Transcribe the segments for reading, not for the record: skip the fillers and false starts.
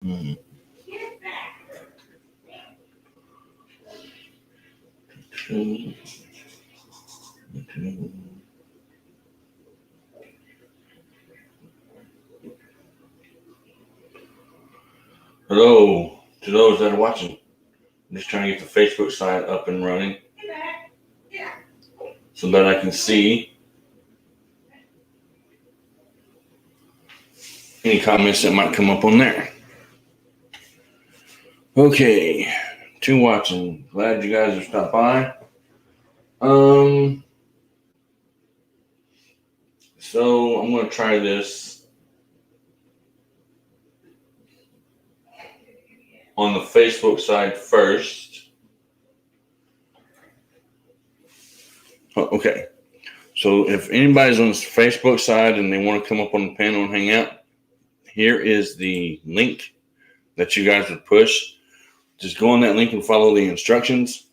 Hmm. Hello to those that are watching. I'm just trying to get the Facebook side up and running so that I can see any comments that might come up on there. Okay, to watching. Glad you guys have stopped by. So I'm gonna try this on the Facebook side first. Okay. So if anybody's on the Facebook side and they want to come up on the panel and hang out, here is the link that you guys would push. Just go on that link and follow the instructions,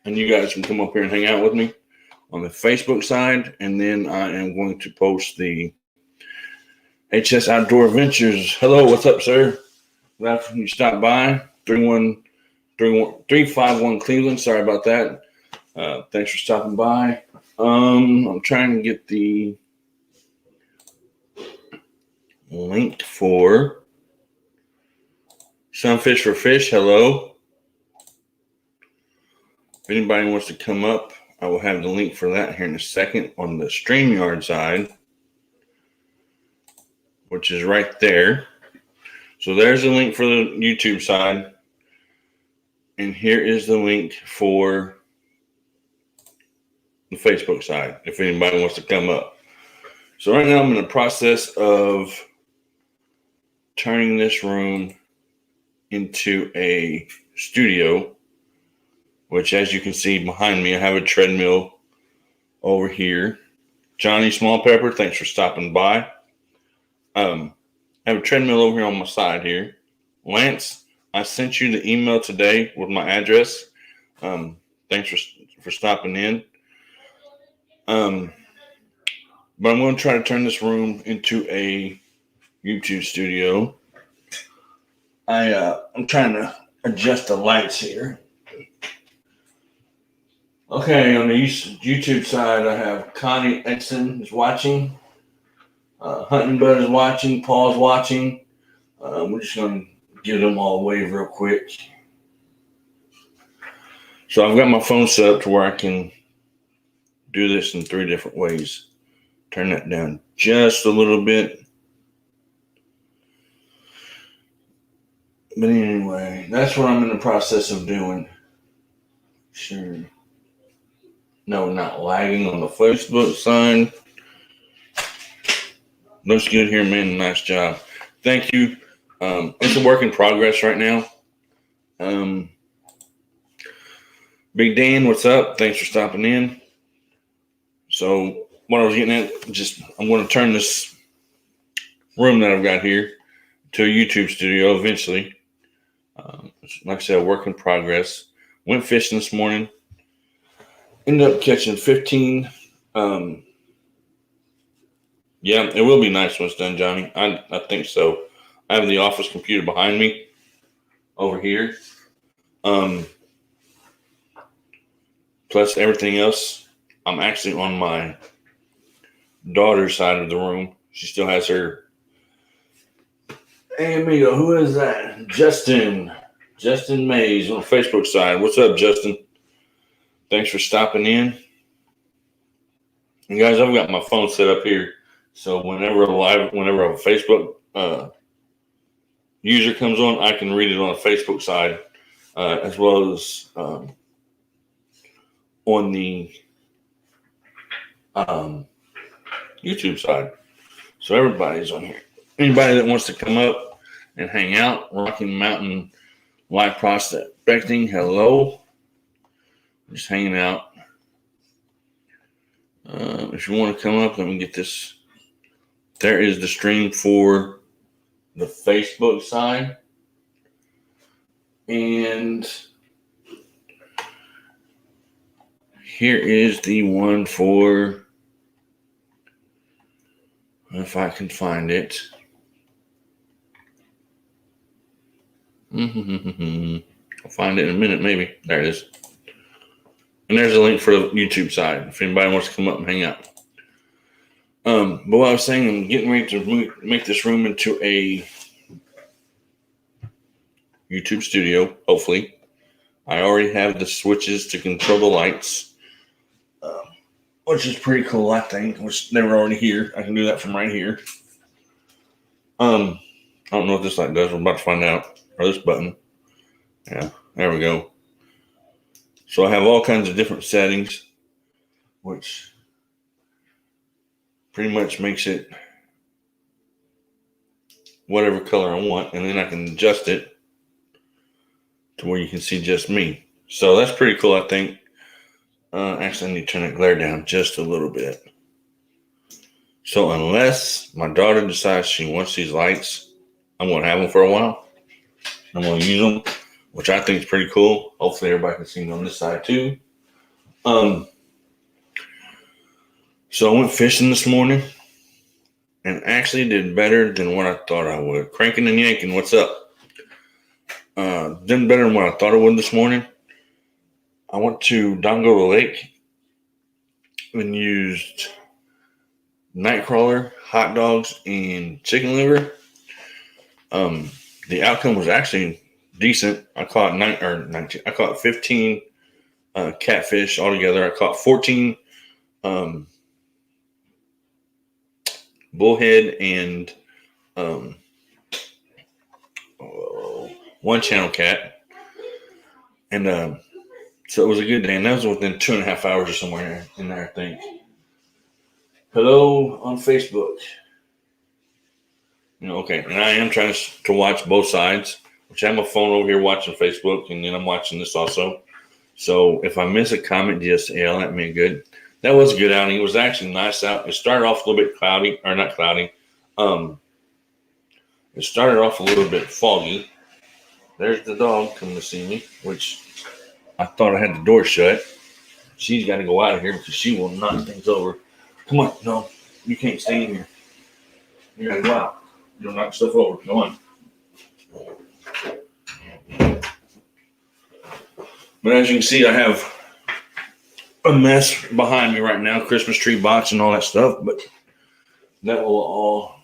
and you guys can come up here and hang out with me on the Facebook side. And then I am going to post the HS Outdoor Adventures. Hello, what's up, sir? Glad you stopped by. 351 Cleveland. Sorry about that. Thanks for stopping by. I'm trying to get the link for Sunfish for Fish. Hello. If anybody wants to come up, I will have the link for that here in a second on the StreamYard side, which is right there. So there's the link for the YouTube side. And here is the link for the Facebook side, if anybody wants to come up. So right now I'm in the process of turning this room into a studio, which, as you can see behind me, I have a treadmill over here. Johnny Small Pepper, thanks for stopping by. I have a treadmill over here on my side here. Lance, I sent you the email today with my address. Thanks for stopping in. But I'm going to try to turn this room into a YouTube studio. I'm trying to adjust the lights here. Okay, on the YouTube side, I have Connie Edson is watching. Hunting Bud is watching. Paul's watching. We're just going to give them all a wave real quick. So I've got my phone set up to where I can do this in 3 different ways. Turn that down just a little bit. But anyway, that's what I'm in the process of doing. Sure. No, not lagging on the Facebook side. Looks good here, man. Nice job. Thank you. It's a work in progress right now. Big Dan, what's up? Thanks for stopping in. So what I was getting at, I'm going to turn this room that I've got here to a YouTube studio eventually. Like I said, a work in progress. Went fishing this morning. Ended up catching 15. Yeah, it will be nice when it's done, Johnny. I think so. I have the office computer behind me over here. Plus everything else. I'm actually on my daughter's side of the room. She still has her. Hey, amigo, who is that? Justin Mays on the Facebook side. What's up, Justin? Thanks for stopping in. And guys, I've got my phone set up here, so whenever a Facebook user comes on, I can read it on the Facebook side, as well as on the YouTube side. So everybody's on here. Anybody that wants to come up and hang out, Rocky Mountain Live Prospecting, hello. Just hanging out. If you want to come up, let me get this. There is the stream for the Facebook side. And here is the one for, if I can find it. I'll find it in a minute, maybe. There it is. And there's a link for the YouTube side if anybody wants to come up and hang out. But what I was saying, I'm getting ready to make this room into a YouTube studio, hopefully. I already have the switches to control the lights, which is pretty cool, I think, which they were already here. I can do that from right here. I don't know what this light does. We're about to find out. Or this button. Yeah, there we go. So I have all kinds of different settings, which pretty much makes it whatever color I want, and then I can adjust it to where you can see just me. So that's pretty cool, I think. Actually, I need to turn that glare down just a little bit. So unless my daughter decides she wants these lights, I'm going to have them for a while. I'm going to use them, which I think is pretty cool. Hopefully everybody can see them on this side too. So I went fishing this morning and actually did better than what I thought I would. Cranking and yanking, what's up? Did better than what I thought I would this morning. I went to Dongo Lake and used nightcrawler, hot dogs, and chicken liver. The outcome was actually decent. I caught 19. I caught 15 catfish altogether. I caught 14 bullhead and one channel cat, and so it was a good day. And that was within 2.5 hours or somewhere in there, I think. Hello on Facebook. Okay, and I am trying to watch both sides, which I have my phone over here watching Facebook, and then I'm watching this also. So if I miss a comment, just yell at me. Good. That was a good outing. It was actually nice out. It started off a little bit cloudy, or not cloudy. It started off a little bit foggy. There's the dog coming to see me, which I thought I had the door shut. She's got to go out of here because she will knock things over. Come on. No, you can't stay in here. You got to go out. You'll knock stuff over. Go on. But as you can see, I have a mess behind me right now. Christmas tree box and all that stuff. But that will all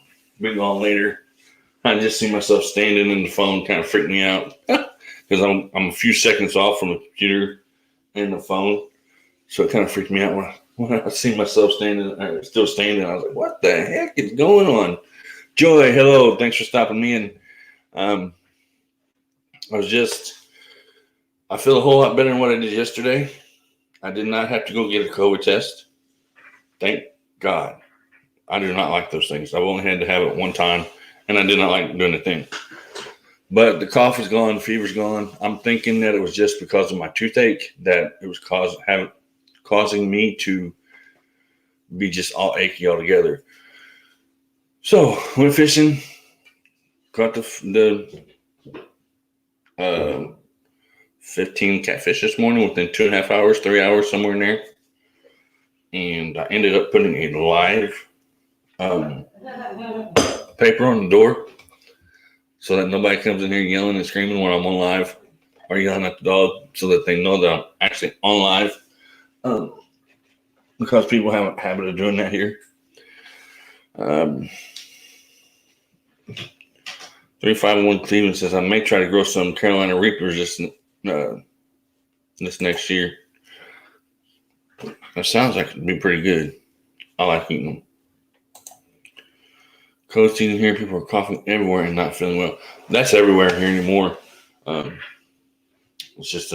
be gone later. I just see myself standing in the phone, kind of freaked me out because I'm a few seconds off from the computer and the phone, so it kind of freaked me out when I see myself still standing. I was like, "What the heck is going on?" Joy, hello, thanks for stopping me. And I feel a whole lot better than what I did yesterday. I did not have to go get a COVID test. Thank God. I do not like those things. I've only had to have it one time. And I did not like doing the thing. But the cough is gone, the fever's gone. I'm thinking that it was just because of my toothache that it was causing me to be just all achy altogether. So, went fishing, caught the 15 catfish this morning within 2.5 hours, 3 hours, somewhere in there. And I ended up putting a live paper on the door so that nobody comes in here yelling and screaming when I'm on live or yelling at the dog, so that they know that I'm actually on live, because people have a habit of doing that here. 351 Cleveland says I may try to grow some Carolina Reapers this next year. That sounds like it'd be pretty good. I like eating them. Cold season here, people are coughing everywhere and not feeling well. That's everywhere here anymore. It's just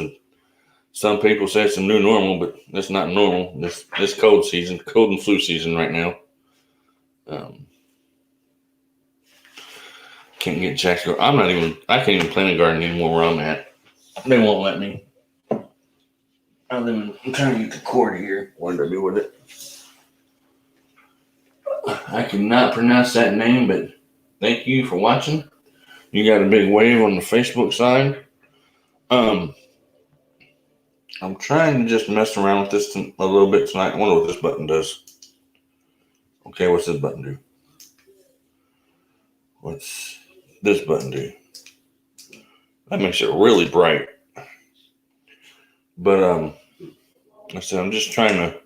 some people say it's a new normal, but that's not normal. This cold and flu season right now. Can't get Jack to go. I can't even plant a garden anymore where I'm at. They won't let me. I'm trying to get the cord here. What did I do with it? I cannot pronounce that name, but thank you for watching. You got a big wave on the Facebook side. I'm trying to just mess around with this a little bit tonight. I wonder what this button does. Okay, what's this button do? What's this button do? That makes it really bright. But like I said, I'm just trying to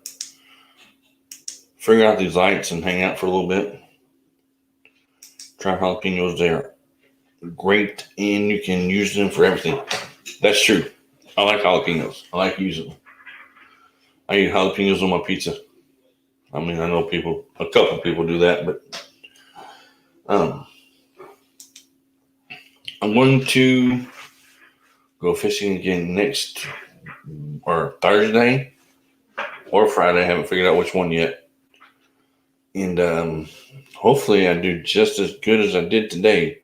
figure out these lights and hang out for a little bit. Try jalapenos. They're great, and you can use them for everything. That's true. I like jalapenos. I like using them. I eat jalapenos on my pizza. I mean, I know a couple people do that, but um, I'm going to go fishing again next or Thursday or Friday. I haven't figured out which one yet. And hopefully I do just as good as I did today.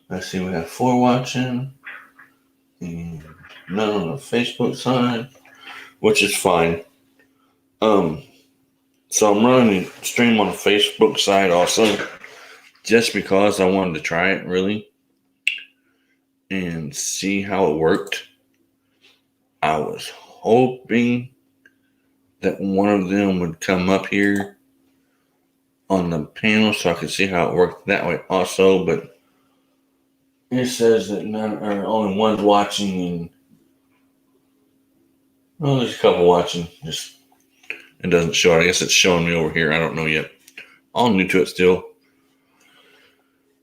Let's see, we have 4 watching and none on the Facebook side, which is fine. So I'm running a stream on the Facebook side also, just because I wanted to try it really and see how it worked. I was hoping that one of them would come up here on the panel so I could see how it worked that way also, but it says that only one's watching, and well, there's a couple watching. Just it doesn't show it. I guess it's showing me over here. I don't know yet. I'm new to it still.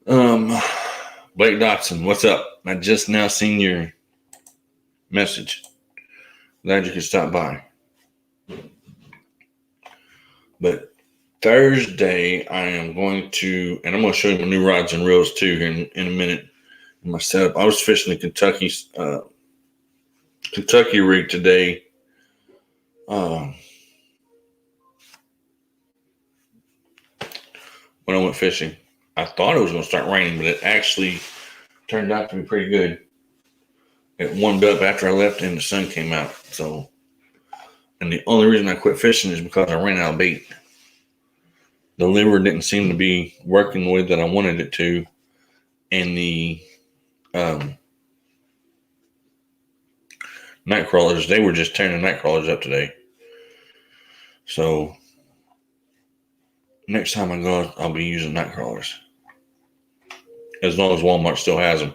Blake Dotson, what's up? I just now seen your message. Glad you could stop by. But Thursday, I am going to, and I'm going to show you my new rods and reels too here in a minute. My setup. I was fishing the Kentucky rig today. When I went fishing, I thought it was going to start raining, but it actually turned out to be pretty good. It warmed up after I left and the sun came out. So, and the only reason I quit fishing is because I ran out of bait. The lure didn't seem to be working the way that I wanted it to, and the night crawlers, they were just tearing the night crawlers up today. So next time I go, I'll be using night crawlers, as long as Walmart still has them.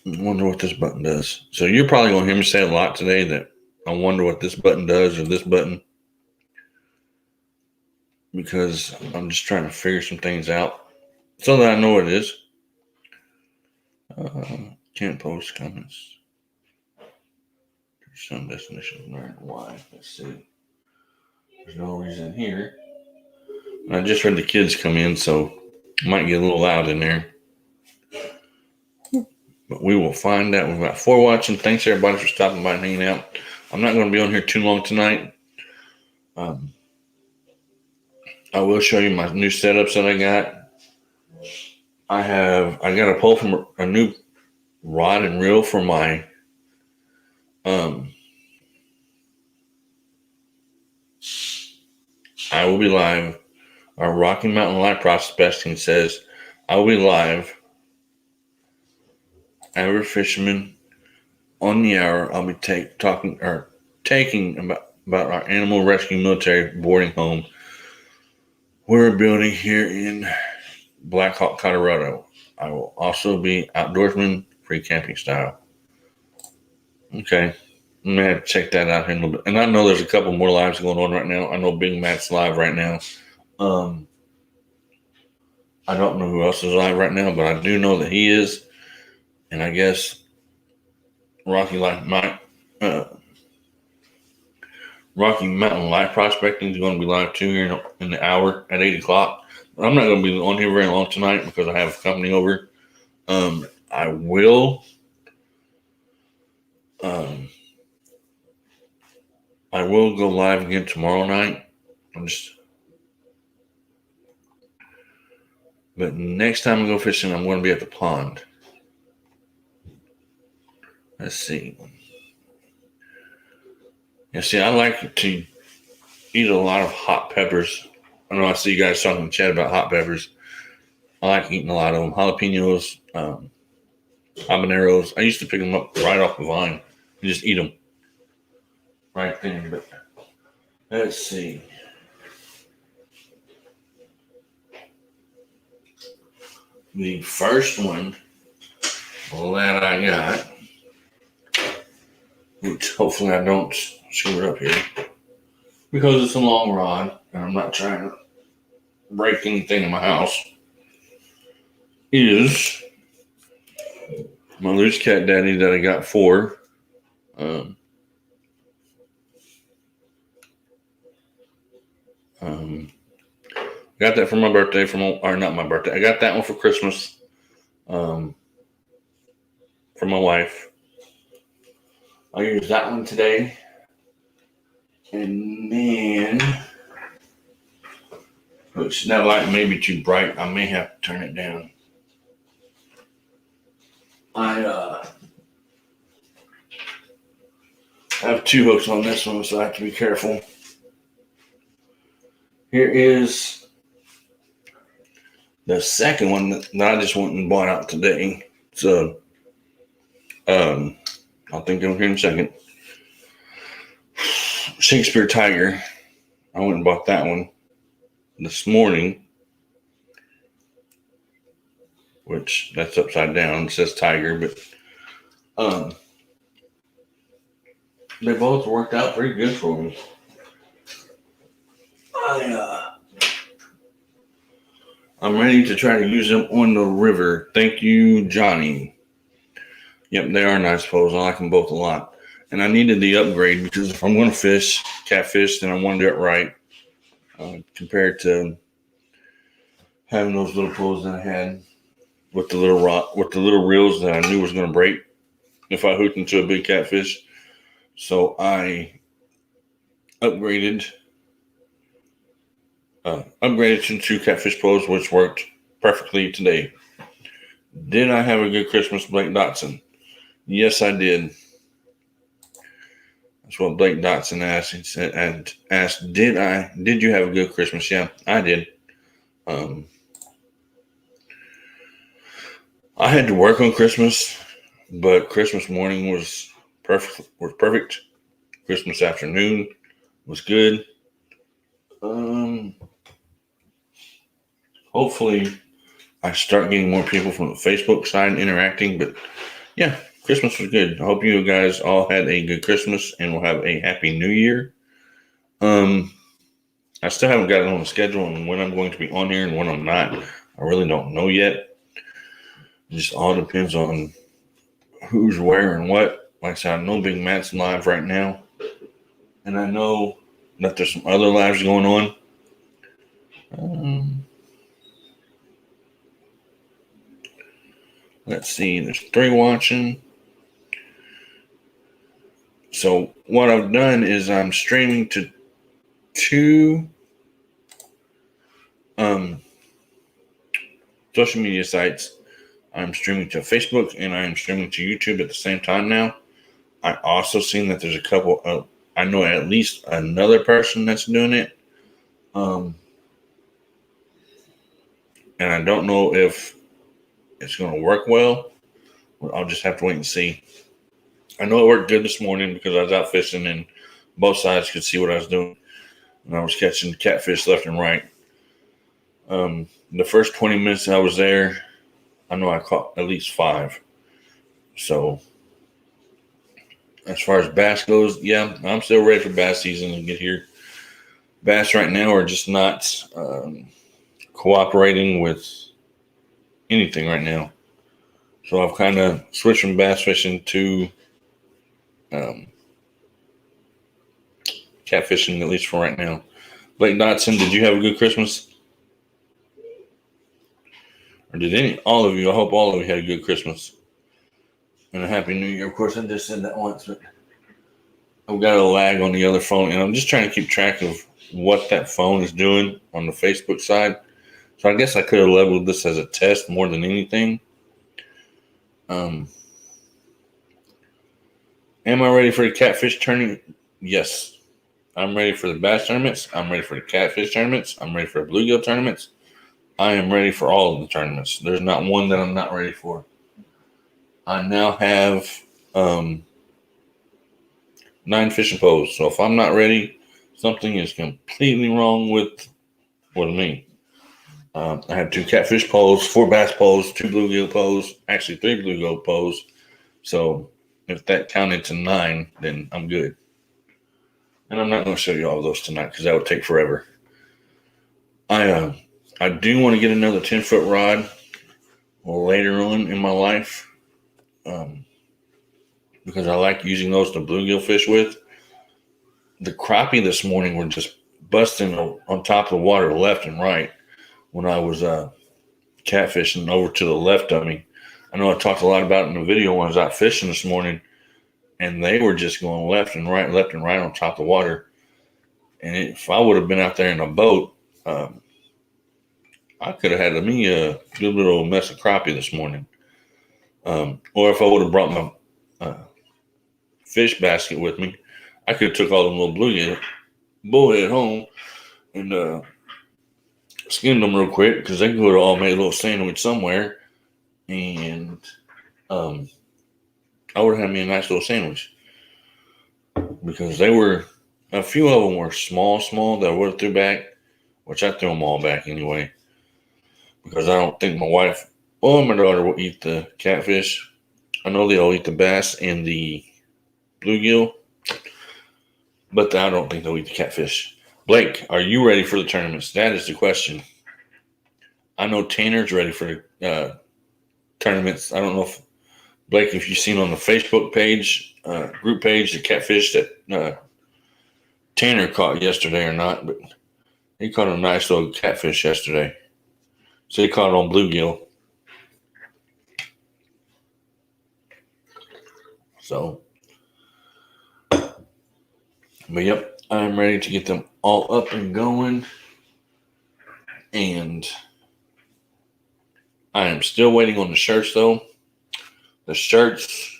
I wonder what this button does. So you're probably going to hear me say a lot today that I wonder what this button does or this button, because I'm just trying to figure some things out so that I know what it is. Can't post comments. There's some destination learn why. Let's see. There's no reason here. I just heard the kids come in, so it might get a little loud in there. But we will find out. We've got 4 watching. Thanks everybody for stopping by and hanging out. I'm not going to be on here too long tonight. I will show you my new setups that I got. I got a pull from a new rod and reel for my I will be live. Our Rocky Mountain Live Prospecting says I will be live. Every fisherman on the hour. I'll be taking about our animal rescue military boarding home we're building here in Black Hawk, Colorado. I will also be outdoorsman, free camping style. Okay. I'm going to have to check that out here in a little bit. And I know there's a couple more lives going on right now. I know Big Matt's live right now. I don't know who else is live right now, but I do know that he is. And I guess Rocky Mountain Live Prospecting is going to be live too here in the hour at 8 o'clock. But I'm not going to be on here very long tonight because I have company over. I will go live again tomorrow night. But next time I go fishing, I'm going to be at the pond. Let's see. Yeah, see, I like to eat a lot of hot peppers. I know I see you guys talking in the chat about hot peppers. I like eating a lot of them. Jalapenos, habaneros. I used to pick them up right off the vine and just eat them right then. But let's see. The first one that I got, which hopefully I don't screw it up here, because it's a long rod and I'm not trying to break anything in my house, is my loose cat daddy that I got for got that for my birthday or not my birthday. I got that one for Christmas for my wife. I'll use that one today. And then, which that light may be too bright. I may have to turn it down. I have two hooks on this one, so I have to be careful. Here is the second one that I just went and bought out today. So, I'll think of it here in a second. Shakespeare Tiger. I went and bought that one this morning, which that's upside down. It says Tiger, but they both worked out pretty good for me. I'm ready to try to use them on the river. Thank you, Johnny. Yep, they are nice poles. I like them both a lot. And I needed the upgrade because if I'm going to fish catfish, then I want to do it right. Compared to having those little poles that I had with the little reels that I knew was going to break if I hooked into a big catfish. So I upgraded to 2 catfish poles, which worked perfectly today. Did I have a good Christmas, Blake Dotson? Yes, I did. That's what Blake Dotson asked. He said, and asked, did you have a good Christmas? Yeah, I did. I had to work on Christmas, but Christmas morning was perfect. Christmas afternoon was good. Hopefully I start getting more people from the Facebook side interacting, but yeah, Christmas was good. I hope you guys all had a good Christmas and will have a happy New Year. I still haven't got it on the schedule and when I'm going to be on here and when I'm not. I really don't know yet. It just all depends on who's where and what. Like I said, I know Big Matt's live right now. And I know that there's some other lives going on. Let's see. There's 3 watching. So what I've done is I'm streaming to 2 social media sites. I'm streaming to Facebook and I'm streaming to YouTube at the same time now. I also seen that there's a couple I know at least another person that's doing it. And I don't know if it's going to work well. I'll just have to wait and see. I know it worked good this morning because I was out fishing and both sides could see what I was doing. And I was catching catfish left and right. The first 20 minutes I was there, I know I caught at least 5. So as far as bass goes, yeah, I'm still ready for bass season to get here. Bass right now are just not cooperating with anything right now. So I've kind of switched from bass fishing to catfishing, at least for right now. Blake Dotson, did you have a good Christmas? Or did all of you? I hope all of you had a good Christmas and a happy New Year. Of course, I just said that once, but I've got a lag on the other phone, and I'm just trying to keep track of what that phone is doing on the Facebook side. So I guess I could have leveled this as a test more than anything. Am I ready for the catfish tournament? Yes. I'm ready for the bass tournaments. I'm ready for the catfish tournaments. I'm ready for the bluegill tournaments. I am ready for all of the tournaments. There's not one that I'm not ready for. I now have 9 fishing poles. So if I'm not ready, something is completely wrong with me. I have 2 catfish poles, 4 bass poles, 2 bluegill poles, actually 3 bluegill poles. So if that counted to 9, then I'm good. And I'm not going to show you all those tonight because that would take forever. I do want to get another 10-foot rod later on in my life because I like using those to bluegill fish with. The crappie this morning were just busting on top of the water left and right when I was catfishing over to the left of me. I know I talked a lot about it in the video when I was out fishing this morning, and they were just going left and right on top of the water. And if I would have been out there in a boat, I could have had me a good little mess of crappie this morning. Or if I would have brought my fish basket with me, I could have took all them little bullhead home and skinned them real quick because they could have all made a little sandwich somewhere, and I would have had me a nice little sandwich because a few of them were small that I would have threw back, which I threw them all back anyway because I don't think my wife or my daughter will eat the catfish. I know they'll eat the bass and the bluegill, but I don't think they'll eat the catfish. Blake, are you ready for the tournaments? That is the question. I know Tanner's ready for the tournaments. I don't know if, Blake, if you've seen on the Facebook page, group page, the catfish that Tanner caught yesterday or not, but he caught a nice little catfish yesterday. So he caught it on bluegill. So, but yep, I'm ready to get them all up and going. And I am still waiting on the shirts, though. The shirts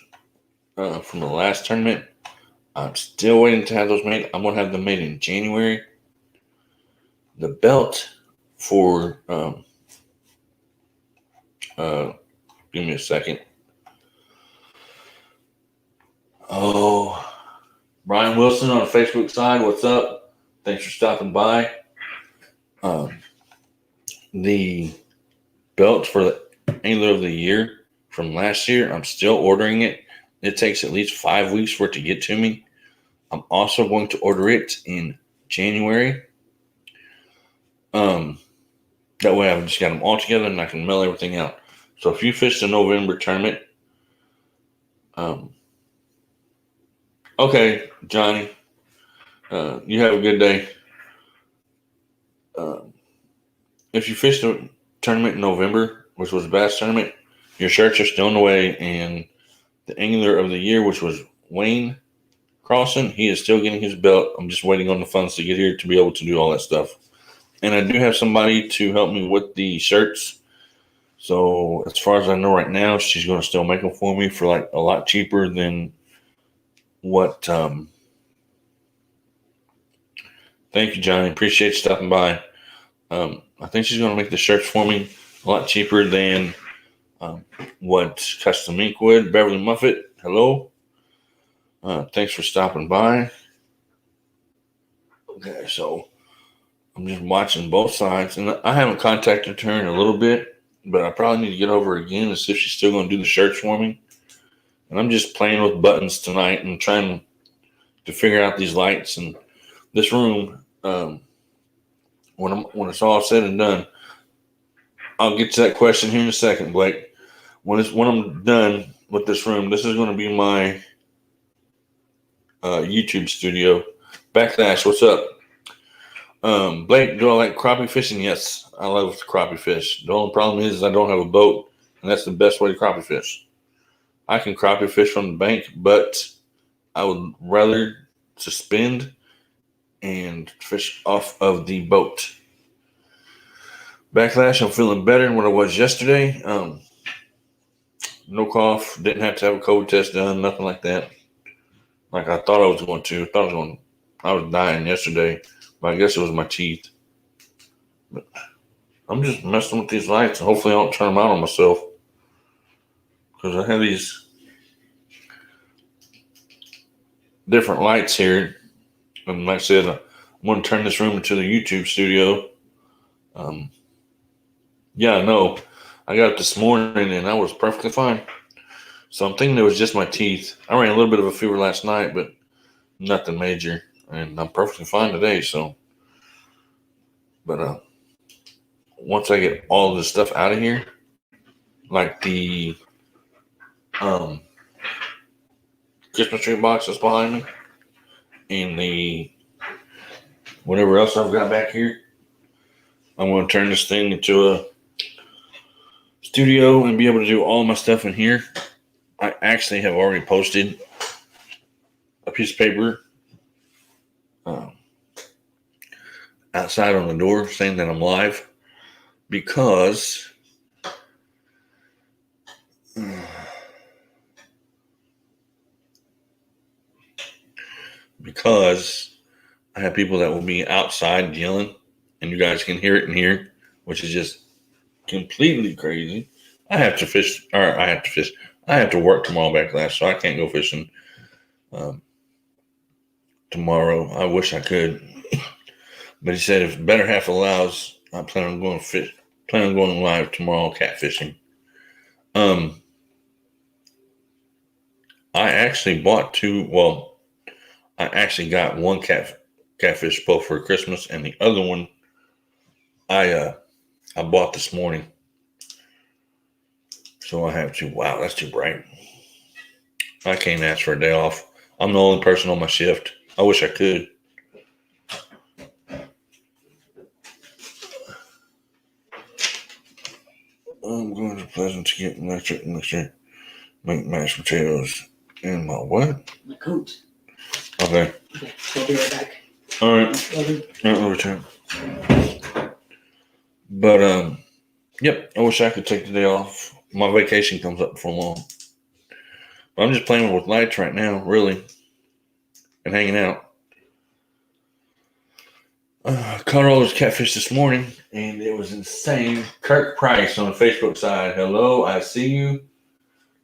from the last tournament, I'm still waiting to have those made. I'm going to have them made in January. The belt for, give me a second. Oh, Brian Wilson on the Facebook side, what's up? Thanks for stopping by. The belt for the Angler of the Year from last year, I'm still ordering it. It takes at least 5 weeks for it to get to me. I'm also going to order it in January. That way I've just got them all together and I can mail everything out. So if you fish the November tournament, okay, Johnny, you have a good day. If you fish the tournament in November, which was the bass tournament, your shirts are still on the way, and the Angler of the Year, which was Wayne Crossan, he is still getting his belt. I'm just waiting on the funds to get here to be able to do all that stuff. And I do have somebody to help me with the shirts. So as far as I know right now, she's going to still make them for me for like a lot cheaper than what. Thank you, Johnny. Appreciate you stopping by. I think she's going to make the shirts for me a lot cheaper than what Custom Ink would. Beverly Muffet, hello. Thanks for stopping by. Okay, so I'm just watching both sides, and I haven't contacted her in a little bit, but I probably need to get over again and see if she's still going to do the shirts for me. And I'm just playing with buttons tonight and trying to figure out these lights and this room. When it's all said and done, I'll get to that question here in a second, Blake. When I'm done with this room, this is going to be my YouTube studio. Backlash, what's up? Blake, do I like crappie fishing? Yes, I love crappie fish. The only problem is I don't have a boat, and that's the best way to crappie fish. I can crappie fish from the bank, but I would rather suspend and fish off of the boat. Backlash, I'm feeling better than what I was yesterday. No cough, didn't have to have a COVID test done, nothing like that. Like I thought I was going to. I was dying yesterday, but I guess it was my teeth. But I'm just messing with these lights, and hopefully I don't turn them out on myself. Because I have these different lights here. And like I said, I'm going to turn this room into the YouTube studio. Yeah, no. I got up this morning and I was perfectly fine. So I'm thinking it was just my teeth. I ran a little bit of a fever last night, but nothing major. And I'm perfectly fine today. So, but once I get all this stuff out of here, like the um, Christmas tree box that's behind me and the whatever else I've got back here, I'm going to turn this thing into a studio and be able to do all my stuff in here. I actually have already posted a piece of paper um, outside on the door saying that I'm live because because I have people that will be outside yelling and you guys can hear it in here, which is just completely crazy. I have to fish, or I have to fish. I have to work tomorrow back last, so I can't go fishing tomorrow. I wish I could, but he said if better half allows, I plan on going fish. Plan on going live tomorrow catfishing. Um, I actually bought two. Well, I actually got one catfish both for Christmas, and the other one I bought this morning. So I have to. Wow, that's too bright. I can't ask for a day off. I'm the only person on my shift. I wish I could. I'm going to Pleasant to get electric mixture, make mashed potatoes, and my what? My coat. Okay. Okay, I'll be right back. All right. Overtime. But yep. I wish I could take the day off. My vacation comes up for long. But I'm just playing with lights right now, really, and hanging out. Caught all those catfish this morning, and it was insane. Kirk Price on the Facebook side. Hello, I see you.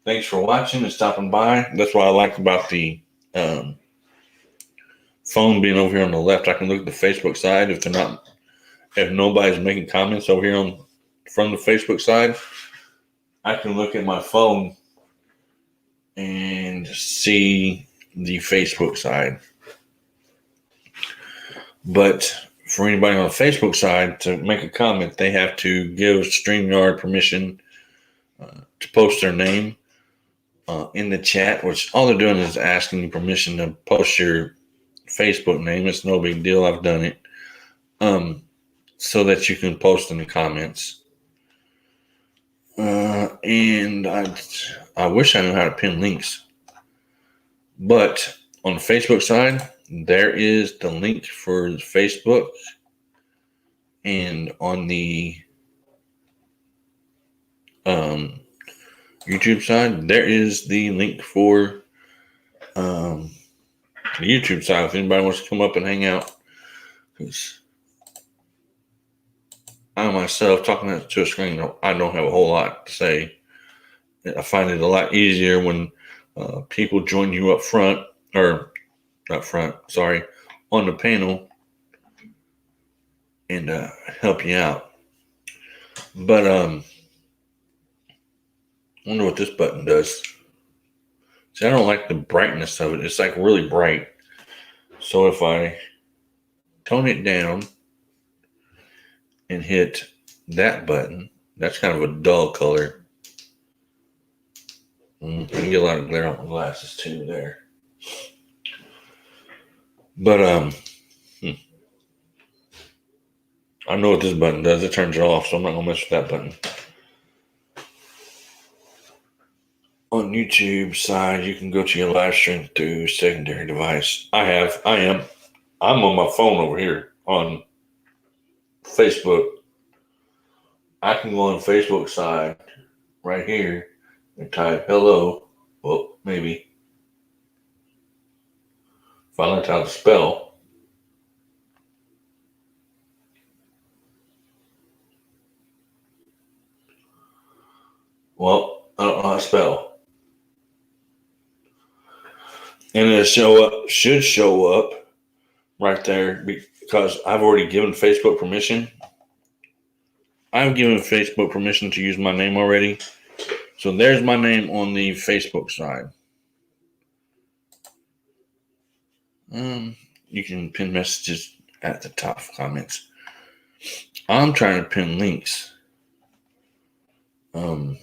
Thanks for watching and stopping by. That's what I like about the phone being over here on the left. I can look at the Facebook side if nobody's making comments over here from the Facebook side. I can look at my phone and see the Facebook side. But for anybody on the Facebook side to make a comment, they have to give StreamYard permission to post their name in the chat, which all they're doing is asking you permission to post your Facebook name. It's no big deal. I've done it. So that you can post in the comments. And I wish I knew how to pin links. But on the Facebook side, there is the link for Facebook. And on the YouTube side, there is the link for the YouTube side if anybody wants to come up and hang out. Because I myself, talking to a screen, I don't have a whole lot to say. I find it a lot easier when people join you up front, or not front, sorry, on the panel and help you out. But I wonder what this button does. See, I don't like the brightness of it. It's like really bright. So if I tone it down and hit that button, that's kind of a dull color. You can get a lot of glare on my glasses too there. But I know what this button does. It turns it off, so I'm not gonna mess with that button. On YouTube side, you can go to your live stream through secondary device. I'm on my phone over here on Facebook. I can go on Facebook side right here and type hello. Well, maybe if I learned how to spell. Well, I don't know how to spell. And it should show up right there because I've already given Facebook permission I've given Facebook permission to use my name already. So there's my name on the Facebook side. You can pin messages at the top of comments. I'm trying to pin links. I'm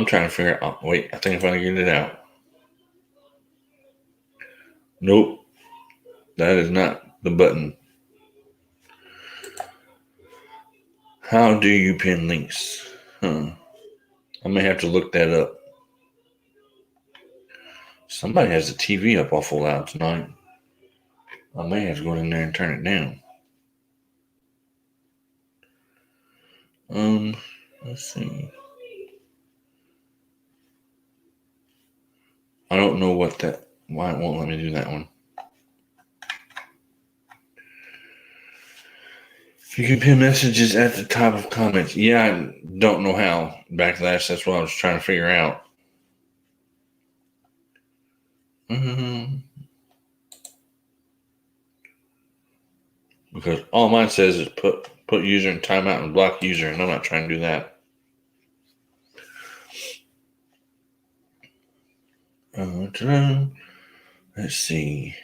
trying to figure out. Wait, I think I finally get it out. Nope, that is not the button. How do you pin links? I may have to look that up. Somebody has the TV up awful loud tonight. I may have to go in there and turn it down. Let's see. I don't know why it won't let me do that one. You can pin messages at the top of comments. Yeah, I don't know how. Backlash, that's what I was trying to figure out. Because all mine says is put user in timeout and block user, and I'm not trying to do that. Let's see.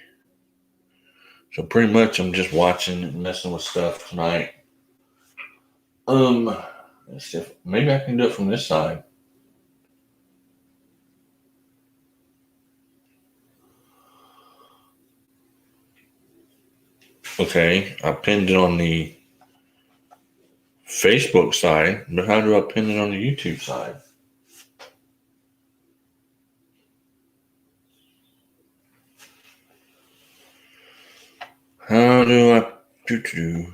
So pretty much I'm just watching and messing with stuff tonight. Let's see if maybe I can do it from this side. Okay, I pinned it on the Facebook side, but how do I pin it on the YouTube side? How do I do?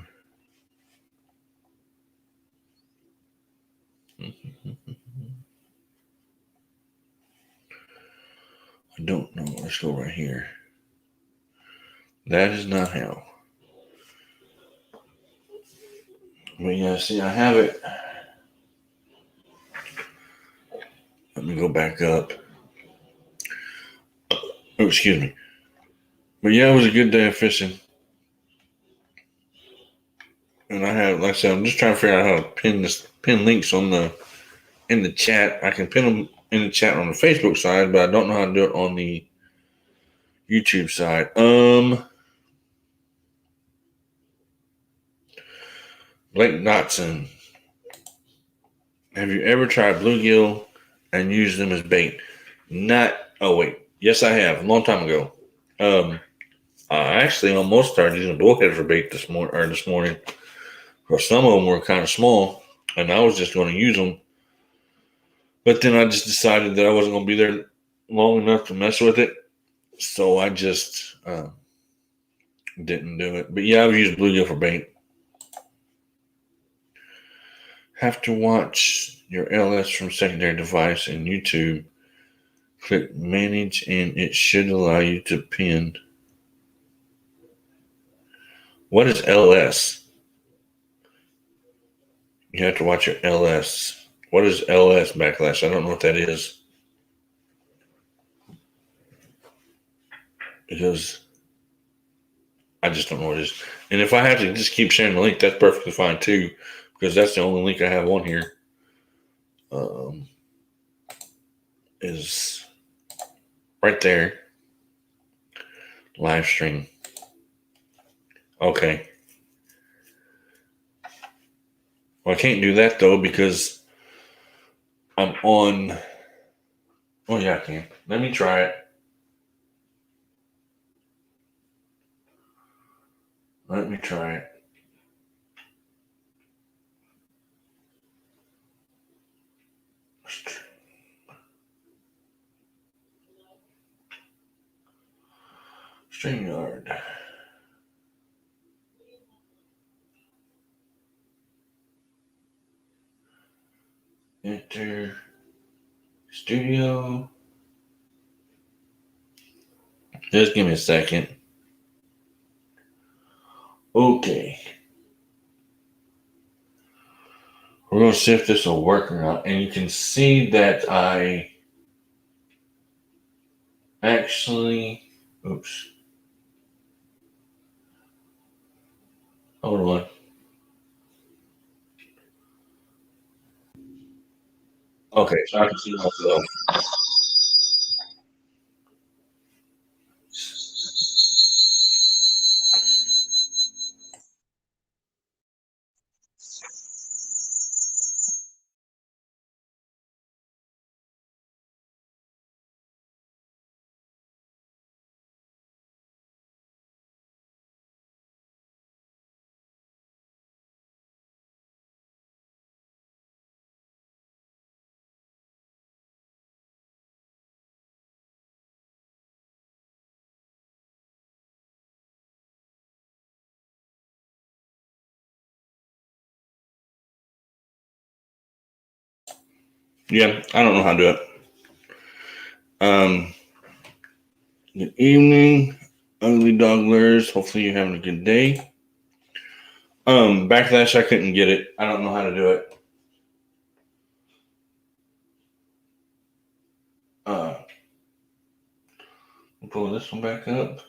I don't know. Let's go right here. That is not how. But yeah, see, I have it. Let me go back up. Oh, excuse me. But yeah, it was a good day of fishing. And I have, like I said, I'm just trying to figure out how to pin links in the chat. I can pin them in the chat on the Facebook side, but I don't know how to do it on the YouTube side. Blake Dotson. Have you ever tried bluegill and used them as bait? Oh wait. Yes, I have. A long time ago. I actually almost started using bullhead for bait this morning. Because some of them were kind of small, and I was just going to use them. But then I just decided that I wasn't going to be there long enough to mess with it. So I just didn't do it. But yeah, I've used bluegill for bait. Have to watch your LS from secondary device in YouTube. Click manage and it should allow you to pin. What is LS? You have to watch your LS. What is LS backlash? I don't know what that is. Because I just don't know what it is. And if I have to just keep sharing the link, that's perfectly fine too. Because that's the only link I have on here. Is right there. Live stream. Okay. Well, I can't do that though because I'm on. Oh yeah, I can. Let me try it. Let me try it. StreamYard. Enter studio. Just give me a second. Okay. We're going to see if this will work or not. And you can see that I actually, oops. Hold on. Okay, so I can see myself. Yeah, I don't know how to do it. Good evening, ugly dogglers. Hopefully you're having a good day. Backlash, I couldn't get it. I don't know how to do it. Pull this one back up.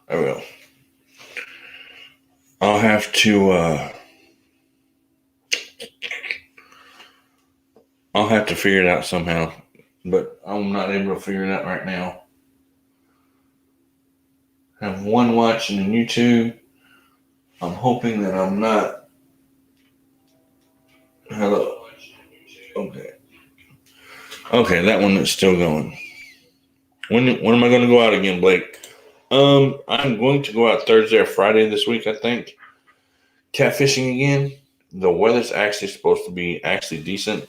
There we go. I'll have to figure it out somehow. But I'm not able to figure it out right now. I have one watching on YouTube. I'm hoping that I'm not. Hello. Okay. Okay, that one is still going. When am I going to go out again, Blake? I'm going to go out Thursday or Friday this week, I think. Catfishing again. The weather's actually supposed to be actually decent.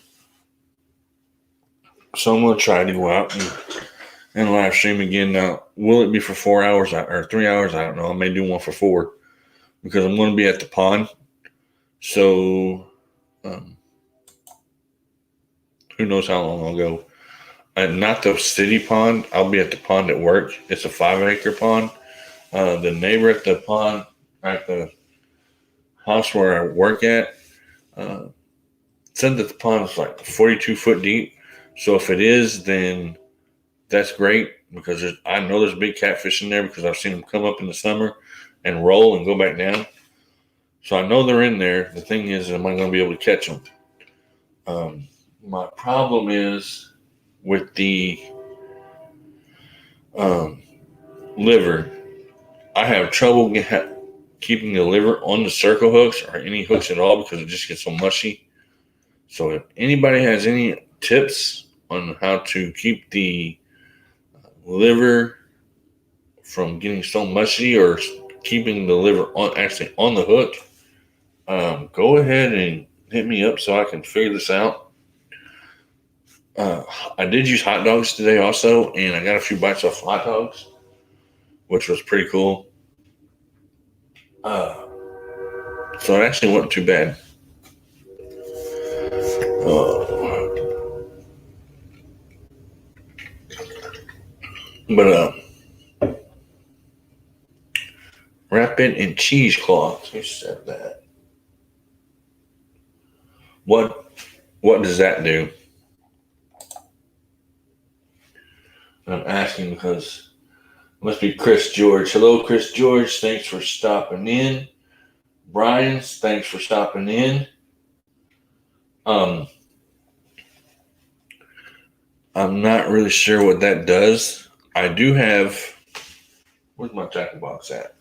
So I'm going to try to go out and live stream again. Now, will it be for 4 hours or 3 hours? I don't know. I may do one for 4 because I'm going to be at the pond. So, who knows how long I'll go. Not the city pond. I'll be at the pond at work. It's a 5-acre pond. The neighbor at the pond, at the house where I work at, said that the pond is like 42 foot deep. So if it is, then that's great because I know there's big catfish in there because I've seen them come up in the summer and roll and go back down. So I know they're in there. The thing is, am I going to be able to catch them? My problem is with the liver. I have trouble keeping the liver on the circle hooks or any hooks at all because it just gets so mushy. So if anybody has any tips on how to keep the liver from getting so mushy or keeping the liver on the hook, go ahead and hit me up so I can figure this out. I did use hot dogs today also, and I got a few bites off hot dogs, which was pretty cool. So it actually wasn't too bad. But wrap it in cheesecloth. Who said that? What does that do? I'm asking because it must be Chris George. Hello, Chris George. Thanks for stopping in. Brian, thanks for stopping in. I'm not really sure what that does. I do have. Where's my tackle box at?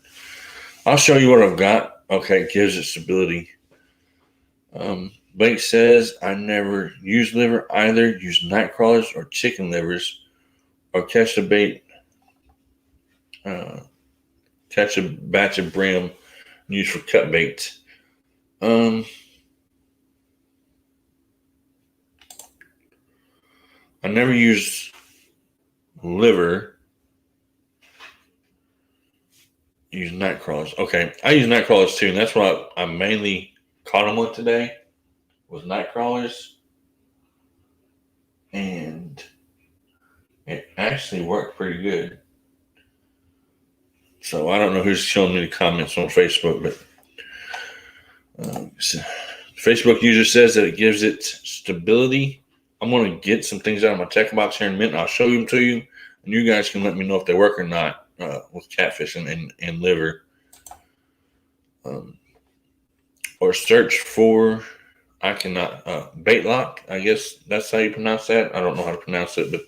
I'll show you what I've got. Okay, it gives it stability. Blake says I never use liver either. Use night crawlers or chicken livers, or catch the bait. Catch a batch of brim used for cut baits. I never use liver. Use night crawlers. Okay, I use night crawlers too, and that's what I mainly caught them with today. Was night crawlers, and it actually worked pretty good. So I don't know who's showing me the comments on Facebook, but Facebook user says that it gives it stability. I'm going to get some things out of my tech box here in a minute. I'll show them to you, and you guys can let me know if they work or not. with catfish and liver. Or search for, I cannot, bait lock. I guess that's how you pronounce that. I don't know how to pronounce it, but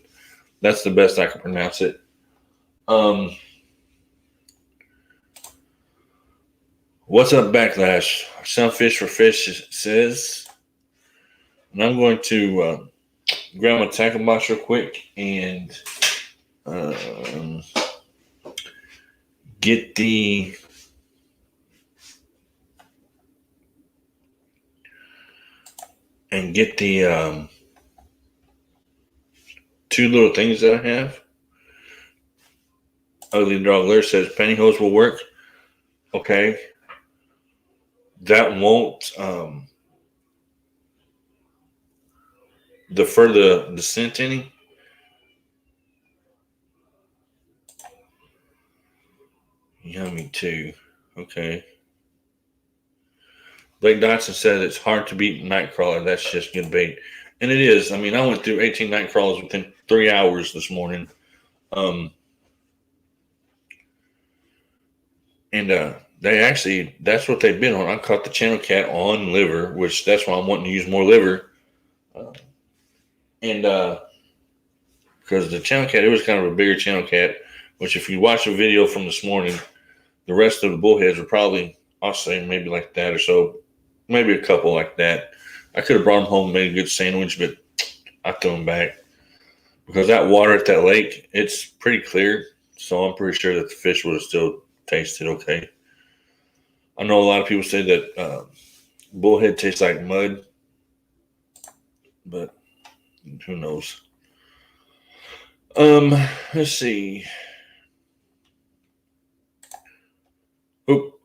that's the best I can pronounce it. What's up, Backlash? Some Fish for Fish says, and I'm going to grab my tackle box real quick and get the two little things that I have. Ugly Dog Lair says pantyhose will work. Okay. That won't defer the scent any. Yummy too. Okay. Blake Dotson said it's hard to beat Nightcrawler. That's just good bait. And it is. I mean, I went through 18 Nightcrawlers within 3 hours this morning. And they actually, that's what they've been on. I caught the channel cat on liver, which that's why I'm wanting to use more liver. Because the channel cat, it was kind of a bigger channel cat, which if you watch a video from this morning, the rest of the bullheads were probably, I'll say maybe like that or so. Maybe a couple like that. I could have brought them home and made a good sandwich, but I threw them back. Because that water at that lake, it's pretty clear. So I'm pretty sure that the fish would have still tasted okay. I know a lot of people say that bullhead tastes like mud. But who knows? Let's see.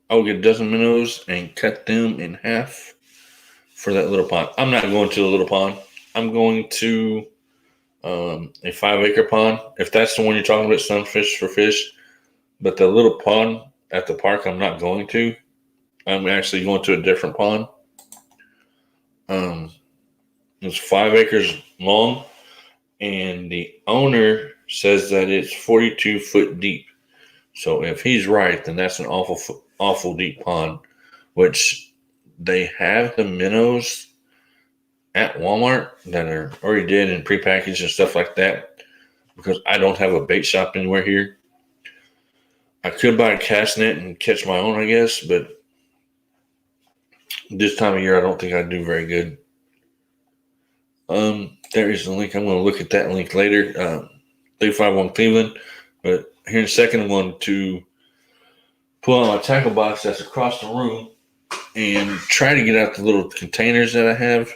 I'll get a dozen minnows and cut them in half for that little pond. I'm not going to the little pond. I'm going to a 5-acre pond. If that's the one you're talking about, Some Fish for Fish. But the little pond at the park, I'm not going to. I'm actually going to a different pond. It's 5 acres long, and the owner says that it's 42 foot deep. So if he's right, then that's an awful deep pond, which they have the minnows at Walmart that are already dead and prepackaged and stuff like that, because I don't have a bait shop anywhere here. I could buy a cast net and catch my own, I guess, but this time of year, I don't think I'd do very good. There is a link. I'm going to look at that link later. 351 Cleveland. But here in a second, I'm going to pull out my tackle box that's across the room and try to get out the little containers that I have.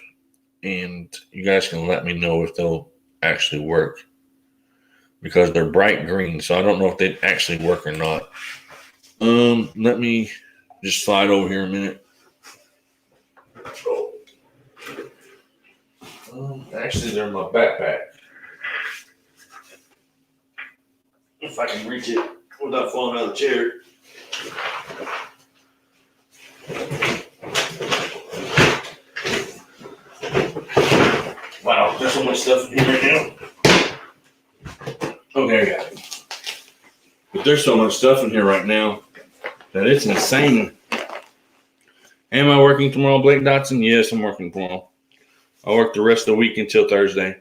And you guys can let me know if they'll actually work, because they're bright green. So I don't know if they actually work or not. Let me just slide over here a minute. Actually, they're in my backpack. If I can reach it without falling out of the chair. Wow, there's so much stuff in here right now. Okay, I got it. But there's so much stuff in here right now that it's insane. Am I working tomorrow, Blake Dotson? Yes, I'm working tomorrow. I work the rest of the week until Thursday.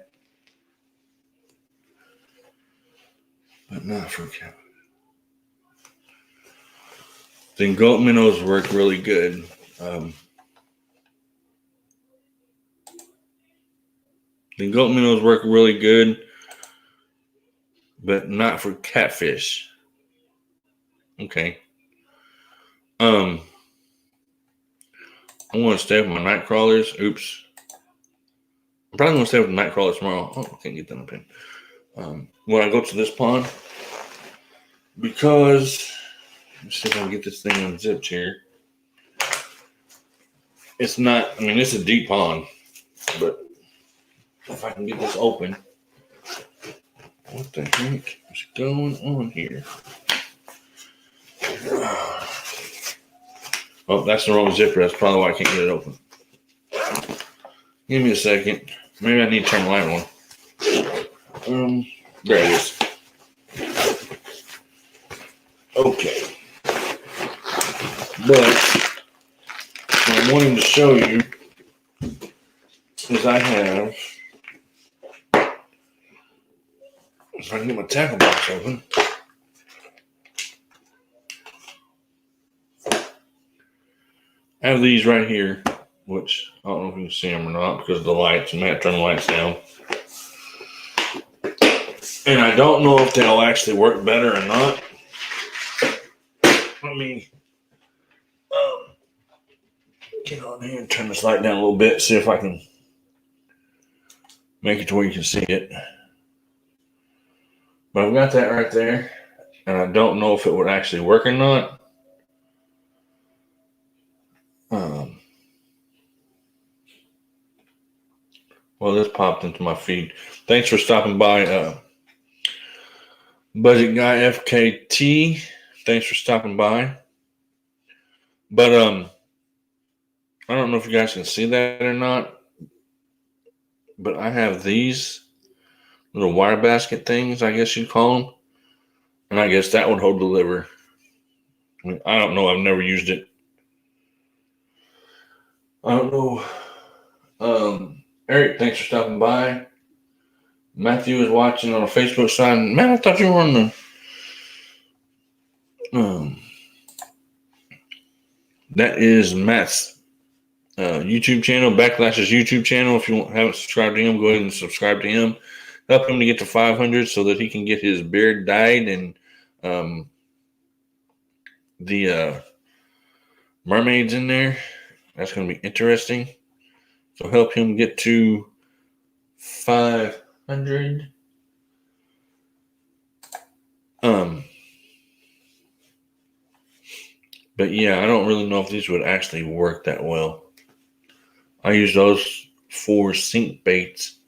But not for Kevin. The goat minnows work really good. The goat minnows work really good, but not for catfish. Okay. I'm going to stay with my night crawlers. Oops. I'm probably going to stay with the night crawlers tomorrow. Oh, I can't get that in the pen. When I go to this pond, because let's see if I can get this thing unzipped here. It's not, I mean, it's a deep pond, but if I can get this open. What the heck is going on here? Oh, that's the wrong zipper. That's probably why I can't get it open. Give me a second. Maybe I need to turn the light on. There it is. Okay. But what I'm wanting to show you is I have, if I can get my tackle box open, I have these right here, which I don't know if you can see them or not because of the lights. I might have to turn the lights down. And I don't know if they'll actually work better or not. Let me get on here and turn this light down a little bit, see if I can make it to where you can see it. But I've got that right there, and I don't know if it would actually work or not. Well, this popped into my feed. Thanks for stopping by, Budget Guy FKT. Thanks for stopping by. But I don't know if you guys can see that or not. But I have these little wire basket things, I guess you'd call them. And I guess that would hold the liver. I mean, I don't know. I've never used it. I don't know. Eric, thanks for stopping by. Matthew is watching on a Facebook side. Man, I thought you were on the that is Matt's YouTube channel, Backlash's YouTube channel. If you haven't subscribed to him, go ahead and subscribe to him. Help him to get to 500 so that he can get his beard dyed and the mermaids in there. That's going to be interesting. So help him get to 500. But yeah, I don't really know if these would actually work that well. I use those for sink baits.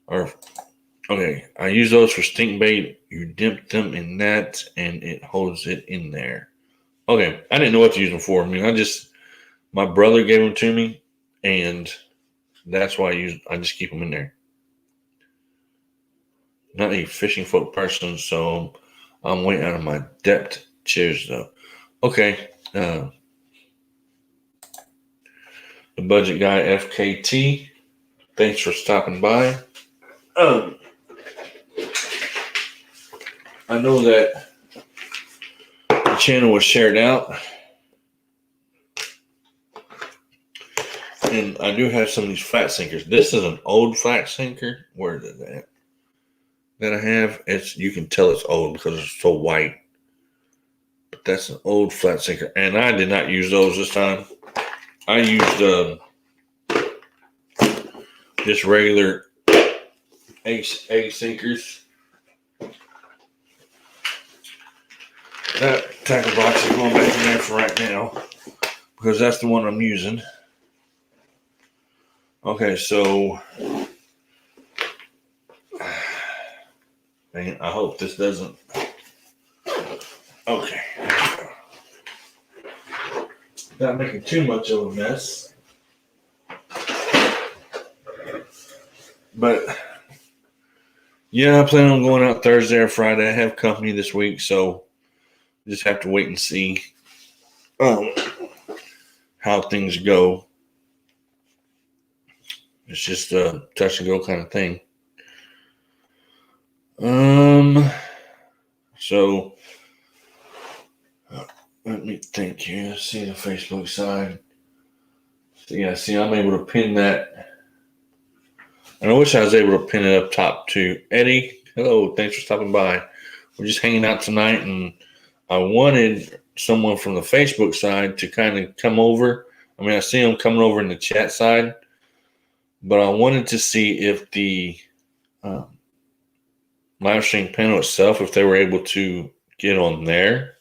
I use those for stink bait. You dip them in that, and it holds it in there. Okay, I didn't know what to use them for. I mean, my brother gave them to me, and that's why I just keep them in there. Not a fishing folk person, so I'm way out of my depth. Cheers, though. Okay, the Budget Guy FKT. Thanks for stopping by. I know that the channel was shared out, and I do have some of these flat sinkers. This is an old flat sinker. Where is it at? That I have. You can tell it's old because it's so white. But that's an old flat sinker, and I did not use those this time. I used just regular egg sinkers. That tackle box is going back in there for right now because that's the one I'm using. Okay, so dang it, I hope this doesn't. Okay. Not making too much of a mess. But yeah, I plan on going out Thursday or Friday. I have company this week, so just have to wait and see how things go. It's just a touch and go kind of thing. So let me think here. See the Facebook side. So yeah, see, I'm able to pin that. And I wish I was able to pin it up top too. Eddie, hello, thanks for stopping by. We're just hanging out tonight, and I wanted someone from the Facebook side to kind of come over. I mean, I see them coming over in the chat side, but I wanted to see if the live stream panel itself, if they were able to get on there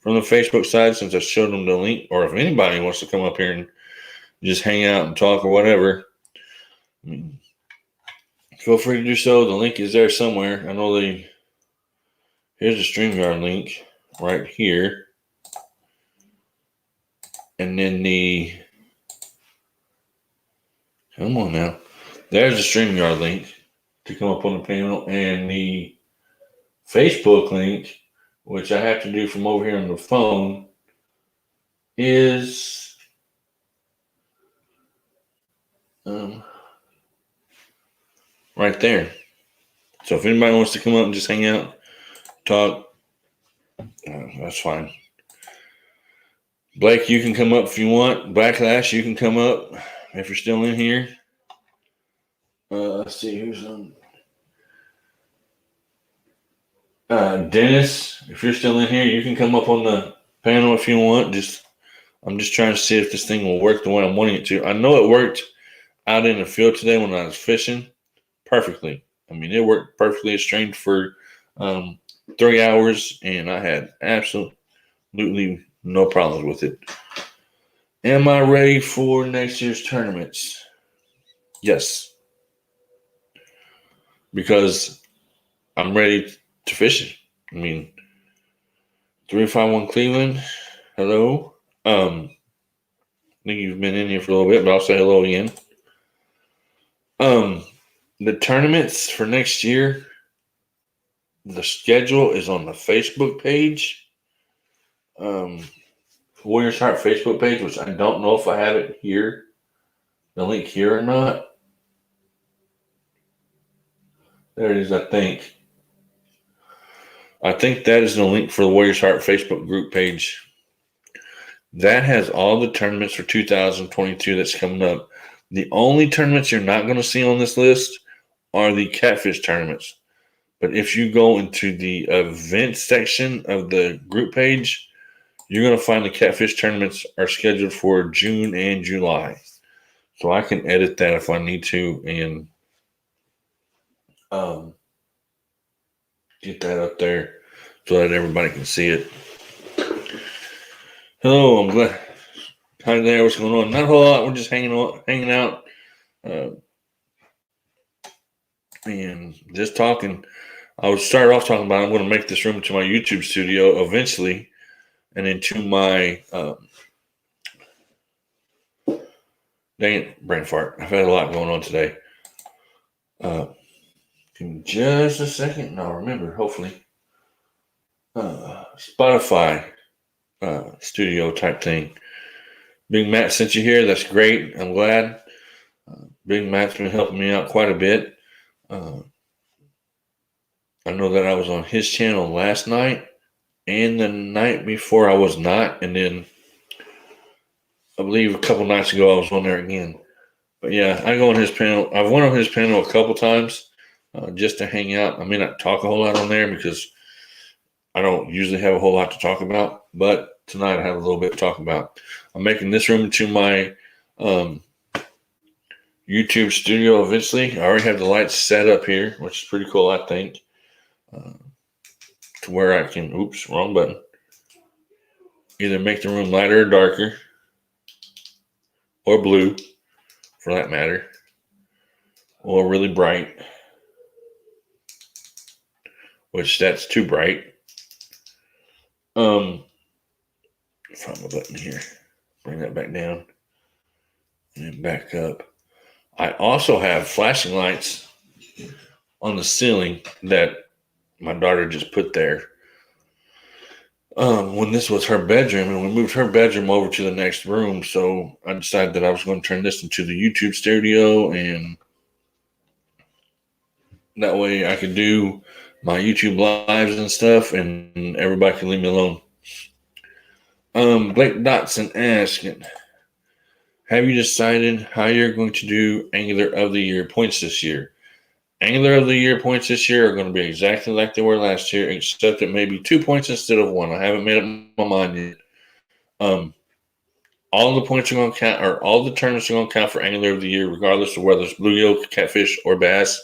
from the Facebook side, since I showed them the link, or if anybody wants to come up here and just hang out and talk or whatever. I mean, feel free to do so. The link is there somewhere. I know here's the StreamYard link right here. And then come on now. There's the StreamYard link to come up on the panel. And the Facebook link which I have to do from over here on the phone, is right there. So if anybody wants to come up and just hang out, talk, that's fine. Blake, you can come up if you want. Backlash, you can come up if you're still in here. Let's see who's on. Dennis, if you're still in here, you can come up on the panel if you want. I'm just trying to see if this thing will work the way I'm wanting it to. I know it worked out in the field today when I was fishing perfectly. I mean, it worked perfectly. It streamed for 3 hours, and I had absolutely no problems with it. Am I ready for next year's tournaments? Yes. Because I'm ready to fish it. I mean, 351 Cleveland, hello. I think you've been in here for a little bit, but I'll say hello again. The tournaments for next year, the schedule is on the Facebook page. Warriors Heart Facebook page, which I don't know if I have it here, the link here or not. There it is, I think. I think that is the link for the Warriors Heart Facebook group page. That has all the tournaments for 2022 that's coming up. The only tournaments you're not going to see on this list are the catfish tournaments. But if you go into the events section of the group page, you're going to find the catfish tournaments are scheduled for June and July. So I can edit that if I need to and get that up there so that everybody can see it. Hello, I'm glad. Hi there, what's going on? Not a whole lot. We're just hanging out, and just talking. I would start off talking about I'm going to make this room into my YouTube studio eventually, and into my dang it, brain fart. I've had a lot going on today. Give me just a second, and I'll remember. Hopefully, Spotify studio type thing. Big Matt sent you here. That's great. I'm glad. Big Matt's been helping me out quite a bit. I know that I was on his channel last night and the night before I was not. And then I believe a couple nights ago I was on there again. But yeah, I go on his panel. I've went on his panel a couple times just to hang out. I may not talk a whole lot on there because I don't usually have a whole lot to talk about. But tonight I have a little bit to talk about. I'm making this room into my YouTube studio eventually. I already have the lights set up here, which is pretty cool, I think. To where I can, wrong button. Either make the room lighter or darker, or blue, for that matter, or really bright, which that's too bright. Find my button here. Bring that back down and back up. I also have flashing lights on the ceiling that my daughter just put there. When this was her bedroom, and we moved her bedroom over to the next room, so I decided that I was going to turn this into the YouTube studio, and that way I could do my YouTube lives and stuff, and everybody can leave me alone. Blake Dotson asking, have you decided how you're going to do Angler of the Year points this year? Angler of the Year points this year are going to be exactly like they were last year, except it may be 2 points instead of 1. I haven't made up my mind yet. All the points are going to count, or all the tournaments are going to count for Angler of the Year, regardless of whether it's bluegill, catfish, or bass.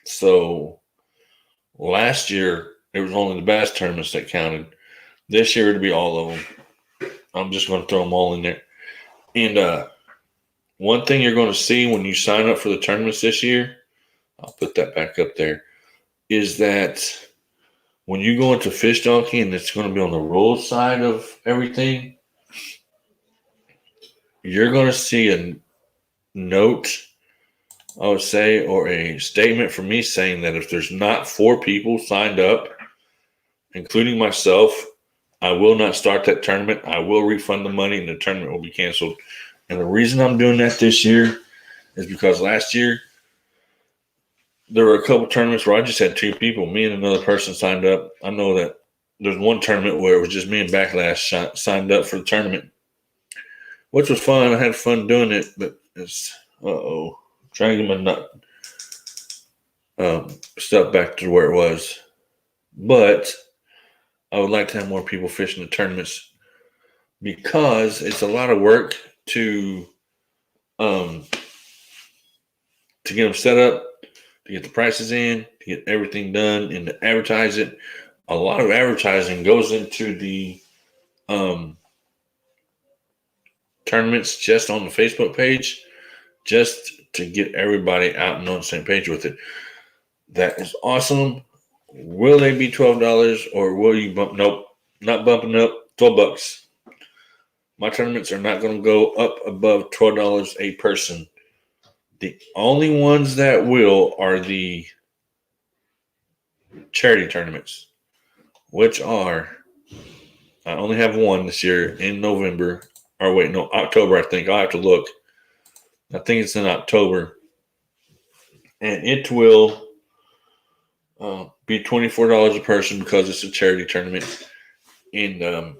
So last year it was only the bass tournaments that counted. This year it'll be all of them. I'm just going to throw them all in there. And one thing you're going to see when you sign up for the tournaments this year, I'll put that back up there, is that when you go into Fish Donkey and it's going to be on the rules side of everything, you're going to see a note I would say, or a statement from me saying that if there's not 4 people signed up, including myself, I will not start that tournament. I will refund the money and the tournament will be canceled. And the reason I'm doing that this year is because last year there were a couple tournaments where I just had 2 people. Me and another person signed up. I know that there's one tournament where it was just me and Backlash signed up for the tournament, which was fun. I had fun doing it, but it's trying to get my stuff back to where it was. But I would like to have more people fishing the tournaments because it's a lot of work to get them set up, to get the prices in, to get everything done, and to advertise it. A lot of advertising goes into the tournaments just on the Facebook page, just to get everybody out and on the same page with it. That is awesome. Will they be $12 or will you bump? Nope, not bumping up. $12. My tournaments are not going to go up above $12 a person. The only ones that will are the charity tournaments, which are, I only have one this year in November. Or wait, no, October, I think. I'll have to look. I think it's in October. And it will be $24 a person because it's a charity tournament. And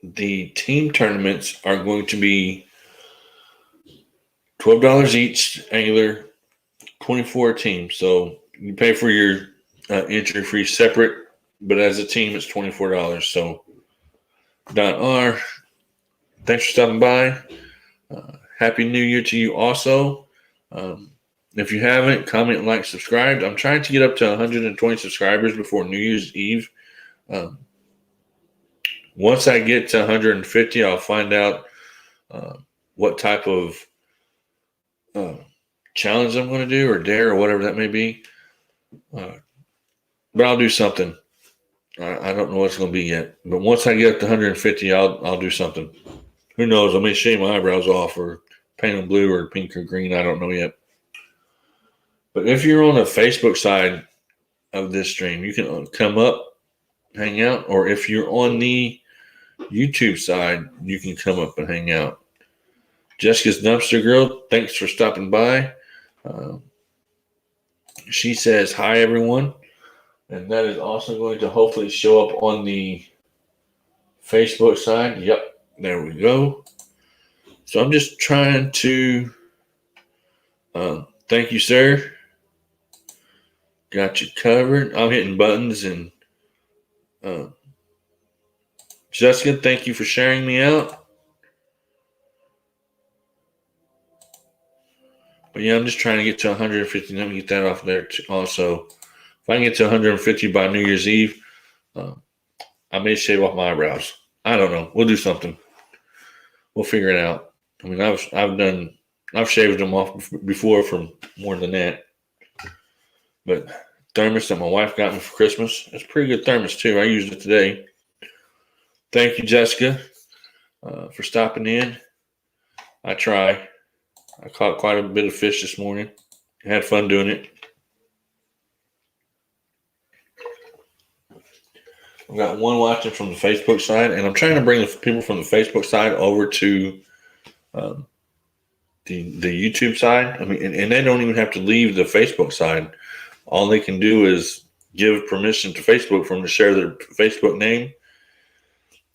the team tournaments are going to be $12 each angler, 24 teams. So you pay for your entry fee separate, but as a team, it's $24. So, R, thanks for stopping by. Happy New Year to you also. If you haven't, comment, like, subscribe. I'm trying to get up to 120 subscribers before New Year's Eve. Once I get to 150, I'll find out what type of challenge I'm going to do, or dare, or whatever that may be. But I'll do something. I don't know what it's going to be yet. But once I get up to 150, I'll do something. Who knows? I may shave my eyebrows off or paint them blue or pink or green. I don't know yet. But if you're on the Facebook side of this stream, you can come up, hang out. Or if you're on the YouTube side, you can come up and hang out. Jessica's Dumpster Girl, thanks for stopping by. She says, hi, everyone. And that is also going to hopefully show up on the Facebook side. Yep, there we go. So I'm just trying to thank you, sir. Got you covered. I'm hitting buttons. And Jessica, thank you for sharing me out. But yeah, I'm just trying to get to 150. Let me get that off there too. Also, if I can get to 150 by New Year's Eve, I may shave off my eyebrows. I don't know. We'll do something. We'll figure it out. I mean, I've shaved them off before for more than that. But thermos that my wife got me for Christmas, it's a pretty good thermos too. I used it today. Thank you, Jessica, for stopping in. I try. I caught quite a bit of fish this morning. Had fun doing it. I've got one watching from the Facebook side, and I'm trying to bring the people from the Facebook side over to the YouTube side. I mean, and they don't even have to leave the Facebook side. All they can do is give permission to Facebook for them to share their Facebook name,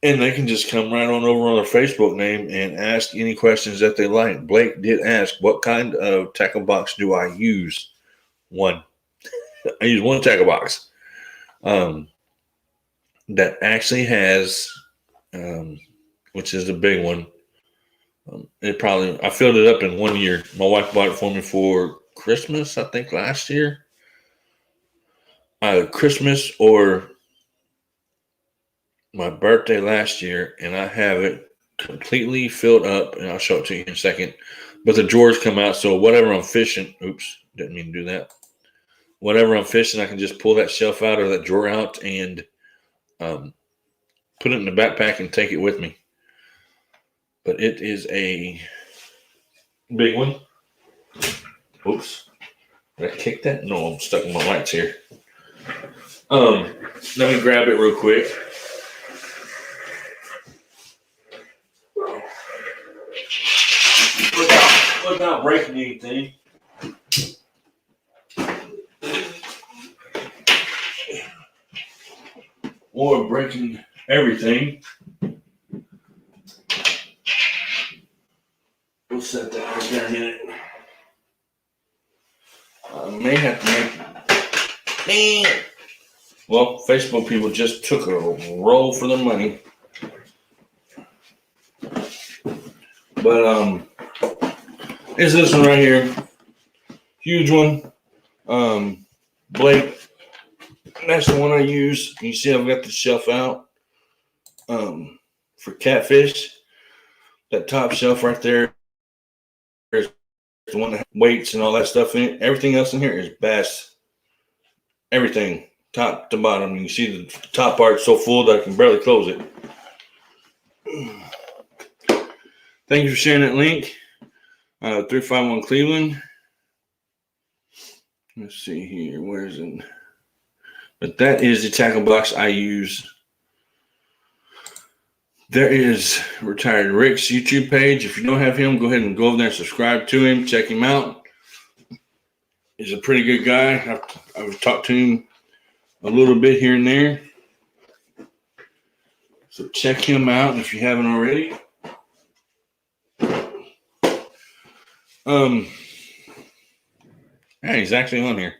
and they can just come right on over on their Facebook name and ask any questions that they like. Blake did ask, what kind of tackle box do I use? One. I use one tackle box that actually has, which is the big one. I filled it up in 1 year. My wife bought it for me for Christmas, I think last year. Either Christmas or my birthday last year, and I have it completely filled up, and I'll show it to you in a second. But the drawers come out, so whatever I'm fishing, oops, didn't mean to do that. Whatever I'm fishing, I can just pull that shelf out or that drawer out and put it in the backpack and take it with me. But it is a big one. Oops. Did I kick that? No, I'm stuck in my lights here. Let me grab it real quick. Without breaking anything. Or breaking everything. We'll set that right there in a minute. I may have to make. Well, Facebook people just took a roll for their money. But it's this one right here. Huge one. Blake. That's the one I use. You see I've got the shelf out for catfish. That top shelf right there is the one that has weights and all that stuff in it. Everything else in here is bass. Everything, top to bottom. You can see the top part so full that I can barely close it. Thank you for sharing that link. 351 Cleveland. Let's see here. Where is it? But that is the tackle box I use. There is Retired Rick's YouTube page. If you don't have him, go ahead and go over there and subscribe to him. Check him out. He's a pretty good guy. I've talked to him a little bit here and there. So check him out if you haven't already. Yeah, he's actually on here.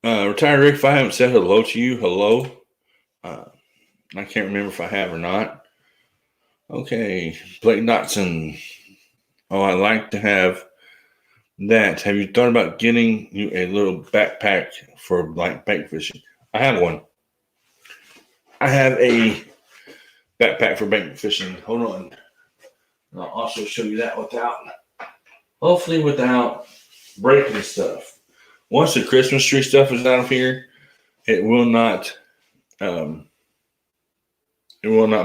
Retired Rick, if I haven't said hello to you, hello. I can't remember if I have or not. Okay, Blake Dotson. Oh, I like to have that. Have you thought about getting you a little backpack for like bank fishing? I have one. I have a backpack for bank fishing. Hold on. I'll also show you that hopefully without breaking stuff. Once the Christmas tree stuff is out of here, it will not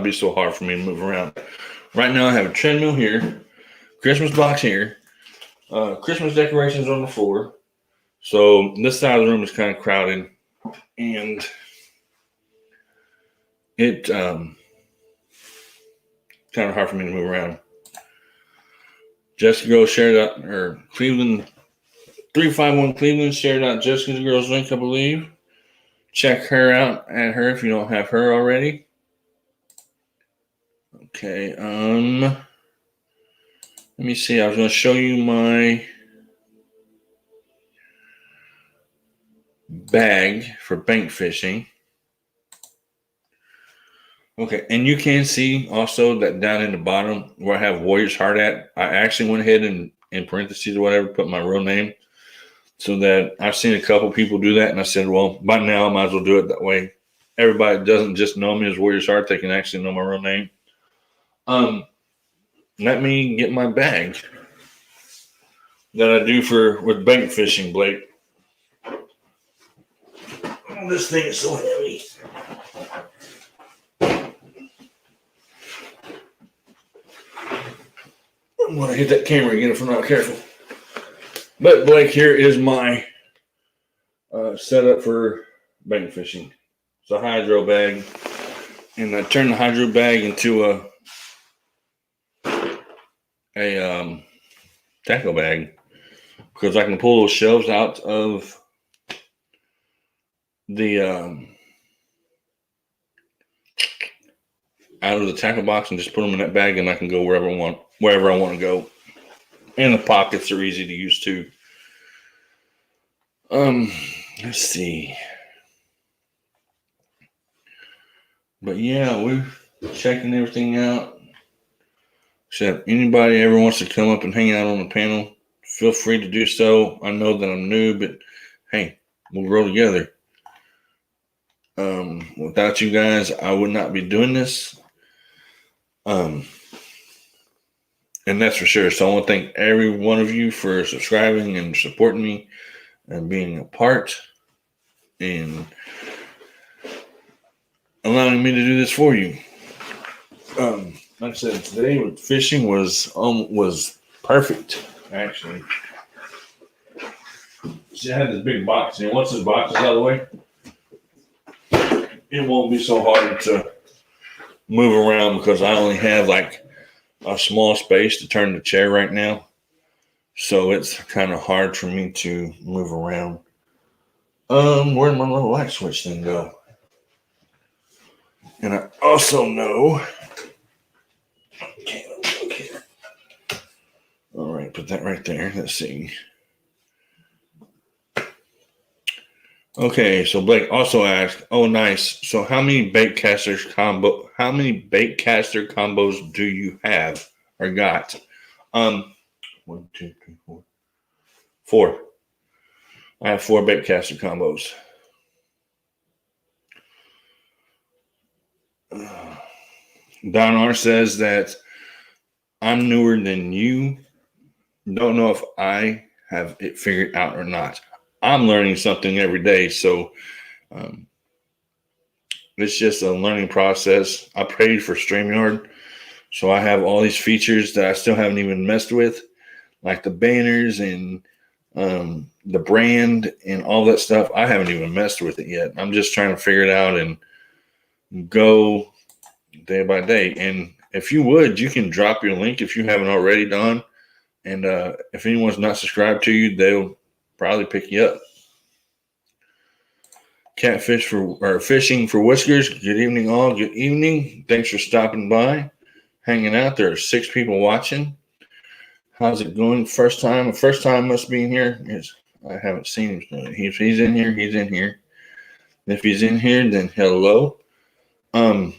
be so hard for me to move around. Right now I have a treadmill here, Christmas box here, Christmas decorations on the floor. So this side of the room is kind of crowded, and it kind of hard for me to move around. Jessica Girl shared out, or Cleveland 351 Cleveland shared out Jessica Girl's link, I believe. Check her out at her if you don't have her already. Okay, let me see. I was going to show you my bag for bank fishing. Okay, and you can see also that down in the bottom where I have Warrior's Heart at, I actually went ahead and in parentheses or whatever, put my real name, so that I've seen a couple people do that, and I said, well, by now I might as well do it that way. Everybody doesn't just know me as Warrior's Heart, they can actually know my real name. Let me get my bag that I do with bank fishing, Blake. Oh, this thing is so heavy. I'm going to hit that camera again if I'm not careful. But Blake, here is my setup for bank fishing. It's a hydro bag, and I turned the hydro bag into a tackle bag because I can pull those shelves out of the tackle box and just put them in that bag, and I can go wherever I want to go. And the pockets are easy to use too. Let's see. But yeah, we're checking everything out. So if anybody ever wants to come up and hang out on the panel, feel free to do so. I know that I'm new, but hey, we'll grow together. Without you guys, I would not be doing this. And that's for sure. So I want to thank every one of you for subscribing and supporting me and being a part and allowing me to do this for you. like I said, today with fishing was perfect. Actually, see, I had this big box, and once this box is out of the way, it won't be so hard to move around because I only have like a small space to turn the chair right now. So it's kind of hard for me to move around. Where'd my little light switch thing go? And I also know. Okay, let me look here. All right, put that right there. Let's see. Okay, so Blake also asked, "Oh, nice. So how many baitcaster combos do you have or got?" One, two, three, four. Four. I have 4 baitcaster combos. Don R says that I'm newer than you. Don't know if I have it figured out or not. I'm learning something every day, so it's just a learning process. I prayed for StreamYard, so I have all these features that I still haven't even messed with, like the banners and the brand and all that stuff. I haven't even messed with it yet. I'm just trying to figure it out and go day by day. And if you would, you can drop your link if you haven't already done. And if anyone's not subscribed to you, they'll probably pick you up. Fishing for Whiskers. Good evening, all. Good evening. Thanks for stopping by, hanging out. There are 6 people watching. How's it going? First time must be in here. I haven't seen him. If he's in here, he's in here. If he's in here, then hello. Let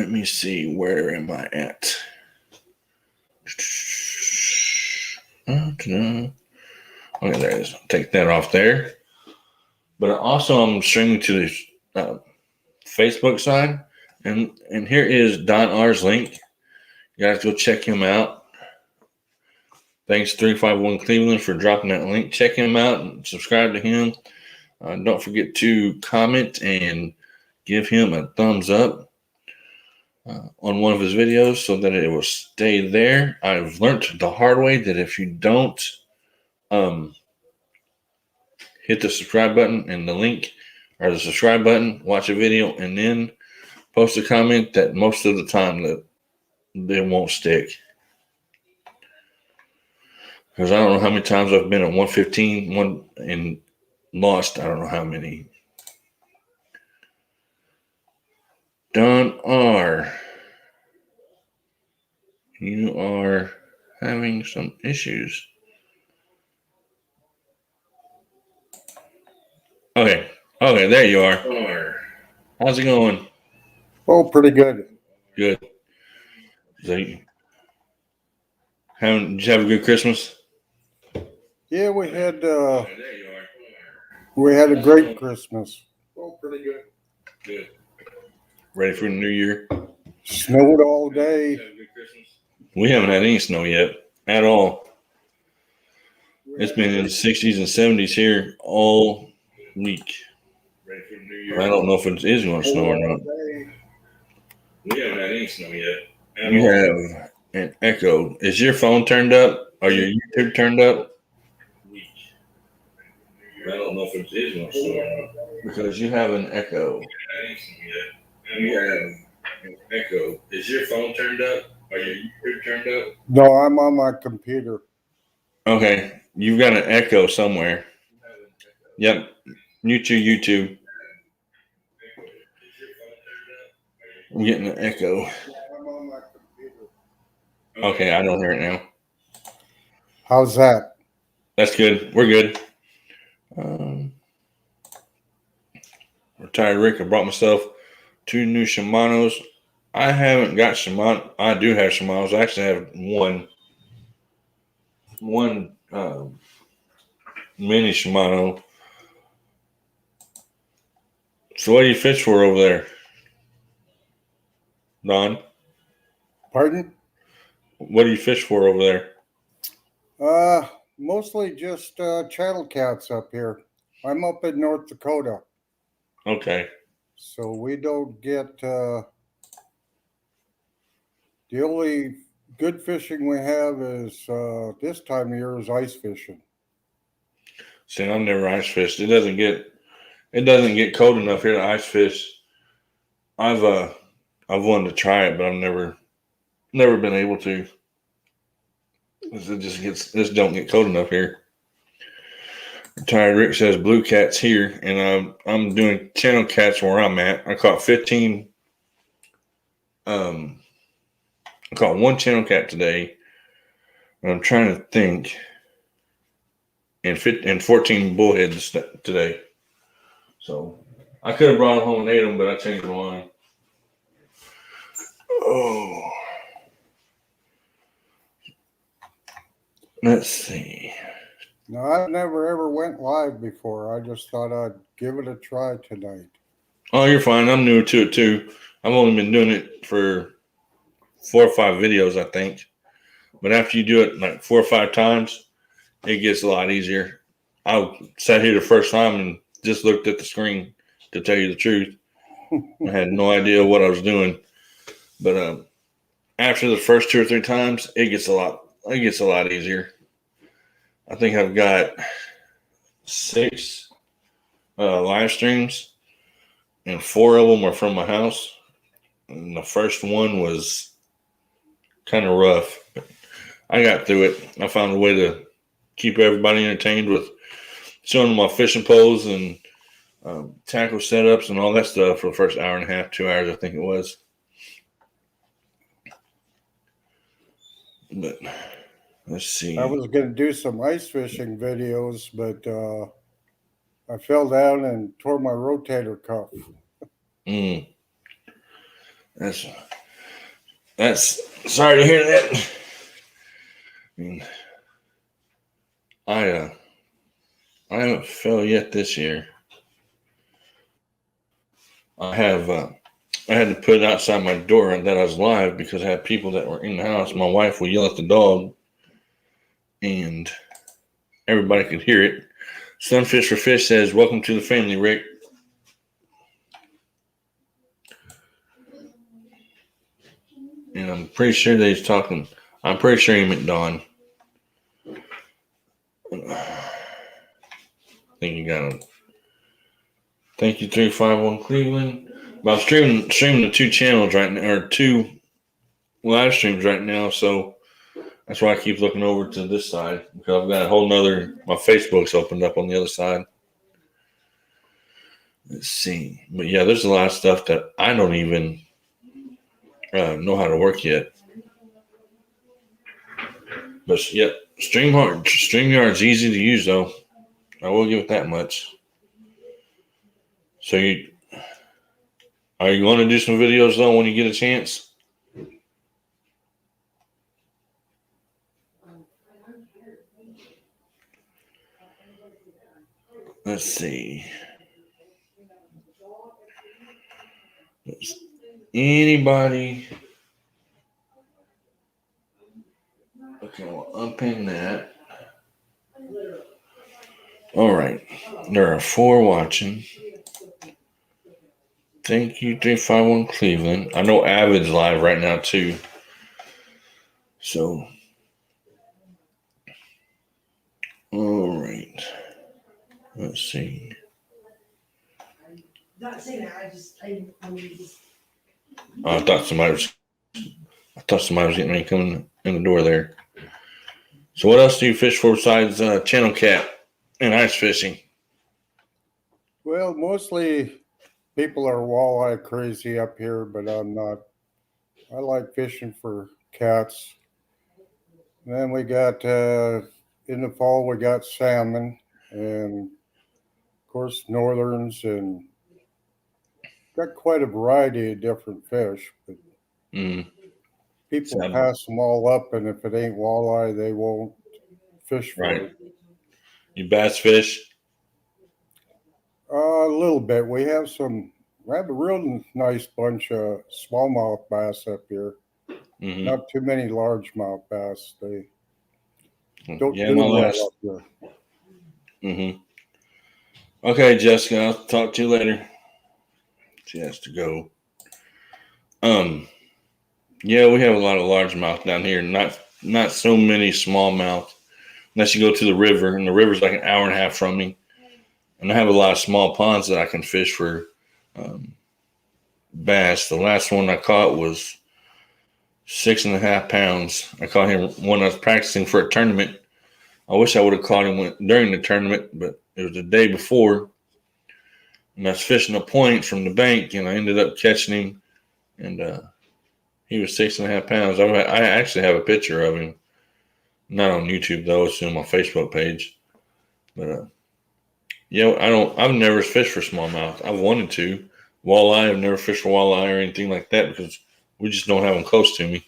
me see. Where am I at? Okay, there it is. Take that off there. But also, I'm streaming to the Facebook side, and here is Don R's link. You guys go check him out. Thanks 351 Cleveland for dropping that link. Check him out and subscribe to him. Don't forget to comment and give him a thumbs up on one of his videos so that it will stay there. I've learned the hard way that if you don't hit the subscribe button and the link or the subscribe button, watch a video, and then post a comment, that most of the time that they won't stick. Because I don't know how many times I've been at 115 and lost. I don't know how many. Don R, you are having some issues. Okay, there you are. How's it going? Oh, pretty good. Good. So did you have a good Christmas? Yeah, we had a great Christmas. Oh, pretty good. Good. Ready for the new year? Snowed all day. We haven't had any snow yet at all. It's been in the 60s and 70s here all week. I don't know if it is going to snow or not. We haven't had any snow yet. You have an echo. Is your phone turned up? Or your YouTube turned up? I don't know if it is going to snow or not. Because you have an echo. You have an echo. Is your phone turned up? Or your YouTube turned up? No, I'm on my computer. Okay. You've got an echo somewhere. Yep. Mute your YouTube. I'm getting an echo. I'm on my computer. Okay, I don't hear it now. How's that? That's good. We're good. Retired Rick. I brought myself 2 new Shimano's. I haven't got Shimano. I do have Shimano's. I actually have one mini Shimano. So what do you fish for over there, Don? Pardon? What do you fish for over there? Mostly just channel cats up here. I'm up in North Dakota. Okay. So we don't get The only good fishing we have is this time of year is ice fishing. See, I've never ice fished. It doesn't get cold enough here to ice fish. I've wanted to try it, but I've never been able to. 'Cause it don't get cold enough here. Retired Rick says blue cats here, and I'm doing channel cats where I'm at. I caught 15. I caught one channel cat today, and I'm trying to think, and 14 bullheads today. So I could have brought them home and ate them, but I changed my mind. Oh, let's see. Now, I've never ever went live before. I just thought I'd give it a try tonight. Oh, you're fine. I'm new to it too. I've only been doing it for 4 or 5 videos, I think. But after you do it like 4 or 5 times, it gets a lot easier. I sat here the first time and just looked at the screen, to tell you the truth. I had no idea what I was doing. But after the first 2 or 3 times, it gets a lot easier. I think I've got 6 live streams, and 4 of them are from my house. And the first one was kind of rough. But I got through it. I found a way to keep everybody entertained with showing them my fishing poles and tackle setups and all that stuff for the first hour and a half, 2 hours, I think it was. But let's see. I was going to do some ice fishing videos, but I fell down and tore my rotator cuff. That's sorry to hear that. I mean, I haven't fell yet this year. I had to put it outside my door that I was live because I had people that were in the house. My wife would yell at the dog, and everybody could hear it. Sunfish for Fish says, "Welcome to the family, Rick." And I'm pretty sure that he's talking. I'm pretty sure he meant Don. I think you got him. Thank you, 351 Cleveland. But I'm streaming the 2 channels right now, or 2 live streams right now, so that's why I keep looking over to this side, because I've got a whole nother, my Facebook's opened up on the other side. Let's see. But yeah, there's a lot of stuff that I don't even know how to work yet. But yeah, StreamYard's easy to use, though. I will give it that much. So are you going to do some videos, though, when you get a chance? Let's see. Anybody? Okay, we'll unpin that. All right. There are 4 watching. Thank you, 351 Cleveland. I know Avid's live right now, too. So, all right. Let's see. Not saying that. I thought somebody was getting ready to come in the door there. So, what else do you fish for besides channel cat and ice fishing? Well, mostly people are walleye crazy up here, but I'm not. I like fishing for cats. And then we got in the fall we got salmon and of course northerns, and got quite a variety of different fish. But people Salmon. pass them all up, and if it ain't walleye, they won't fish for Right. it. You bass fish? A little bit. We have a real nice bunch of smallmouth bass up here. Mm-hmm. Not too many largemouth bass. They don't Yeah, do my well last. up here. Mm-hmm. Okay, Jessica, I'll talk to you later. She has to go. Yeah, we have a lot of largemouth down here. Not so many smallmouth. Unless you go to the river, and the river's like an hour and a half from me. And I have a lot of small ponds that I can fish for um, bass. The last one I caught was 6.5 pounds. I caught him when I was practicing for a tournament. I wish I would have caught him during the tournament, but it was the day before. And I was fishing a point from the bank, and I ended up catching him. And he was 6.5 pounds. I actually have a picture of him. Not on YouTube though. It's on my Facebook page. But yeah, I've never fished for smallmouth. I've wanted to. Walleye. I've never fished for walleye or anything like that because we just don't have them close to me.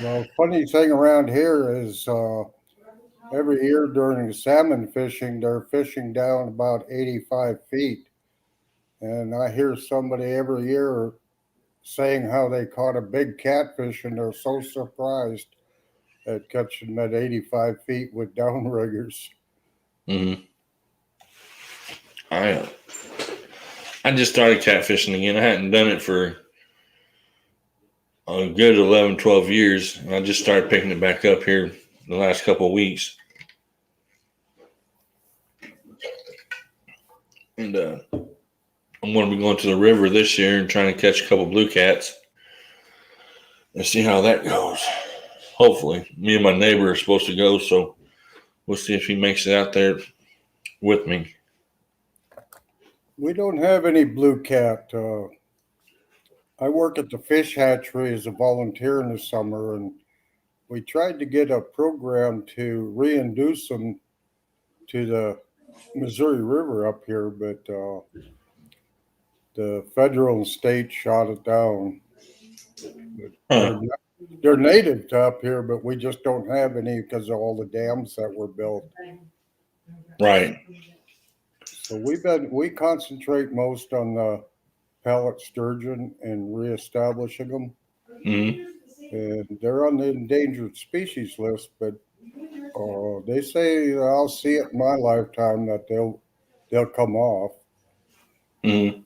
Well, funny thing around here is every year during the salmon fishing, they're fishing down about 85 feet. And I hear somebody every year saying how they caught a big catfish and they're so surprised at catching them at 85 feet with downriggers. Mm-hmm. I I just started catfishing again. I hadn't done it for a good 11, 12 years. And I just started picking it back up here the last couple of weeks. And I'm going to be going to the river this year and trying to catch a couple blue cats and see how that goes. Hopefully, me and my neighbor are supposed to go, so we'll see if he makes it out there with me. We don't have any blue cat. I work at the fish hatchery as a volunteer in the summer, and we tried to get a program to reintroduce them to the Missouri River up here, but the federal and state shot it down. Huh. They're native to up here, but we just don't have any because of all the dams that were built. Right. So we concentrate most on the pallet sturgeon and reestablishing them, Mm-hmm. and they're on the endangered species list. But they say I'll see it in my lifetime that they'll come off. Mm-hmm.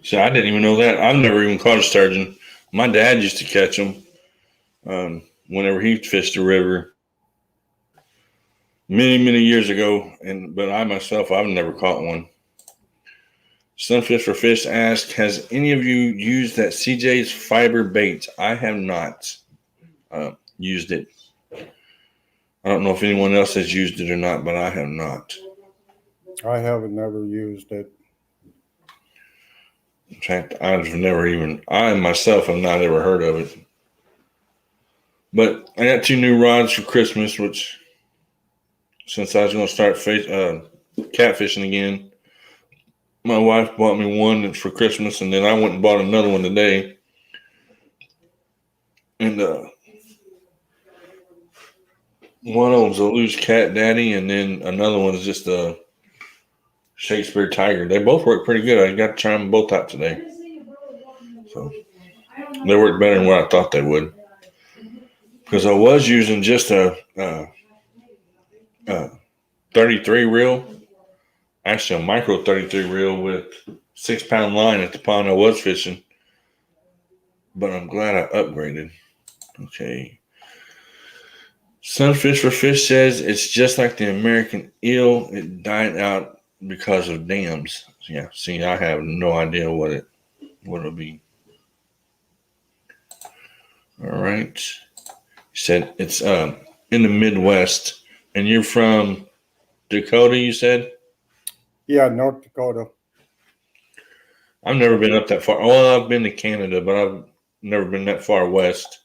So I didn't even know that. I've never even caught a sturgeon. My dad used to catch them whenever he fished the river many, many years ago. But I myself, I've never caught one. Sunfish for Fish asked, has any of you used that CJ's fiber bait? I have not used it. I don't know if anyone else has used it or not, but I have not. I haven't never used it. In fact, I myself have not ever heard of it. But I got 2 new rods for Christmas, which since I was going to start catfishing again, my wife bought me one for Christmas, and then I went and bought another one today. And one of them's a loose cat daddy, and then another one is just a Shakespeare tiger. They both work pretty good. I got to try them both out today. So they work better than what I thought they would. Because I was using just a 33 reel, actually a micro 33 reel with 6-pound line at the pond I was fishing. But I'm glad I upgraded. Okay. Sunfish for Fish says it's just like the American eel. It died out because of dams. Yeah, see, I have no idea what it'll be. All right. You said it's in the Midwest, and you're from Dakota, you said? Yeah, North Dakota. I've never been up that far. Well, I've been to Canada, but I've never been that far west.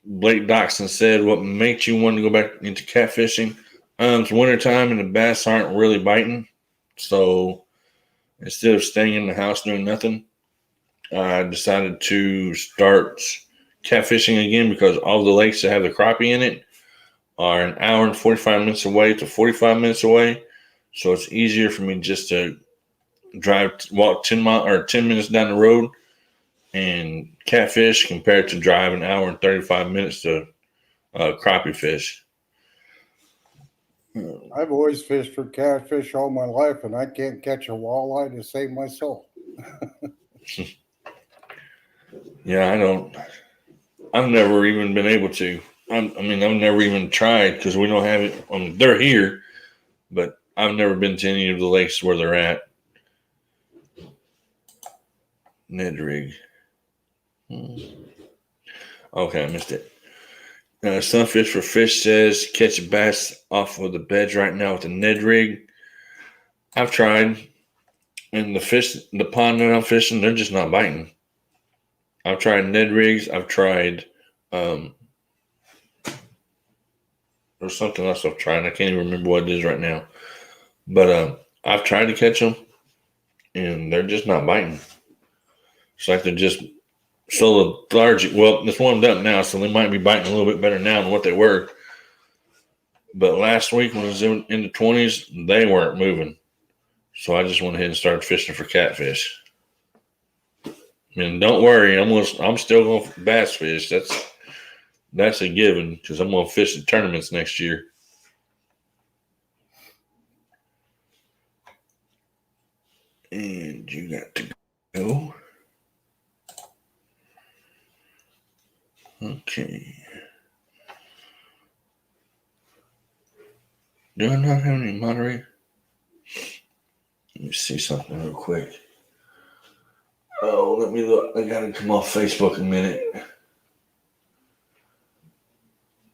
Blake Doxson said, what makes you want to go back into catfishing? It's wintertime and the bass aren't really biting. So instead of staying in the house doing nothing, I decided to start catfishing again because all the lakes that have the crappie in it are an hour and 45 minutes away to 45 minutes away. So it's easier for me just to walk 10 minutes down the road and catfish compared to drive an hour and 35 minutes to crappie fish. I've always fished for catfish all my life, and I can't catch a walleye to save my soul. Yeah, I've never even been able to. I've never even tried because we don't have it. They're here, but I've never been to any of the lakes where they're at. Ned rig. Okay, I missed it. Sunfish for Fish says catch a bass off of the beds right now with a Ned rig. I've tried, and the pond that I'm fishing, they're just not biting. I've tried Ned rigs. I've tried. There's something else I've tried. I can't even remember what it is right now. But I've tried to catch them, and they're just not biting. It's like they're just so lethargic. Well, it's warmed up now, so they might be biting a little bit better now than what they were. But last week when it was in the 20s, they weren't moving. So I just went ahead and started fishing for catfish. And don't worry, I'm still going to bass fish. That's a given because I'm going to fish in tournaments next year. And you got to go. Okay. Do I not have any moderator? Let me see something real quick. Oh, let me look. I got to come off Facebook a minute.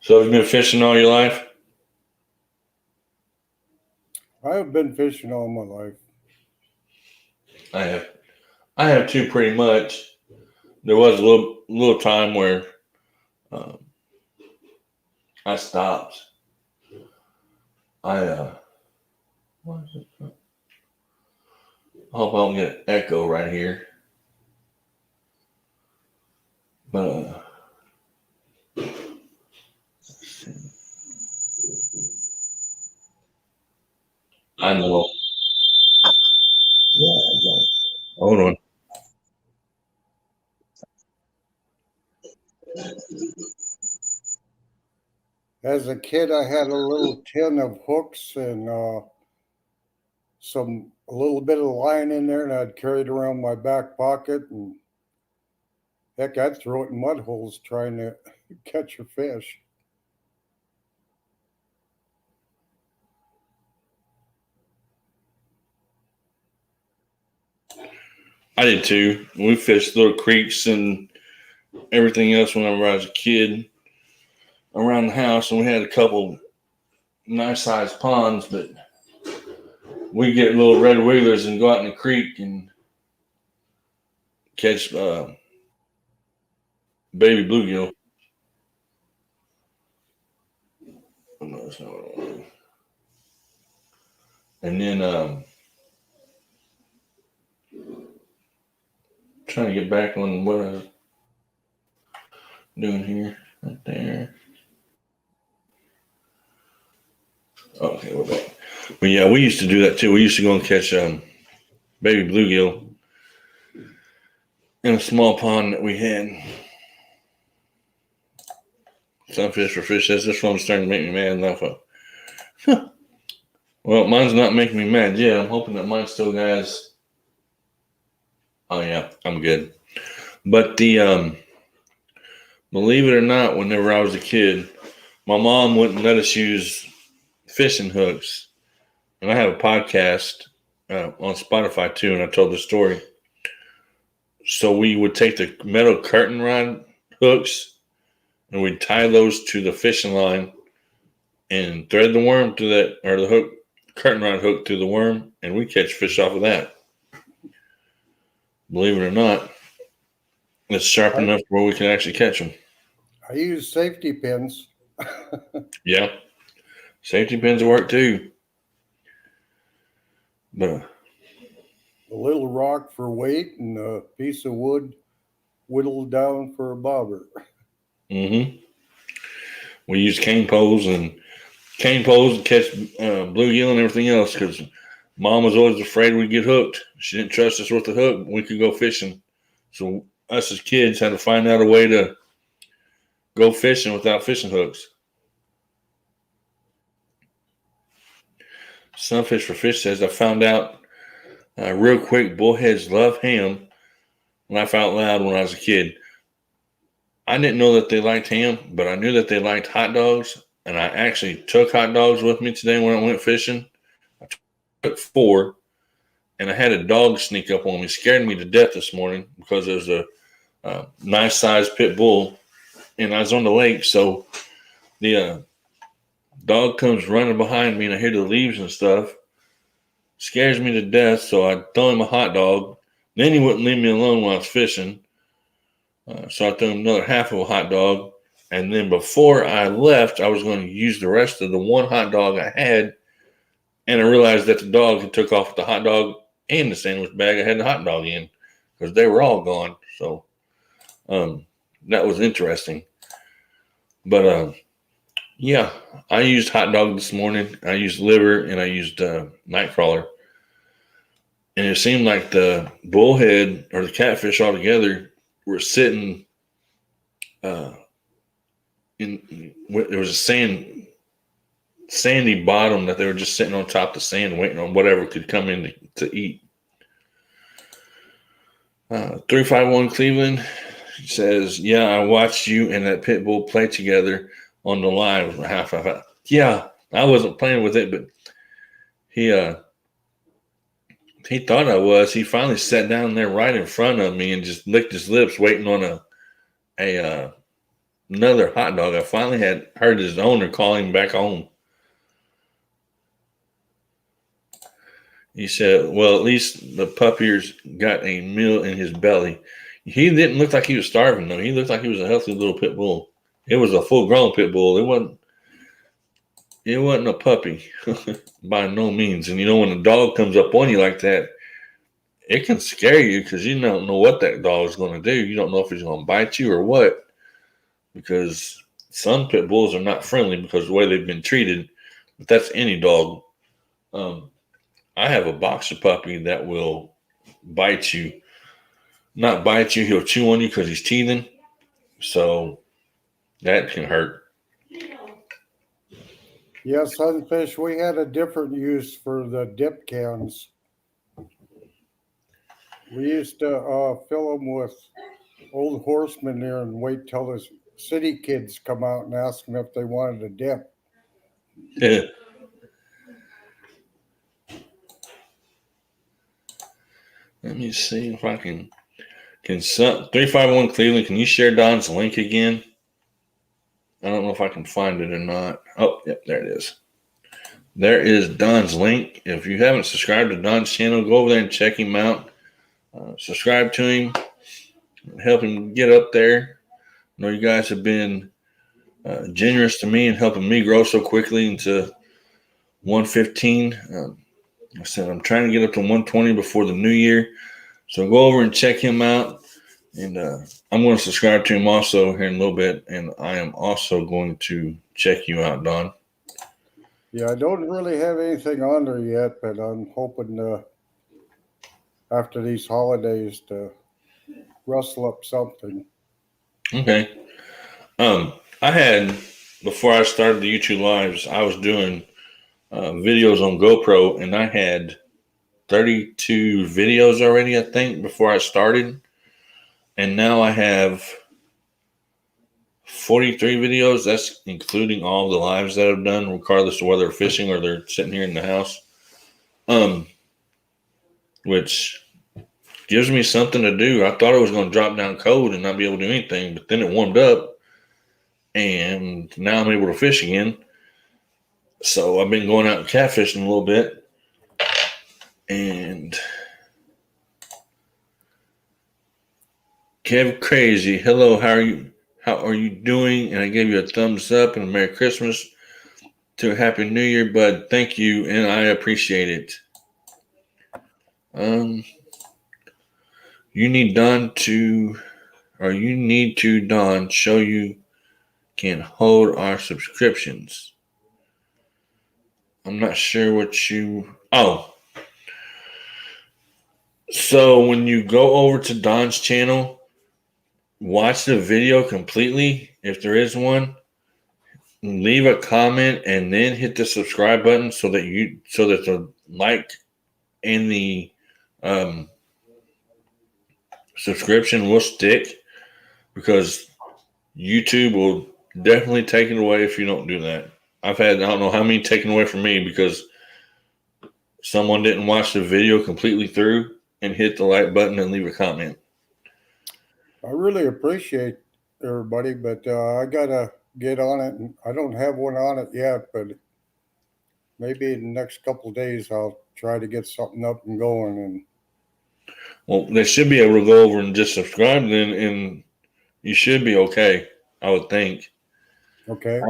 So have you been fishing all your life? I have been fishing all my life. I have too, pretty much. There was a little time where I stopped. What is it? I hope I don't get an echo right here. But I know. Yeah. Hold on. As a kid, I had a little tin of hooks and a little bit of line in there, and I'd carry it around my back pocket. And heck, I'd throw it in mud holes trying to catch a fish. I did too. We fished little creeks and everything else whenever I was a kid around the house, and we had a couple nice sized ponds, but we get little red wigglers and go out in the creek and catch baby bluegill. No, that's not what I want to do. And then trying to get back on what I was doing here, right there. Okay, we're back. But yeah, we used to do that too. We used to go and catch baby bluegill in a small pond that we had. Sunfish for fish. This one's starting to make me mad enough. Well, mine's not making me mad yet. I'm hoping that mine still has. Oh yeah, I'm good. But the believe it or not, whenever I was a kid, my mom wouldn't let us use fishing hooks. And I have a podcast on Spotify too, and I told the story. So we would take the metal curtain rod hooks and we'd tie those to the fishing line and thread the worm to that, or the hook, curtain rod hook to the worm, and we catch fish off of that. Believe it or not, it's sharp enough where we can actually catch them. I use safety pins. Yeah. Safety pins work too. But a little rock for weight and a piece of wood whittled down for a bobber. Mm-hmm. We use cane poles to catch bluegill and everything else because Mom was always afraid we'd get hooked. She didn't trust us with the hook. We could go fishing. So us as kids had to find out a way to go fishing without fishing hooks. Sunfish for Fish says, I found out Real quick, bullheads love ham. Laugh out loud when I was a kid. I didn't know that they liked ham, but I knew that they liked hot dogs. And I actually took hot dogs with me today when I went fishing. I took 4, and I had a dog sneak up on me, scared me to death this morning because it was a nice sized pit bull, and I was on the lake. So the dog comes running behind me, and I hear the leaves and stuff. Scares me to death, so I throw him a hot dog. Then he wouldn't leave me alone while I was fishing. So I threw him another half of a hot dog. And then before I left, I was going to use the rest of the one hot dog I had. And I realized that the dog had took off with the hot dog and the sandwich bag I had the hot dog in, because they were all gone. So that was interesting. But yeah, I used hot dog this morning. I used liver and I used nightcrawler. And it seemed like the bullhead or the catfish altogether were sitting there was a sandy bottom that they were just sitting on top of the sand waiting on whatever could come in to eat. 351 Cleveland says, yeah, I watched you and that pit bull play together on the live. Yeah, I wasn't playing with it, but he thought I was. He finally sat down there right in front of me and just licked his lips waiting on another hot dog. I finally had heard his owner call him back home. He said, well, at least the puppy's got a meal in his belly. He didn't look like he was starving, though. He looked like he was a healthy little pit bull. It was a full-grown pit bull. It wasn't a puppy by no means. And, when a dog comes up on you like that, it can scare you because you don't know what that dog is going to do. You don't know if he's going to bite you or what, because some pit bulls are not friendly because of the way they've been treated. But that's any dog. I have a boxer puppy that will bite you. Not bite you, he'll chew on you because he's teething. So that can hurt. Yes, Sunfish, we had a different use for the dip cans. We used to fill them with Old Horseman there and wait till the city kids come out and ask them if they wanted a dip. Yeah. Let me see if I can 351 Cleveland, can you share Don's link again? I don't know if I can find it or not. Oh, yep, there it is. There is Don's link. If you haven't subscribed to Don's channel, go over there and check him out. Subscribe to him. Help him get up there. I know you guys have been generous to me and helping me grow so quickly into 115. I said I'm trying to get up to 120 before the new year. So go over and check him out. And I'm going to subscribe to him also here in a little bit. And I am also going to check you out, Don. Yeah, I don't really have anything on there yet, but I'm hoping after these holidays to rustle up something. Okay. I had, before I started the YouTube Lives, I was doing videos on GoPro, and I had 32 videos already, I think, before I started. And now I have 43 videos. That's including all the lives that I've done, regardless of whether they're fishing or they're sitting here in the house. Which gives me something to do. I thought I was going to drop down cold and not be able to do anything, but then it warmed up, and now I'm able to fish again. So I've been going out and catfishing a little bit. And Kev Crazy, hello, how are you doing? And I gave you a thumbs up and a Merry Christmas to a Happy New Year, bud. Thank you, and I appreciate it. You need Don, show you can hold our subscriptions. I'm not sure what you... Oh. So when you go over to Don's channel, watch the video completely, if there is one. Leave a comment and then hit the subscribe button so that the like and the Subscription will stick because YouTube will definitely take it away if you don't do that. I've had, I don't know how many taken away from me because someone didn't watch the video completely through and hit the like button and leave a comment. I really appreciate everybody, but I gotta get on it. And I don't have one on it yet, but maybe in the next couple of days I'll try to get something up and going. And Well, they should be able to go over and just subscribe then, and you should be okay. I would think. okay,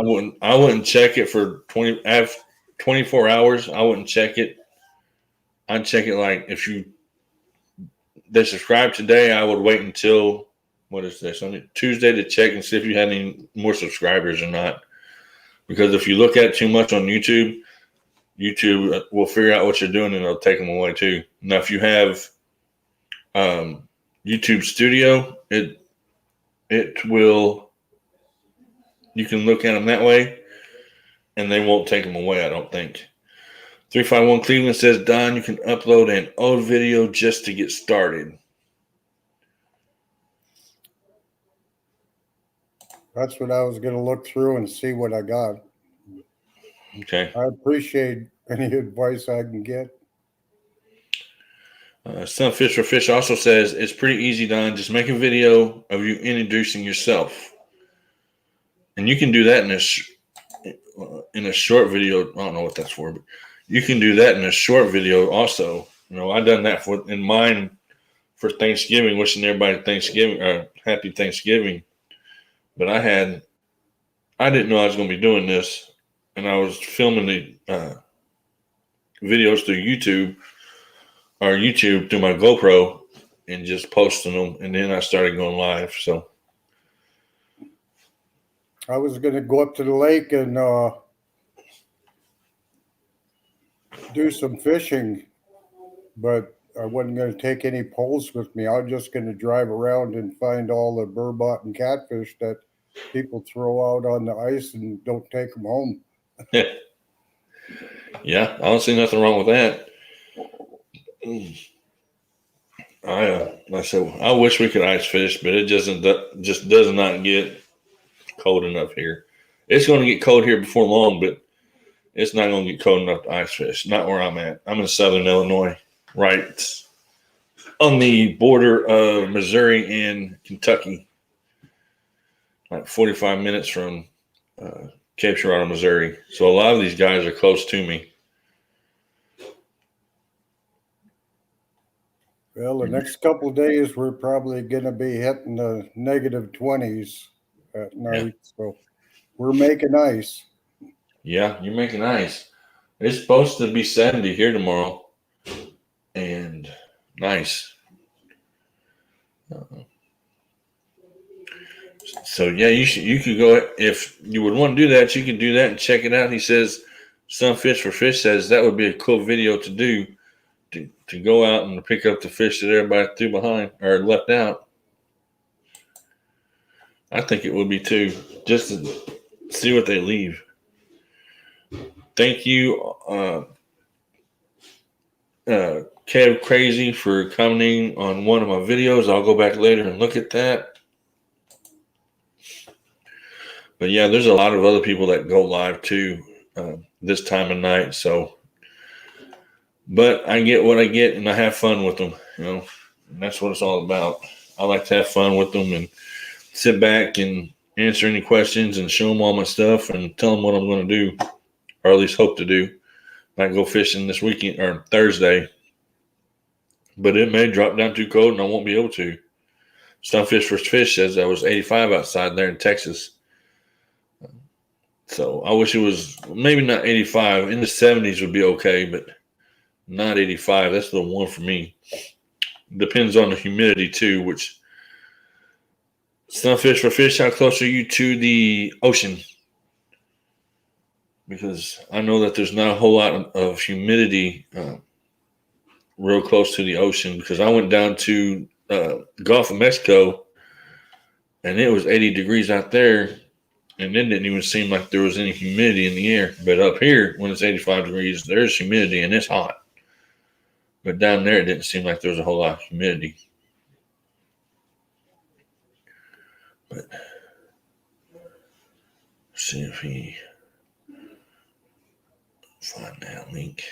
I wouldn't check it for 24 hours. I wouldn't check it. I'd check it like if they subscribe today, I would wait until what is this? Tuesday to check and see if you had any more subscribers or not. Because if you look at it too much on YouTube, YouTube will figure out what you're doing and it'll take them away too. Now, if you have YouTube Studio, it will, you can look at them that way and they won't take them away, I don't think. 351 Cleveland says, Don, you can upload an old video just to get started. that's what I was gonna look through and see what I got. Okay. I appreciate any advice I can get. Some Fish for Fish also says, it's pretty easy, Don. Just make a video of you introducing yourself. And you can do that in a short video. I don't know what that's for, but you can do that in a short video also. You know, I done that in mine for Thanksgiving, wishing everybody happy Thanksgiving. But I didn't know I was going to be doing this, and I was filming the videos through YouTube through my GoPro and just posting them, and then I started going live. So I was gonna go up to the lake and do some fishing, but I wasn't going to take any poles with me. I was just going to drive around and find all the burbot and catfish that people throw out on the ice and don't take them home. Yeah, I don't see nothing wrong with that. I said I wish we could ice fish, but it just does not get cold enough here. It's going to get cold here before long, but it's not going to get cold enough to ice fish. Not where I'm at. I'm in southern Illinois, right on the border of Missouri and Kentucky, like 45 minutes from Cape Girardeau, Missouri. So a lot of these guys are close to me. Well, the next couple of days, we're probably going to be hitting the negative 20s at night. Yeah. So we're making ice. Yeah, you're making ice. It's supposed to be 70 here tomorrow. And nice. So yeah, you could go, if you would want to do that, you can do that and check it out. He says, Some Fish for Fish says that would be a cool video to do, to go out and pick up the fish that everybody threw behind or left out. I think it would be too, just to see what they leave. Thank you, Kev Crazy, for commenting on one of my videos. I'll go back later and look at that. But yeah, there's a lot of other people that go live too this time of night. So, but I get what I get and I have fun with them, you know, and that's what it's all about. I like to have fun with them and sit back and answer any questions and show them all my stuff and tell them what I'm going to do, or at least hope to do. Might go fishing this weekend or Thursday, but it may drop down too cold and I won't be able to. Some Fish for Fish says that was 85 outside there in Texas. So I wish it was maybe not 85. In the 70s would be okay, but not 85. That's the one for me. Depends on the humidity too, which Some Fish for Fish, how close are you to the ocean? Because I know that there's not a whole lot of humidity real close to the ocean, because I went down to Gulf of Mexico and it was 80 degrees out there. And it didn't even seem like there was any humidity in the air. But up here, when it's 85 degrees, there's humidity and it's hot. But down there, it didn't seem like there was a whole lot of humidity. But see if he find that link.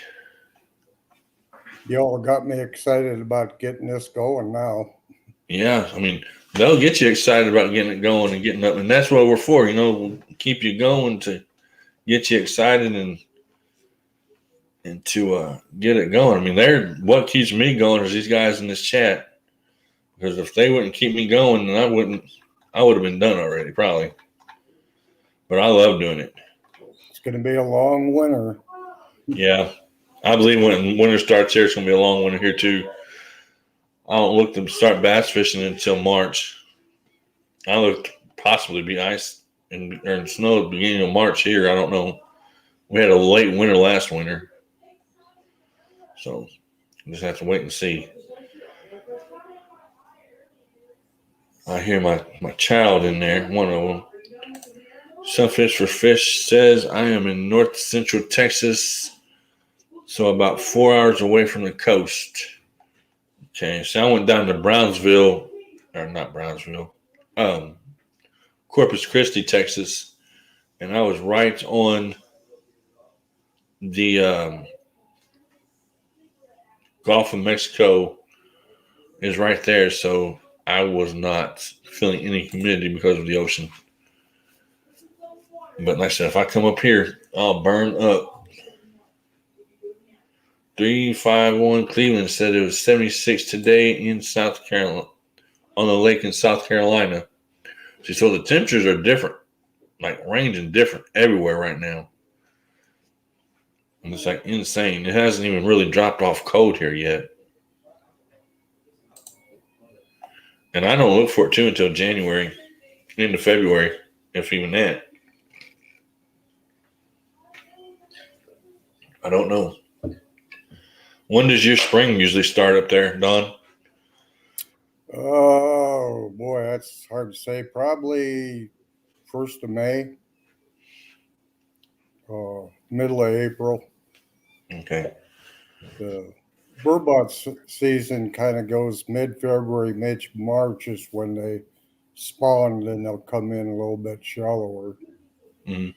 Y'all got me excited about getting this going now. Yeah, I mean, they'll get you excited about getting it going and getting up. And that's what we're for, we'll keep you going to get you excited and to get it going. I mean, what keeps me going is these guys in this chat. Because if they wouldn't keep me going, then I would have been done already, probably. But I love doing it. It's going to be a long winter. Yeah. I believe when winter starts here, it's going to be a long winter here, too. I don't look to start bass fishing until March. I look to possibly be ice and snow at the beginning of March here. I don't know. We had a late winter last winter. So just have to wait and see. I hear my child in there, one of them. Some Fish for Fish says, I am in north central Texas, so about 4 hours away from the coast. Okay, so I went down to Corpus Christi, Texas, and I was right on the Gulf of Mexico is right there, so I was not feeling any humidity because of the ocean. But like I said, if I come up here, I'll burn up. 351 Cleveland said it was 76 today in South Carolina, on the lake in South Carolina. See, so the temperatures are different, like ranging different everywhere right now. And it's like insane. It hasn't even really dropped off cold here yet. And I don't look for it too until January, into February, if even that. I don't know. When does your spring usually start up there, Don? Oh, boy, that's hard to say. Probably 1st of May, middle of April. Okay. The burbot season kind of goes mid-February, mid-March is when they spawn, then they'll come in a little bit shallower. Mm-hmm.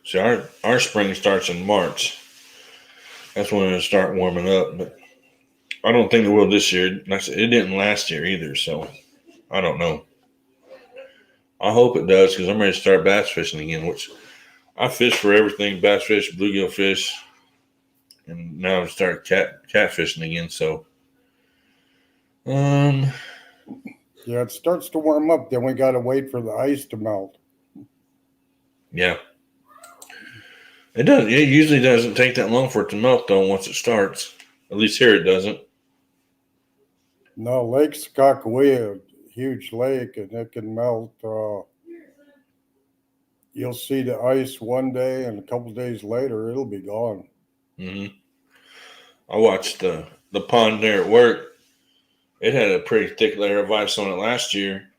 See, our spring starts in March. That's when it'll start warming up, but I don't think it will this year. Like I said, it didn't last year either, so I don't know. I hope it does because I'm ready to start bass fishing again, which I fish for everything, bass fish, bluegill fish, and now I'm start cat fishing again, so yeah, it starts to warm up, then we got to wait for the ice to melt. Yeah. It does. It usually doesn't take that long for it to melt, though, once it starts. At least here it doesn't. No, Lake Skakawea, huge lake, and it can melt. You'll see the ice one day, and a couple days later, it'll be gone. Mm-hmm. I watched the pond there at work. It had a pretty thick layer of ice on it last year,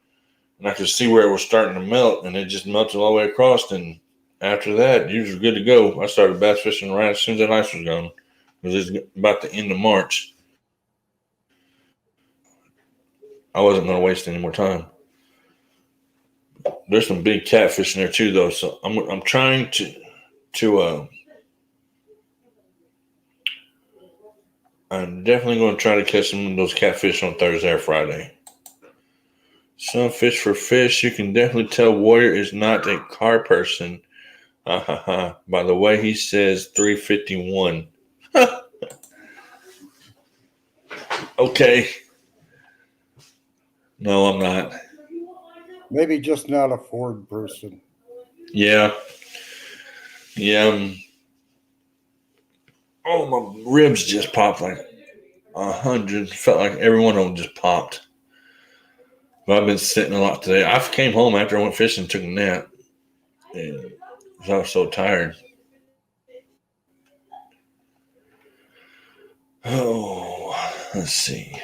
and I could see where it was starting to melt, and it just melted all the way across. And after that, you was good to go. I started bass fishing right as soon as that ice was gone. It was about the end of March. I wasn't going to waste any more time. There's some big catfish in there too, though. So I'm trying to I'm definitely going to try to catch some of those catfish on Thursday or Friday. Some Fish for Fish. You can definitely tell Warrior is not a car person. By the way, he says 351. Okay. No, I'm not. Maybe just not a Ford person. Yeah. Yeah. Oh, my ribs just popped like 100. Felt like every one of them just popped. But I've been sitting a lot today. I came home after I went fishing and took a nap. And I was so tired. Oh, let's see.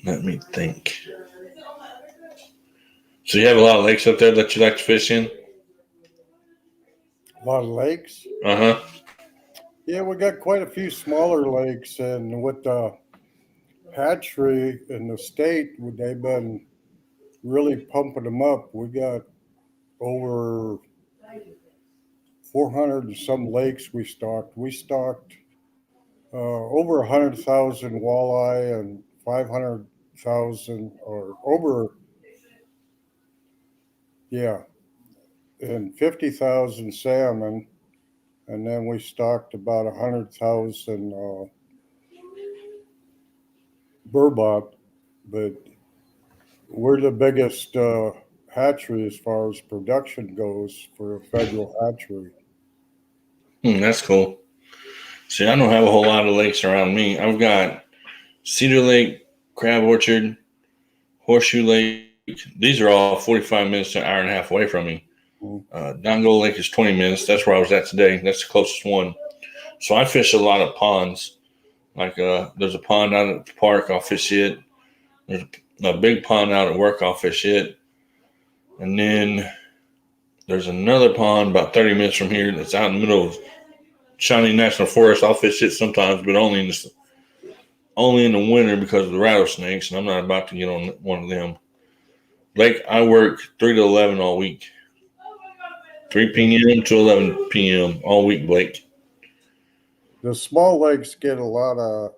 Let me think. So you have a lot of lakes up there that you like to fish in? A lot of lakes. Uh-huh. Yeah, we got quite a few smaller lakes, and with the hatchery in the state, they've been really pumping them up. We got over 400 and some lakes we stocked. We stocked over 100,000 walleye and 500,000 or over, yeah, and 50,000 salmon. And then we stocked about 100,000 burbot. But we're the biggest hatchery as far as production goes for a federal hatchery. That's cool. See, I don't have a whole lot of lakes around me. I've got Cedar Lake, Crab Orchard, Horseshoe Lake. These are all 45 minutes to an hour and a half away from me. Dongo Lake is 20 minutes. That's where I was at today. That's the closest one. So I fish a lot of ponds. Like there's a pond out at the park. I'll fish it. There's a big pond out at work. I'll fish it. And then there's another pond about 30 minutes from here that's out in the middle of Shawnee National Forest. I'll fish it sometimes, but only in the winter because of the rattlesnakes, and I'm not about to get on one of them. Lake, I work 3 to 11 all week. 3 p.m. to 11 p.m. all week, Blake. The small lakes get a lot of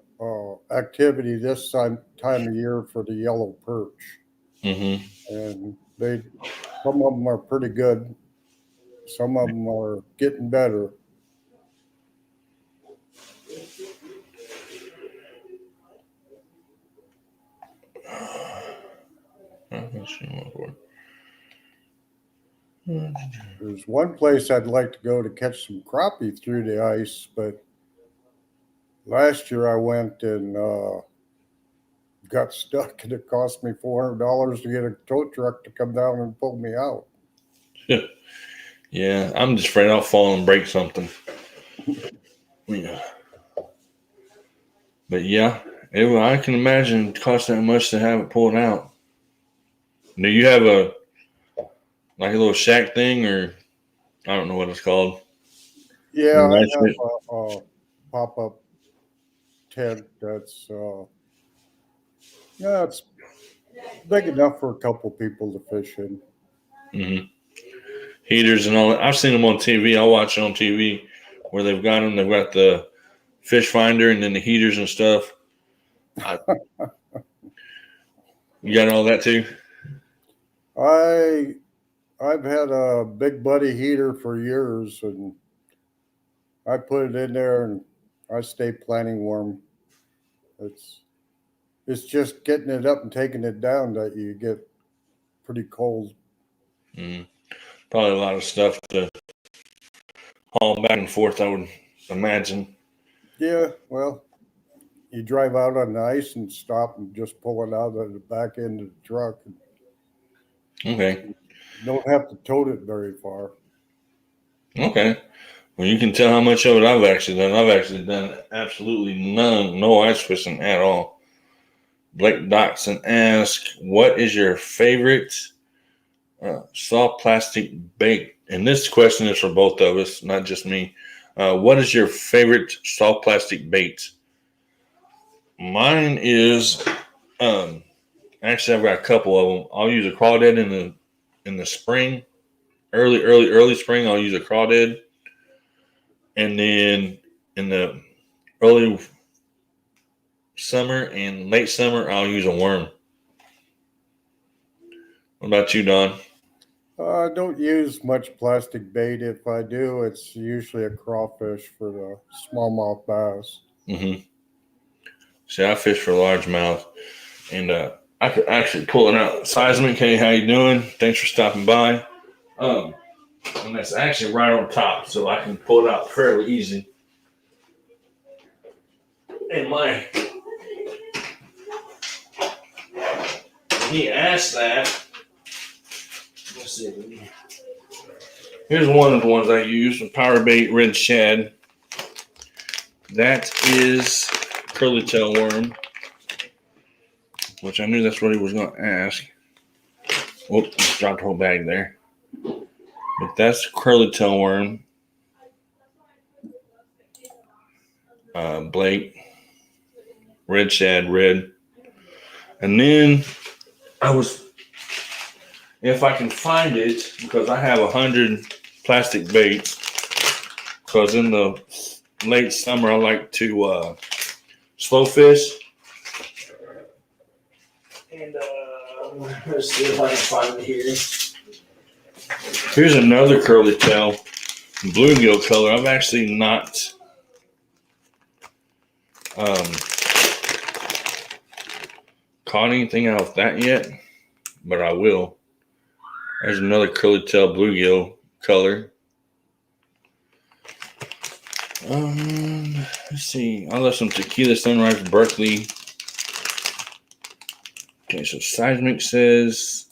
activity this time of year for the yellow perch. Mm-hmm. And some of them are pretty good. Some of them are getting better. There's one place I'd like to go to catch some crappie through the ice, but last year I went and got stuck, and it cost me $400 to get a tow truck to come down and pull me out. Yeah, I'm just afraid I'll fall and break something. Yeah. But yeah, I can imagine it costs that much to have it pulled out. Do you have a little shack thing, or I don't know what it's called? Yeah, I have a pop-up tent that's it's big enough for a couple people to fish in. Mm-hmm. Heaters and all that. I've seen them on TV. I'll watch it on TV where they've got them. They've got the fish finder and then the heaters and stuff. You got all that too? I've had a Big Buddy heater for years, and I put it in there, and I stay plenty warm. It's just getting it up and taking it down that you get pretty cold. Probably a lot of stuff to haul back and forth, I would imagine. Yeah, well, you drive out on the ice and stop and just pull it out of the back end of the truck. Okay. You don't have to tote it very far. Okay. Well, you can tell how much of it I've actually done. I've actually done absolutely no ice fishing at all. Blake Dotson asks, what is your favorite soft plastic bait? And this question is for both of us, not just me. What is your favorite soft plastic bait? Mine is, actually, I've got a couple of them. I'll use a crawdad in the spring, early spring. I'll use a crawdad, and then in the early summer and late summer, I'll use a worm. What about you, Don? I don't use much plastic bait. If I do, it's usually a crawfish for the smallmouth bass. Mm-hmm. See, I fish for largemouth, and I could actually pull it out. Seismic, hey, how you doing? Thanks for stopping by. And that's actually right on top, so I can pull it out fairly easy. And he asked that. Let's see. Here's one of the ones I use, the Power Bait Red Shad. That is curly tail worm, which I knew that's what he was going to ask. Whoop, dropped the whole bag there. But that's curly tail worm. Blake, red shad, red. And then if I can find it, because I have 100 plastic baits, because in the late summer I like to slow fish. And let's see if I can find it here. Here's another curly tail, bluegill color. I've actually not caught anything out of that yet, but I will. There's another curly tail bluegill color. Let's see. I left some Tequila Sunrise Berkeley. Okay, so Seismic says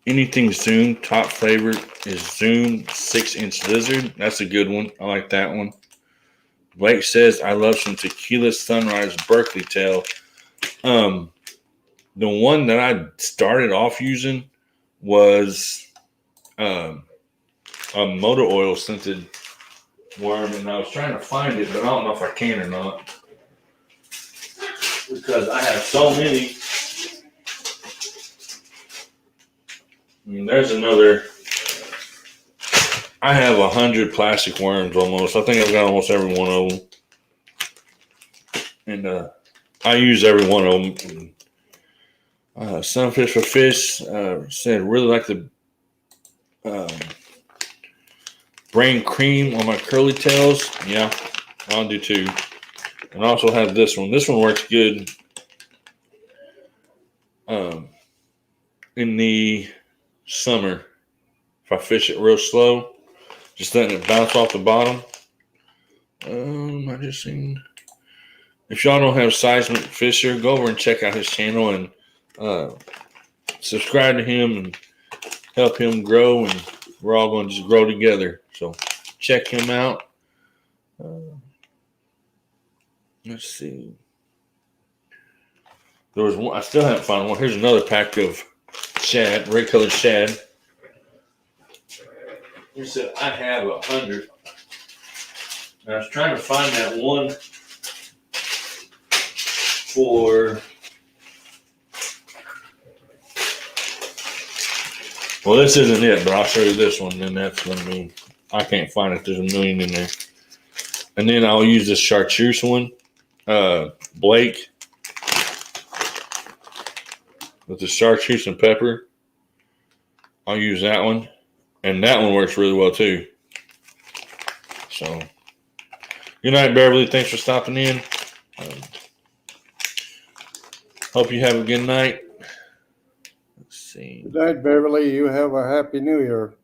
anything Zoom. Top favorite is Zoom 6-inch lizard. That's a good one. I like that one. Blake says I love some Tequila Sunrise Berkeley tail. The one that I started off using was a motor oil scented worm, and I was trying to find it, but I don't know if I can or not, because I have so many. There's another. I have 100 plastic worms almost. I think I've got almost every one of them, and I use every one of them. Sunfish for Fish said really like the brain cream on my curly tails. Yeah, I'll do too. And I also have this one. This one works good in the summer. If I fish it real slow, just letting it bounce off the bottom. I just seen. If y'all don't have Seismic Fisher, go over and check out his channel and subscribe to him and help him grow, and we're all going to just grow together. So check him out. Let's see. There was one. I still haven't found one. Here's another pack of shad, red colored shad. He said I have 100. And I was trying to find that one for. Well, this isn't it, but I'll show you this one. Then that's going to be. I can't find it. There's a million in there. And then I'll use this chartreuse one, Blake, with the chartreuse and pepper. I'll use that one, and that one works really well too. So, good night, Beverly. Thanks for stopping in. Hope you have a good night. Let's see. Good night, Beverly. You have a happy New Year.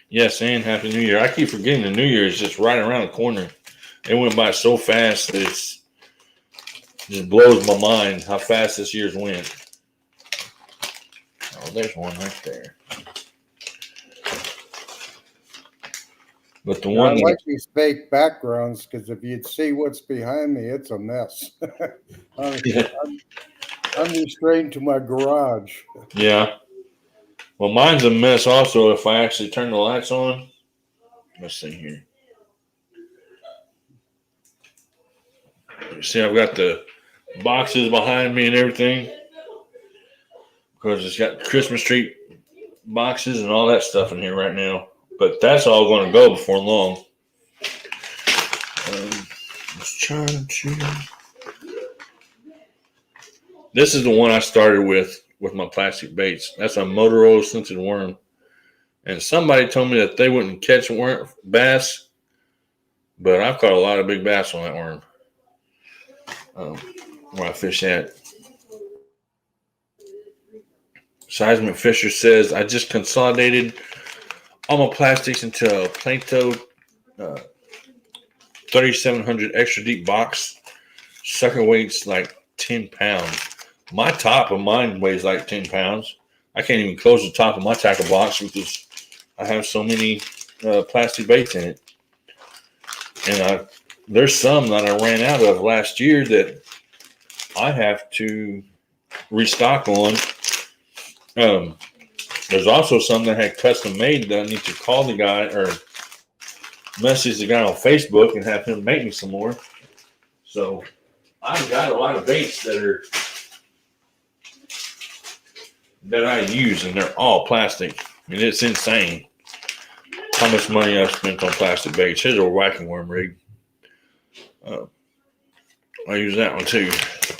Yes, and Happy New Year. I keep forgetting the New Year is just right around the corner. It went by so fast that it just blows my mind how fast this year's went. Oh, there's one right there. But the one I like these fake backgrounds because if you'd see what's behind me, it's a mess. I'm restrained to my garage. Yeah. Well, mine's a mess also if I actually turn the lights on. Let's see here. You see, I've got the boxes behind me and everything because it's got Christmas tree boxes and all that stuff in here right now. But that's all going to go before long. Let's try to. This is the one I started with my plastic baits. That's a Motorola scented worm. And somebody told me that they wouldn't catch bass, but I've caught a lot of big bass on that worm. Where I fish at. Seismic Fisher says, I just consolidated all my plastics into a Plato 3700 extra deep box. Sucker weighs like 10 pounds. My top of mine weighs like 10 pounds. I can't even close the top of my tackle box because I have so many plastic baits in it. And there's some that I ran out of last year that I have to restock on. There's also some that had custom made that I need to call the guy or message the guy on Facebook and have him make me some more. So I've got a lot of baits that I use, and they're all plastic. I mean, it's insane how much money I've spent on plastic baits. Here's a whacking worm rig. I use that one too.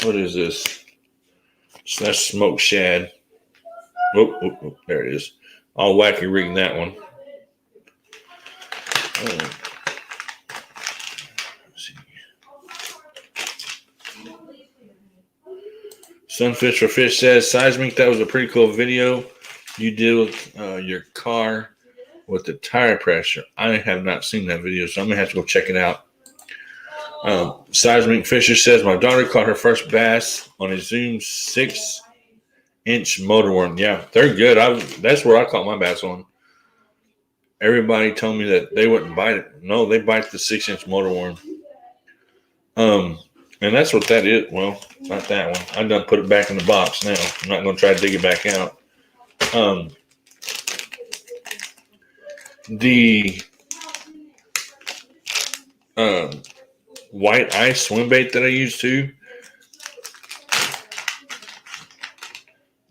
What is this? So that's smoked shad. Oh, there it is. I'll wacky rig that one. Let's see. Sunfish for Fish says, Seismic, that was a pretty cool video you did with your car with the tire pressure. I have not seen that video, so I'm going to have to go check it out. Seismic Fisher says, my daughter caught her first bass on a Zoom 6-inch motor worm. Yeah, they're good. That's where I caught my bass on. Everybody told me that they wouldn't bite it. No, they bite the 6-inch motor worm. And that's what that is. Well, not that one. I done put it back in the box now. I'm not going to try to dig it back out. The white ice swim bait that I use too.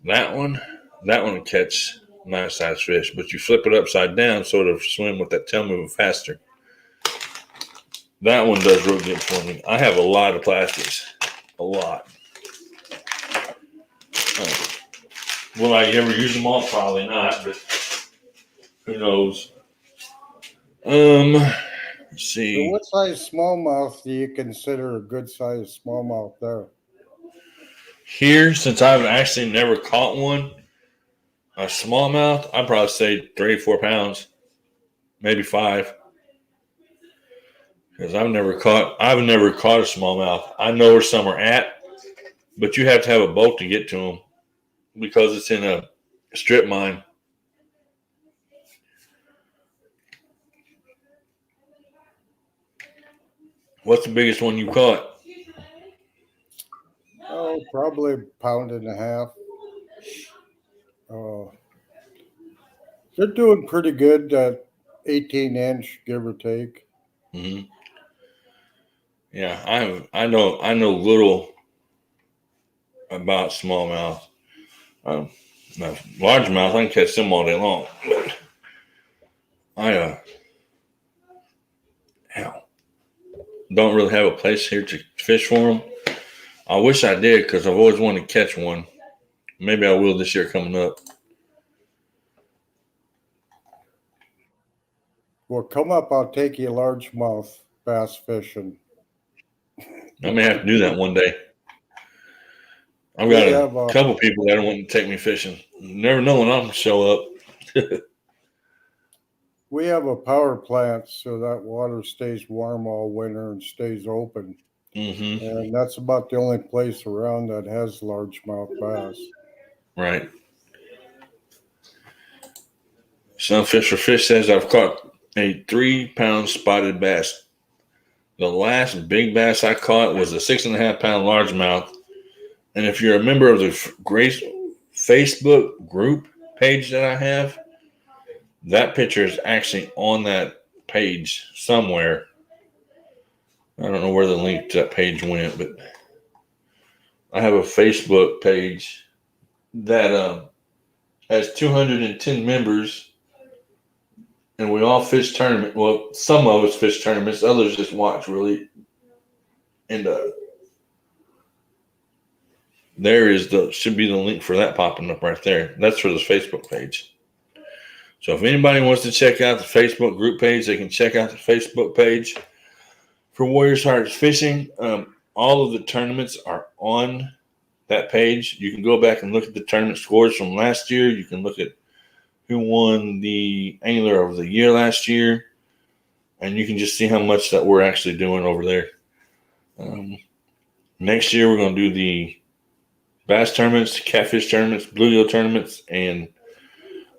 That one will catch nice size fish, but you flip it upside down so it'll swim with that tail moving faster. That one does real good for me. I have a lot of plastics. A lot. Will I ever use them all? Probably not, but who knows? Let's see. So what size smallmouth do you consider a good size smallmouth there? Here, since I've actually never caught one, a smallmouth, I'd probably say 3 or 4 pounds, maybe 5. Because I've never caught a smallmouth. I know where some are at, but you have to have a boat to get to them because it's in a strip mine. What's the biggest one you caught? Oh, probably 1.5 pounds. They're doing pretty good at 18-inch, give or take. Mm-hmm. Yeah, I know little about smallmouth. Now, largemouth, I can catch them all day long. But I don't really have a place here to fish for them. I wish I did because I've always wanted to catch one. Maybe I will this year coming up. Well, come up. I'll take you largemouth bass fishing. I may have to do that one day. I've got a couple people that want to take me fishing. Never know when I'm going to show up. We have a power plant, so that water stays warm all winter and stays open. Mm-hmm. And that's about the only place around that has largemouth bass. Right. Sunfish for Fish says, I've caught a 3-pound spotted bass. The last big bass I caught was a 6.5-pound largemouth. And if you're a member of the Grace Facebook group page that I have, that picture is actually on that page somewhere. I don't know where the link to that page went, but I have a Facebook page that has 210 members, and we all fish tournament. Well, some of us fish tournaments, others just watch really. And there should be the link for that popping up right there. That's for the Facebook page. So if anybody wants to check out the Facebook group page, they can check out the Facebook page for Warriors Hearts Fishing. All of the tournaments are on that page. You can go back and look at the tournament scores from last year. You can look at who won the Angler of the Year last year, and you can just see how much that we're actually doing over there. Next year, we're going to do the bass tournaments, catfish tournaments, bluegill tournaments, and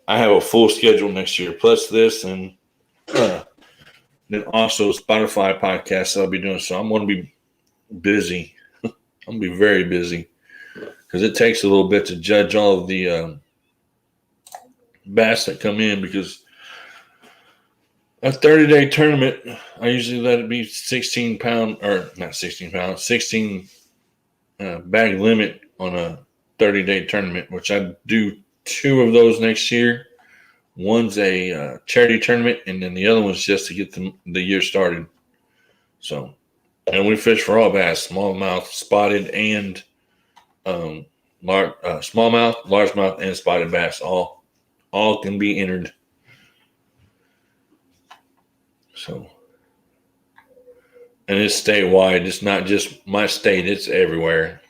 I have a full schedule next year, plus this, and then also Spotify podcasts I'll be doing. So I'm going to be busy. I'm going to be very busy because it takes a little bit to judge all of the bass that come in, because A 30-day tournament, I usually let it be 16 pound, or not 16 pounds, 16 bag limit on a 30-day tournament, which I do 2 of those next year. One's a charity tournament, and then the other one's just to get the year started. So, and we fish for all bass, smallmouth, spotted, and smallmouth, largemouth, and spotted bass. All can be entered. So, and it's statewide. It's not just my state. It's everywhere.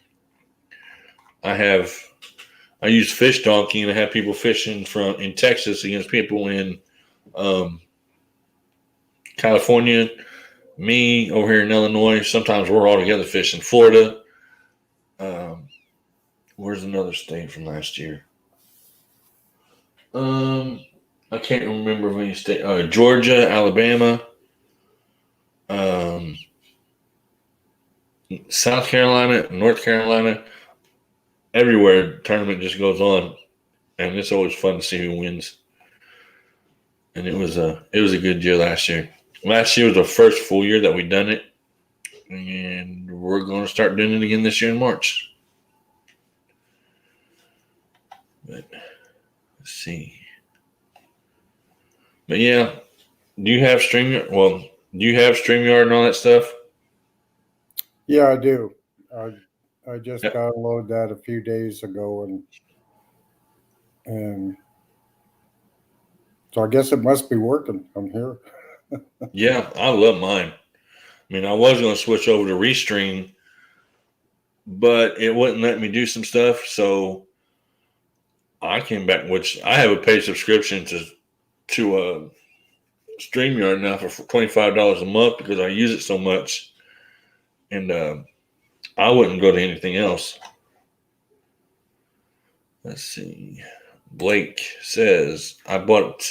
I use Fish Donkey, and I have people fishing in Texas against people in California, me over here in Illinois. Sometimes we're all together fishing. Florida. Where's another state from last year? I can't remember any state. Georgia, Alabama, South Carolina, North Carolina. Everywhere the tournament just goes on, and it's always fun to see who wins. And it was a good year last year. Last year was the first full year that we done it, and we're going to start doing it again this year in March. But let's see. But yeah, do you have StreamYard? Well, do you have StreamYard and all that stuff? Yeah, I do. I just downloaded that a few days ago, and so I guess it must be working. I'm here. Yeah, I love mine. I mean, I was going to switch over to Restream, but it wouldn't let me do some stuff, so I came back. Which I have a paid subscription to StreamYard now for $25 a month because I use it so much, and I wouldn't go to anything else. Let's see. Blake says, I bought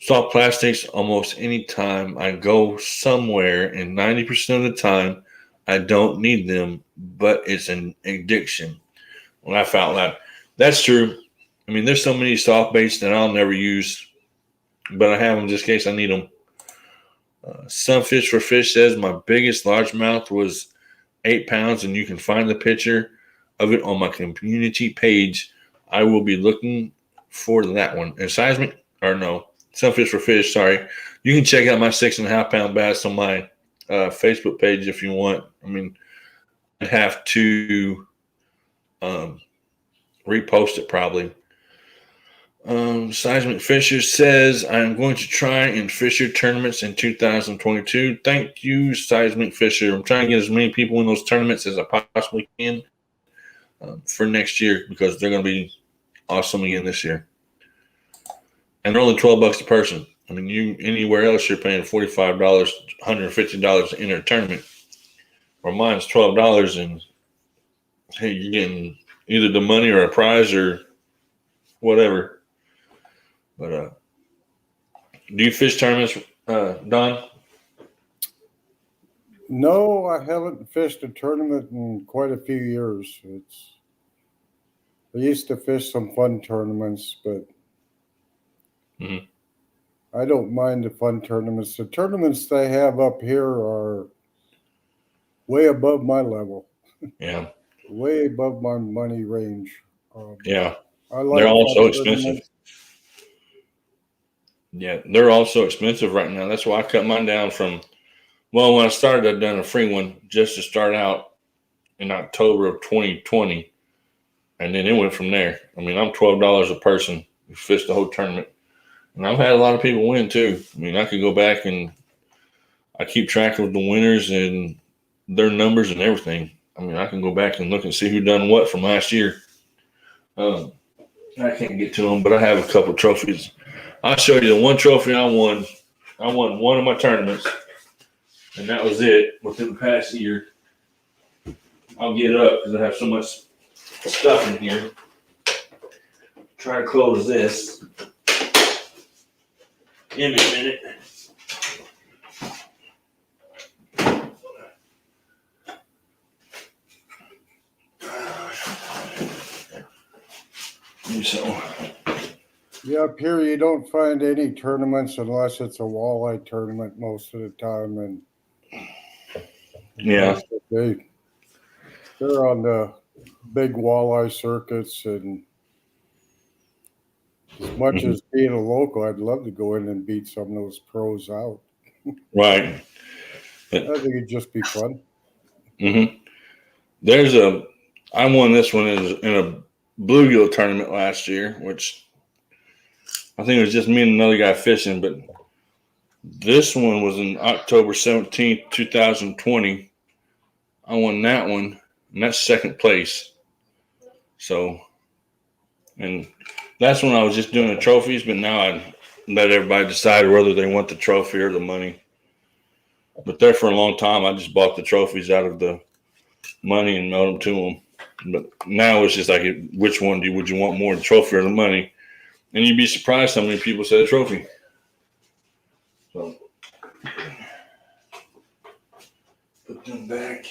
soft plastics almost any time I go somewhere, and 90% of the time I don't need them, but it's an addiction. Laugh out loud. That's true. I mean, there's so many soft baits that I'll never use, but I have them just in case I need them. Some Fish for Fish says my biggest largemouth was 8 pounds, and you can find the picture of it on my community page. I will be looking for that one. And Some Fish for Fish, sorry. You can check out my 6.5 pound bass on my Facebook page if you want. I mean, I'd have to repost it probably. Seismic Fisher says, I'm going to try and fish your tournaments in 2022. Thank you, Seismic Fisher. I'm trying to get as many people in those tournaments as I possibly can for next year because they're going to be awesome again this year. And they're only $12 a person. I mean, anywhere else you're paying $45, $150 to enter a tournament. Or mine's $12, and hey, you're getting either the money or a prize or whatever. But do you fish tournaments, Don? No, I haven't fished a tournament in quite a few years. I used to fish some fun tournaments, but I don't mind the fun tournaments. The tournaments they have up here are way above my level. Yeah. Way above my money range. Yeah. I like they're also expensive. Yeah, they're also expensive right now. That's why I cut mine down from, well, when I started, I'd done a free one just to start out in October of 2020. And then it went from there. I mean, I'm $12 a person who fished the whole tournament. And I've had a lot of people win too. I mean, I could go back and I keep track of the winners and their numbers and everything. I mean, I can go back and look and see who done what from last year. I can't get to them, but I have a couple trophies. I'll show you the one trophy I won. I won one of my tournaments, and that was it within the past year. I'll get up because I have so much stuff in here. Try to close this. Give me a minute. Yeah, up here you don't find any tournaments unless it's a walleye tournament most of the time, and Yeah. they're on the big walleye circuits, and as much Mhm. as being a local, I'd love to go in and beat some of those pros out. Right. I think it'd just be fun. Mm-hmm. I won this one in a bluegill tournament last year, which I think it was just me and another guy fishing, but this one was in October 17th, 2020. I won that one, and that's second place. So, and that's when I was just doing the trophies, but now I let everybody decide whether they want the trophy or the money. But there for a long time, I just bought the trophies out of the money and mailed them to them. But now it's just like, which one would you want more, the trophy or the money? And you'd be surprised how many people say the trophy. So, put them back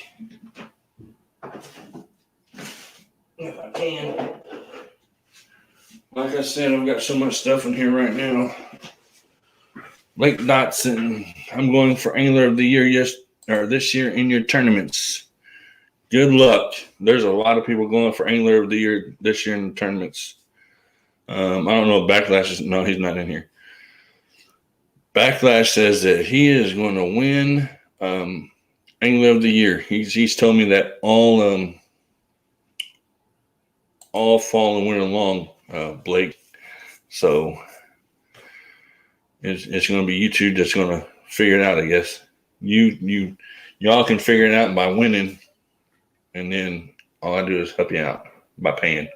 if I can. Like I said, I've got so much stuff in here right now. Lake Dotson, I'm going for Angler of the Year this year in your tournaments. Good luck. There's a lot of people going for Angler of the Year this year in the tournaments. I don't know if Backlash is. No, he's not in here. Backlash says that he is going to win Angler of the Year. He's told me that all fall and winter long, Blake. So it's going to be you two that's going to figure it out, I guess. Y'all can figure it out by winning, and then all I do is help you out by paying.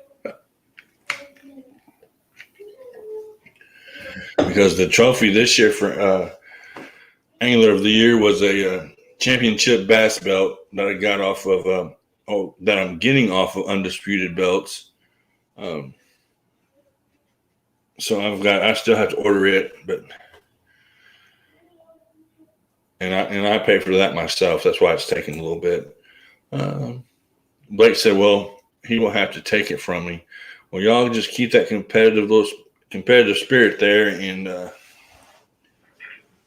Because the trophy this year for Angler of the Year was a championship bass belt that I got off of, that I'm getting off of Undisputed Belts. So I still have to order it, but and I pay for that myself. That's why it's taking a little bit. Blake said, "Well, he will have to take it from me." Well, y'all just keep that competitive spirit there and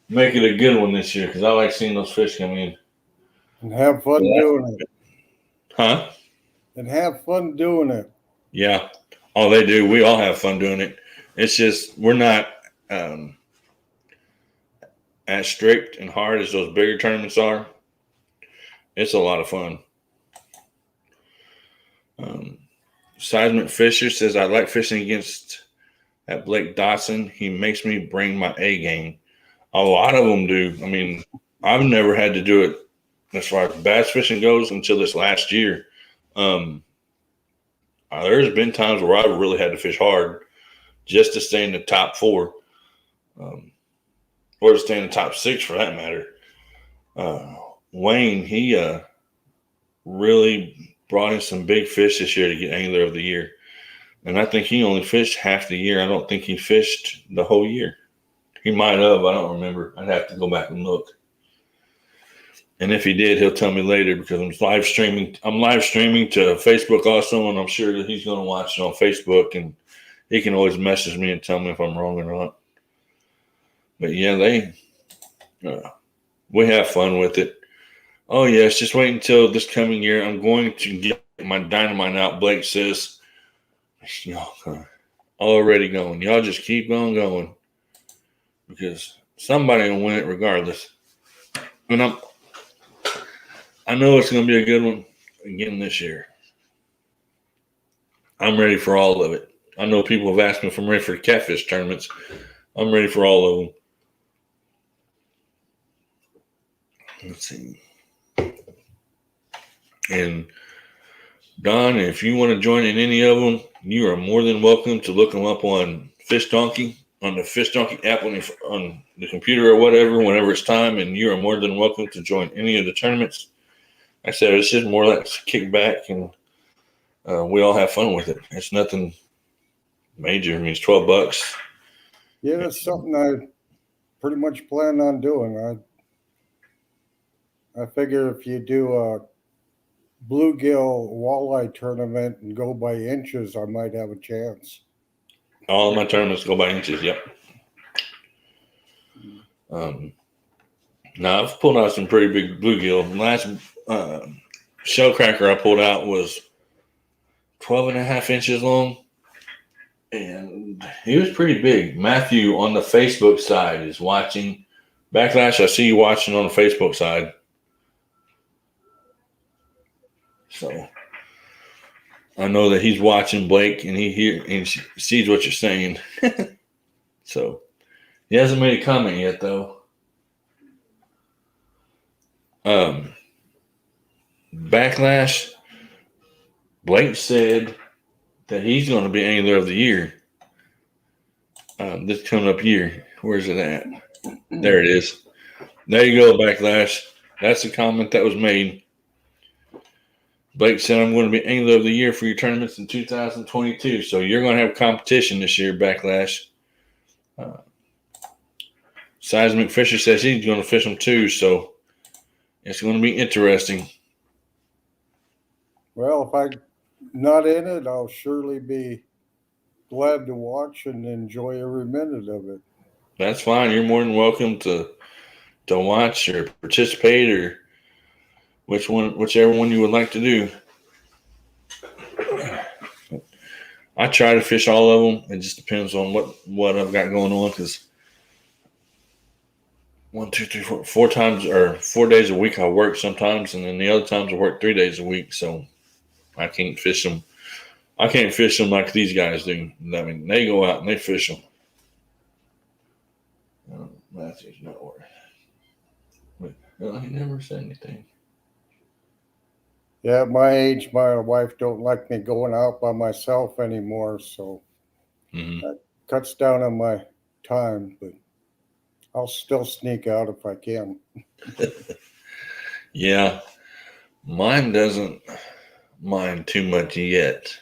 make it a good one this year, because I like seeing those fish come in. And have fun doing it. Huh? And have fun doing it. Yeah. Oh, they do. We all have fun doing it. It's just we're not as strict and hard as those bigger tournaments are. It's a lot of fun. Seismic Fisher says, I like fishing against that Blake Dotson. He makes me bring my A game. A lot of them do. I mean, I've never had to do it as far as bass fishing goes until this last year. There's been times where I've really had to fish hard just to stay in the top 4, or to stay in the top 6 for that matter. Wayne, he really brought in some big fish this year to get Angler of the Year. And I think he only fished half the year. I don't think he fished the whole year. He might have. I don't remember. I'd have to go back and look. And if he did, he'll tell me later, because I'm live streaming. I'm live streaming to Facebook also, and I'm sure that he's going to watch it on Facebook, and he can always message me and tell me if I'm wrong or not. But yeah, we have fun with it. Oh yes, just wait until this coming year. I'm going to get my dynamite out. Blake says, y'all already going. Y'all just keep on going, because somebody will win it regardless. And I know it's going to be a good one again this year. I'm ready for all of it. I know people have asked me if I'm ready for the catfish tournaments. I'm ready for all of them. Let's see. And Don, if you want to join in any of them, you are more than welcome to look them up on Fish Donkey, on the Fish Donkey app on the computer or whatever, whenever it's time. And you are more than welcome to join any of the tournaments. Like I said, it's just more like kick back, and we all have fun with it. It's nothing major. I mean, it's $12. Yeah, that's something I pretty much plan on doing. I figure if you do a bluegill walleye tournament and go by inches, I might have a chance. All of my tournaments go by inches. Yep. Now I've pulled out some pretty big bluegill. The last shell cracker I pulled out was 12.5 inches long, and he was pretty big. Matthew on the Facebook side is watching. Backlash, I see you watching on the Facebook side. So I know that he's watching, Blake, and he sees what you're saying. So he hasn't made a comment yet, though. Backlash, Blake said that he's going to be Angler of the Year this coming up year. Where's it at? There it is. There you go, Backlash. That's the comment that was made. Blake said, I'm going to be Angler of the Year for your tournaments in 2022. So you're going to have competition this year, Backlash. Seismic Fisher says he's going to fish them too. So it's going to be interesting. Well, if I'm not in it, I'll surely be glad to watch and enjoy every minute of it. That's fine. You're more than welcome to watch or participate or whichever one you would like to do. I try to fish all of them. It just depends on what I've got going on, because 1, 2, 3, 4, 4 times or 4 days a week I work sometimes, and then the other times I work 3 days a week. So I can't fish them. I can't fish them like these guys do. I mean, they go out and they fish them. Matthew's not worried. Well, he never said anything. Yeah, at my age, my wife don't like me going out by myself anymore, so that cuts down on my time, but I'll still sneak out if I can. Yeah, mine doesn't mind too much yet,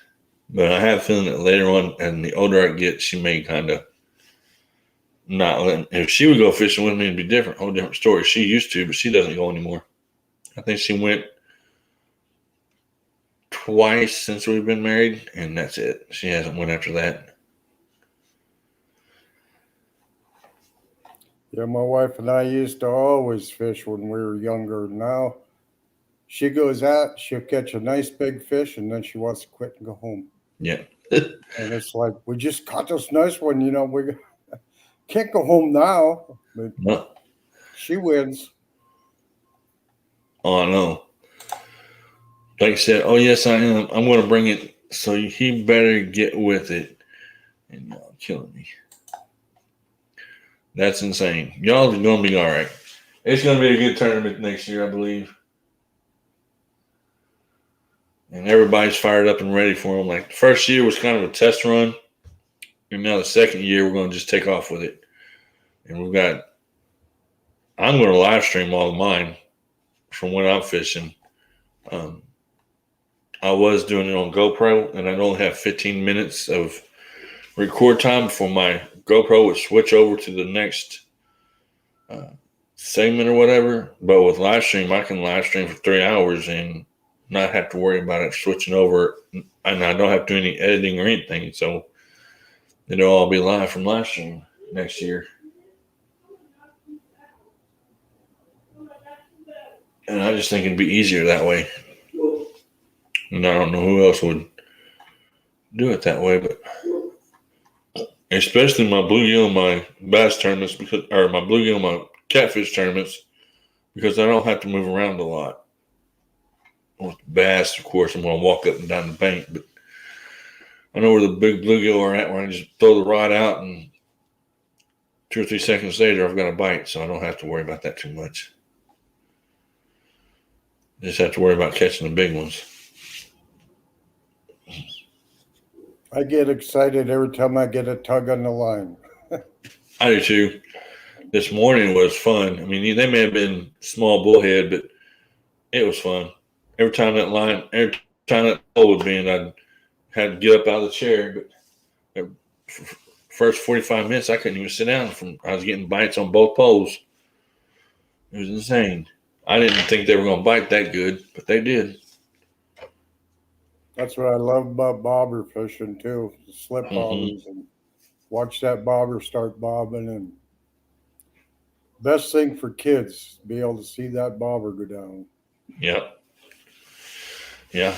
but I have a feeling that later on, and the older I get, she may kind of not let. If she would go fishing with me, it'd be different, whole different story. She used to, but she doesn't go anymore. I think she went twice since we've been married, and that's it. She hasn't went after that. Yeah, my wife and I used to always fish when we were younger. Now she goes out, she'll catch a nice big fish, and then she wants to quit and go home. Yeah. And it's like, we just caught this nice one, we can't go home now. But No. she wins. Oh, no. Like I said, oh, yes, I am. I'm going to bring it, so he better get with it. And y'all killing me. That's insane. Y'all are going to be all right. It's going to be a good tournament next year, I believe. And everybody's fired up and ready for them. Like, the first year was kind of a test run. And now the second year, we're going to just take off with it. And I'm going to live stream all of mine from when I'm fishing. I was doing it on GoPro, and I'd only have 15 minutes of record time before my GoPro would switch over to the next segment or whatever. But with live stream, I can live stream for 3 hours and not have to worry about it switching over, and I don't have to do any editing or anything. So it'll all be live from live stream next year. And I just think it'd be easier that way. And I don't know who else would do it that way, but especially my bluegill and my bass tournaments, or my bluegill and my catfish tournaments, because I don't have to move around a lot. With bass, of course, I'm going to walk up and down the bank, but I know where the big bluegill are at, where I just throw the rod out and 2 or 3 seconds later I've got a bite, so I don't have to worry about that too much. Just have to worry about catching the big ones. I get excited every time I get a tug on the line. I do too. This morning was fun. I mean, they may have been small bullhead, but it was fun. Every time that pole would be in, I had to get up out of the chair. But first 45 minutes, I couldn't even sit down. I was getting bites on both poles. It was insane. I didn't think they were going to bite that good, but they did. That's what I love about bobber fishing too, slip bobbers. And watch that bobber start bobbing, and best thing for kids, be able to see that bobber go down. Yep. Yeah.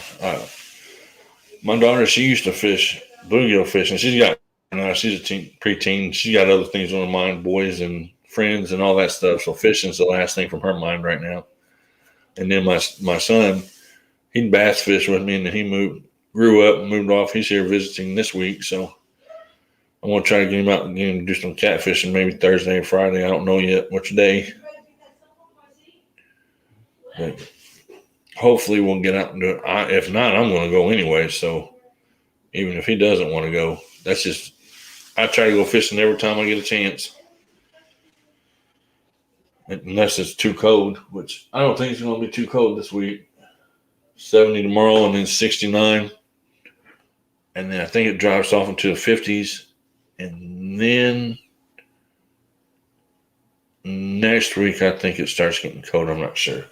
My daughter, she used to fish bluegill fishing. She's a preteen. She got other things on her mind, boys and friends and all that stuff. So fishing's the last thing from her mind right now. And then my son, he'd bass fish with me, and then he grew up and moved off. He's here visiting this week, so I'm gonna try to get him out and get him to do some catfishing maybe Thursday or Friday. I don't know yet which day. But hopefully we'll get out and do it. If not, I'm gonna go anyway. So even if he doesn't want to go, I try to go fishing every time I get a chance. Unless it's too cold, which I don't think it's going to be too cold this week. 70 tomorrow and then 69. And then I think it drops off into the 50s. And then next week, I think it starts getting cold. I'm not sure.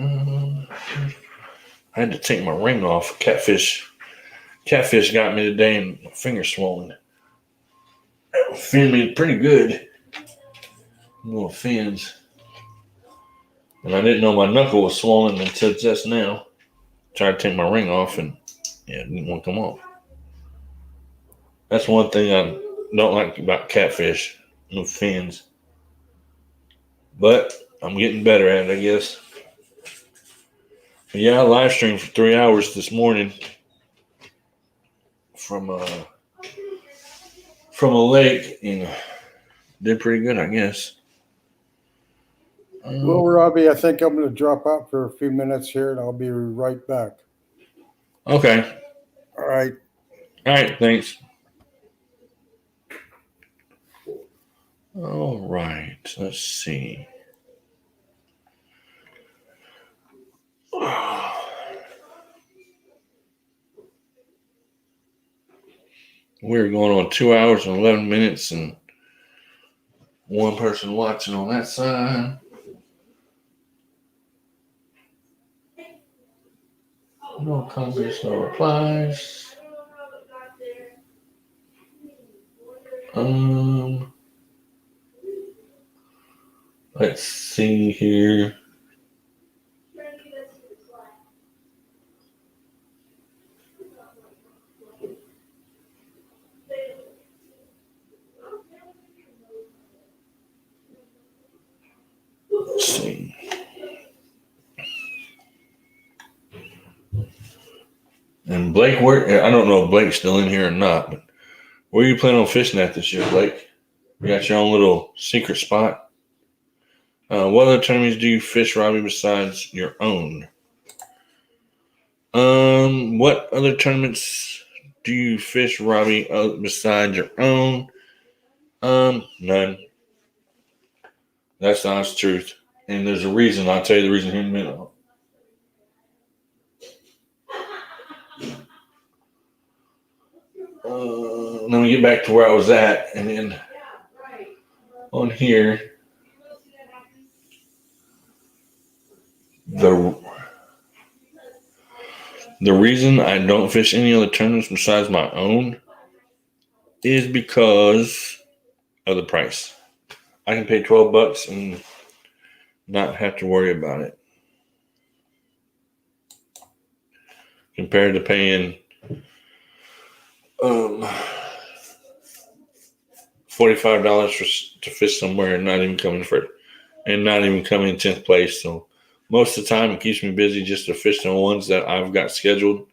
I had to take my ring off. Catfish got me today and my finger's swollen. Fin me pretty good. Little fins. And I didn't know my knuckle was swollen until just now. Tried to take my ring off and it didn't want to come off. That's one thing I don't like about catfish. No fins. But I'm getting better at it, I guess. But yeah, I live streamed for 3 hours this morning from a lake and did pretty good, I guess. Well, Robbie, I think I'm going to drop out for a few minutes here, and I'll be right back. Okay. All right. All right, thanks. All right, let's see. We're going on 2 hours and 11 minutes and one person watching on that side. No comments, no replies. Let's see here. Let's see. And Blake, I don't know if Blake's still in here or not, but where are you planning on fishing at this year, Blake? You got your own little secret spot? What other tournaments do you fish, Robbie, besides your own? What other tournaments do you fish, Robbie, besides your own? None. That's the honest truth. And there's a reason. I'll tell you the reason here in a minute. Let me get back to where I was at, and then on here, the reason I don't fish any other tournaments besides my own is because of the price. I can pay $12 and not have to worry about it, compared to paying $45 to fish somewhere and not even coming in 10th place. So most of the time it keeps me busy just to fish the ones that I've got scheduled,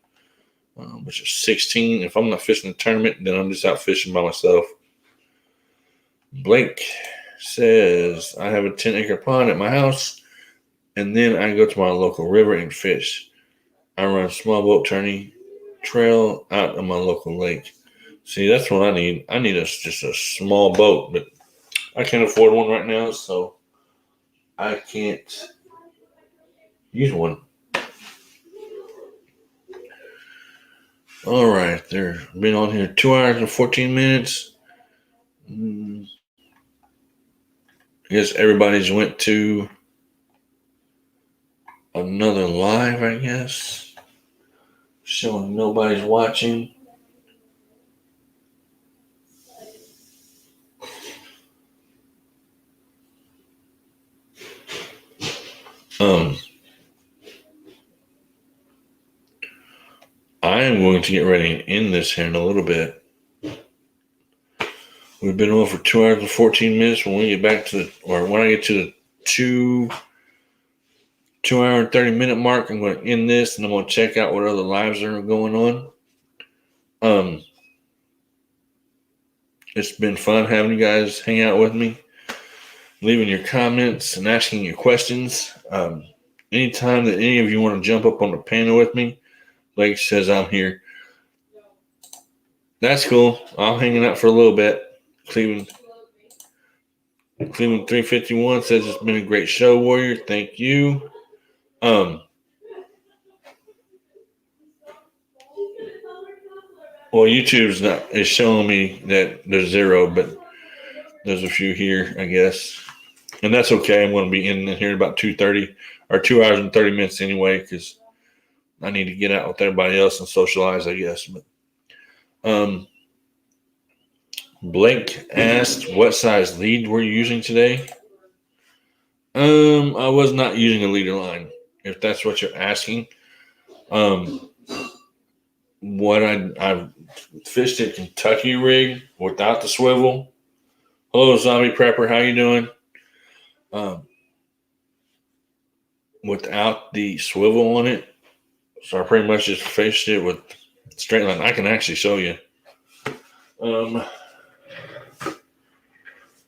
which is 16. If I'm not fishing a tournament, then I'm just out fishing by myself. Blake says, I have a 10-acre pond at my house, and then I go to my local river and fish. I run a small boat tourney trail out of my local lake. See, that's what I need. I need just a small boat, but I can't afford one right now, so I can't use one. All right, they've been on here 2 hours and 14 minutes. I guess everybody's went to another live, I guess. Showing nobody's watching. I am going to get ready and end this here in a little bit. We've been on for 2 hours and 14 minutes. When we get back to when I get to the 2 hour and 30-minute mark, I'm going to end this and I'm going to check out what other lives are going on. It's been fun having you guys hang out with me, leaving your comments and asking your questions. Anytime that any of you want to jump up on the panel with me, Blake says I'm here. That's cool. I'll hang out for a little bit. Cleveland 351 says it's been a great show, Warrior. Thank you. Well, YouTube is showing me that there's 0, but there's a few here, I guess, and that's okay. I'm going to be in here in about 2:30 or 2 hours and 30 minutes anyway, because I need to get out with everybody else and socialize, I guess. But Blake asked, what size lead were you using today? I was not using a leader line, if that's what you're asking. What I fished a Kentucky rig without the swivel. Hello, Zombie Prepper, how you doing? Without the swivel on it. So I pretty much just fished it with straight line. I can actually show you.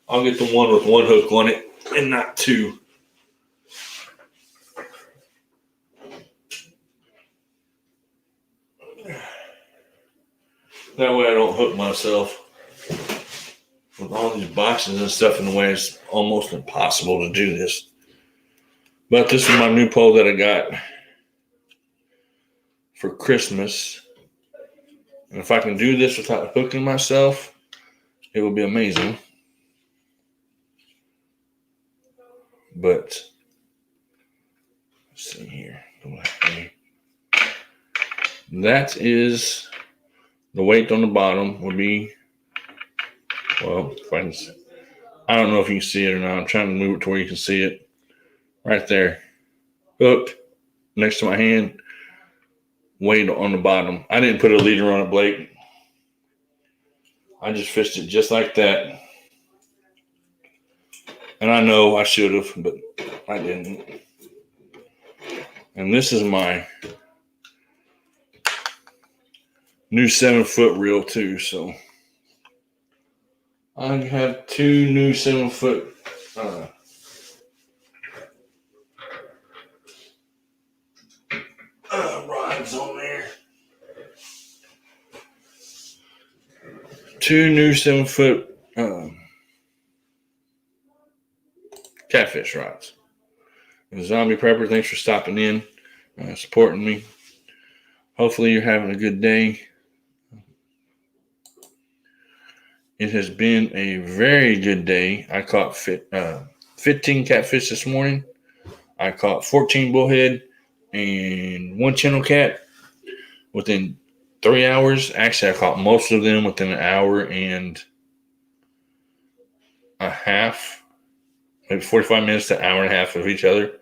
I'll get the one with one hook on it and not two. That way I don't hook myself. With all these boxes and stuff in the way, it's almost impossible to do this. But this is my new pole that I got for Christmas. And if I can do this without hooking myself, it will be amazing. But let's see here. That is the weight on the bottom would be, well, if I don't know if you can see it or not. I'm trying to move it to where you can see it. Right there. Hooked next to my hand. Weight on the bottom. I didn't put a leader on it, Blake. I just fished it just like that. And I know I should have, but I didn't. And this is my new 7-foot reel too. So I have 2 new 7-foot rods on there. 2 new 7-foot catfish rods. And Zombie Prepper, thanks for stopping in, supporting me. Hopefully you're having a good day. It has been a very good day. I caught 15 catfish this morning. I caught 14 bullhead and 1 channel cat within 3 hours. Actually, I caught most of them within an hour and a half, maybe 45 minutes to an hour and a half of each other.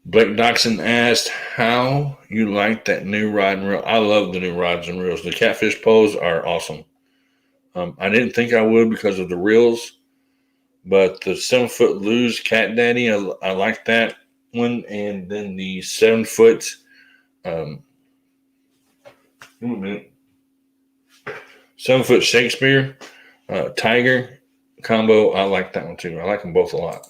Blake Doxson asked how you like that new rod and reel. I love the new rods and reels. The catfish poles are awesome. I didn't think I would because of the reels, but the 7-foot Lose Cat Daddy, I like that one. And then the 7-foot, 7-foot Shakespeare Tiger combo, I like that one too. I like them both a lot.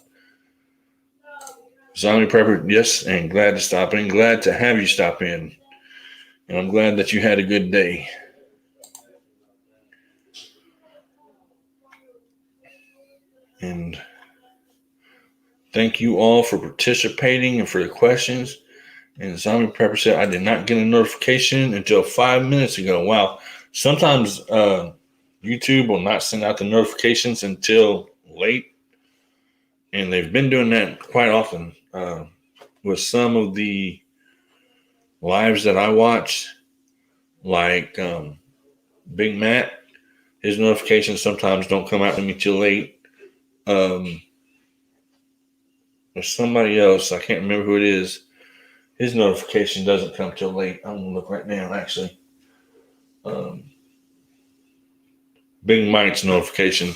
Zombie Prepper, yes, and glad to stop in. Glad to have you stop in. And I'm glad that you had a good day. And thank you all for participating and for the questions. And Zombie Prepper said, I did not get a notification until 5 minutes ago. Wow. Sometimes YouTube will not send out the notifications until late. And they've been doing that quite often with some of the lives that I watch, like Big Matt. His notifications sometimes don't come out to me till late. There's somebody else. I can't remember who it is. His notification doesn't come till late. I'm gonna look right now, actually. Big Mike's notification.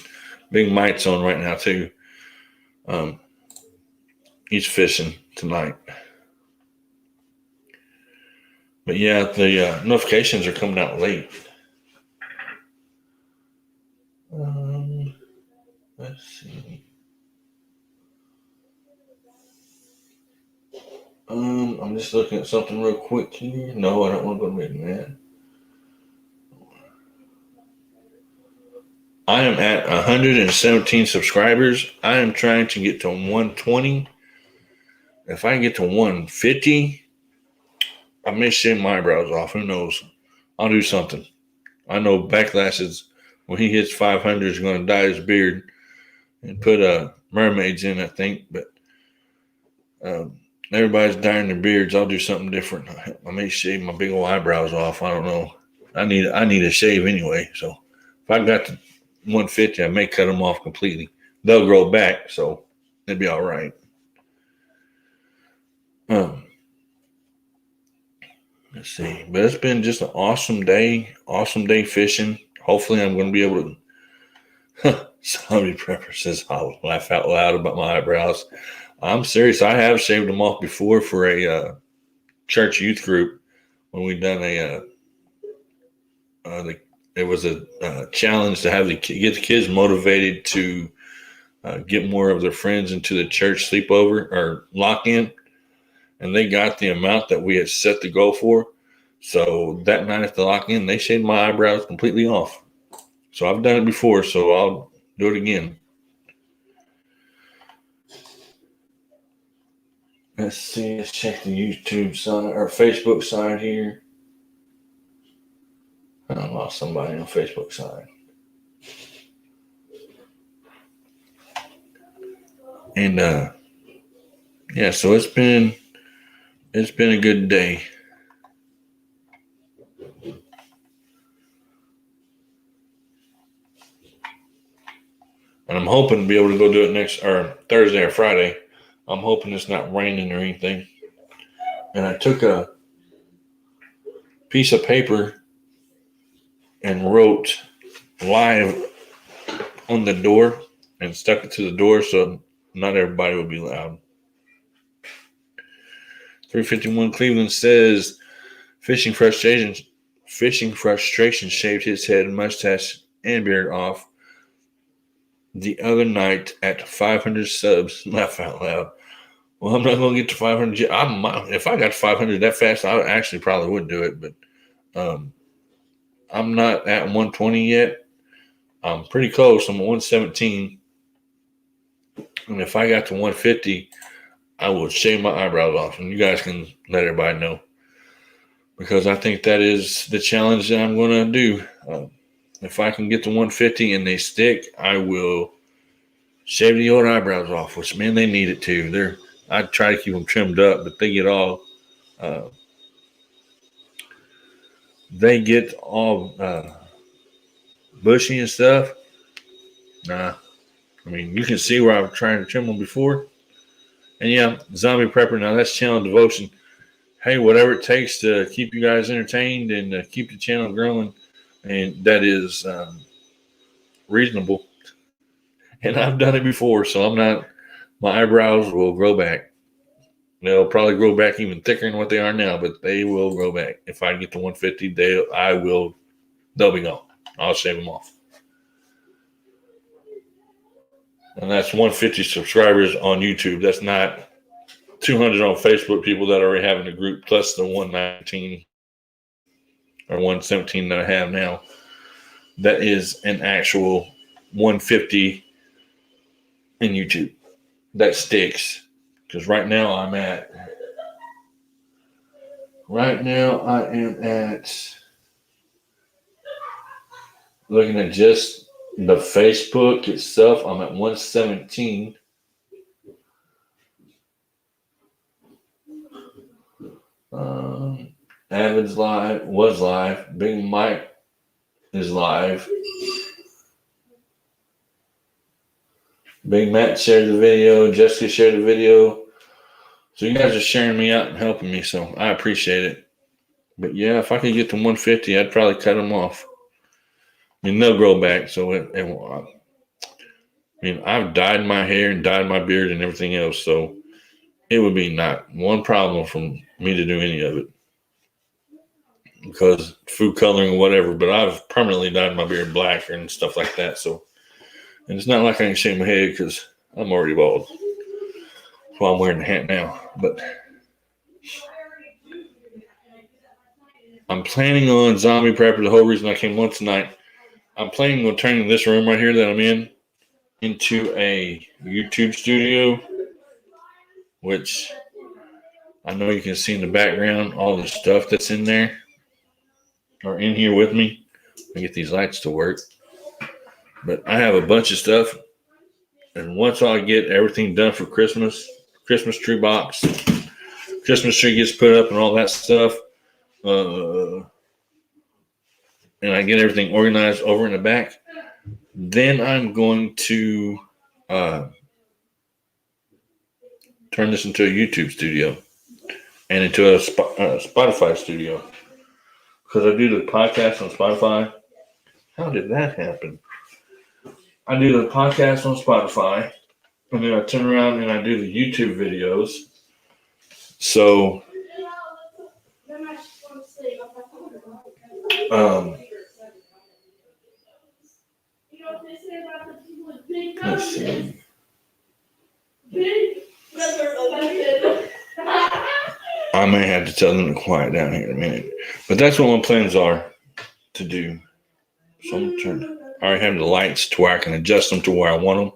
Big Mike's on right now too. He's fishing tonight. But yeah, the notifications are coming out late. Let's see. I'm just looking at something real quick here. No, I don't want to go reading that. I am at 117 subscribers. I am trying to get to 120. If I can get to 150, I may shave my eyebrows off. Who knows? I'll do something. I know Backlash is, when he hits 500, is going to dye his beard and put mermaids in, I think. But everybody's dyeing their beards. I'll do something different. I may shave my big old eyebrows off. I don't know. I need a shave anyway. So if I got to 150, I may cut them off completely. They'll grow back, so it'll be all right. Let's see. But it's been just an awesome day fishing. Hopefully I'm going to be able to. Somebody Prepper says I'll laugh out loud about my eyebrows. I'm serious. I have shaved them off before for a church youth group when we done it was a challenge to get the kids motivated to get more of their friends into the church sleepover or lock-in. And they got the amount that we had set the goal for. So that night at the lock-in, they shaved my eyebrows completely off. So I've done it before, so I'll do it again. Let's see. Let's check the YouTube side or Facebook side here. I lost somebody on Facebook side. And yeah, so it's been a good day. And I'm hoping to be able to go do it next or Thursday or Friday. I'm hoping it's not raining or anything. And I took a piece of paper and wrote live on the door and stuck it to the door so not everybody would be loud. 351 Cleveland says fishing frustration shaved his head, mustache, and beard off the other night at 500 subs. Laugh out loud. Well, I'm not going to get to 500 yet. If I got to 500 that fast, I actually probably would do it. But I'm not at 120 yet. I'm pretty close. I'm at 117. And if I got to 150, I will shave my eyebrows off. And you guys can let everybody know. Because I think that is the challenge that I'm going to do. If I can get to 150 and they stick, I will shave the old eyebrows off, which, man, they need it too. I try to keep them trimmed up, but they get all bushy and stuff. Nah. I mean, you can see where I was trying to trim them before. And yeah, Zombie Prepper, now that's channel devotion. Hey, whatever it takes to keep you guys entertained and keep the channel growing, and that is reasonable. And I've done it before, so my eyebrows will grow back. They'll probably grow back even thicker than what they are now, but they will grow back. If I get to 150, they'll be gone. I'll shave them off. And that's 150 subscribers on YouTube. That's not 200 on Facebook, people that already have in the group, plus the 119 or 117 that I have now. That is an actual 150 in YouTube. That sticks. Because right now I am at looking at just the Facebook itself, I'm at 117. Avid's was live. Big Mike is live. Big Matt shared the video. Jessica shared the video. So you guys are sharing me out and helping me. So I appreciate it. But yeah, if I could get to 150, I'd probably cut them off. I mean, they'll grow back. So it won't. I mean, I've dyed my hair and dyed my beard and everything else. So it would be not one problem for me to do any of it. Because food coloring or whatever. But I've permanently dyed my beard black and stuff like that. So, and it's not like I can shave my head because I'm already bald. That's why I'm wearing the hat now. But I'm planning on zombie prepper. The whole reason I came on tonight, I'm planning on turning this room right here that I'm in into a YouTube studio, which I know you can see in the background all the stuff that's in there or in here with me. I get these lights to work. But I have a bunch of stuff. And once I get everything done for Christmas tree box, Christmas tree gets put up and all that stuff, and I get everything organized over in the back, then I'm going to turn this into a YouTube studio and into a Spotify studio. Because I do the podcast on Spotify. How did that happen? I do the podcast on Spotify, and then I turn around and I do the YouTube videos. So, let's see. I may have to tell them to quiet down here in a minute. But that's what my plans are to do. So I'm going to turn. I already have the lights to where I can adjust them to where I want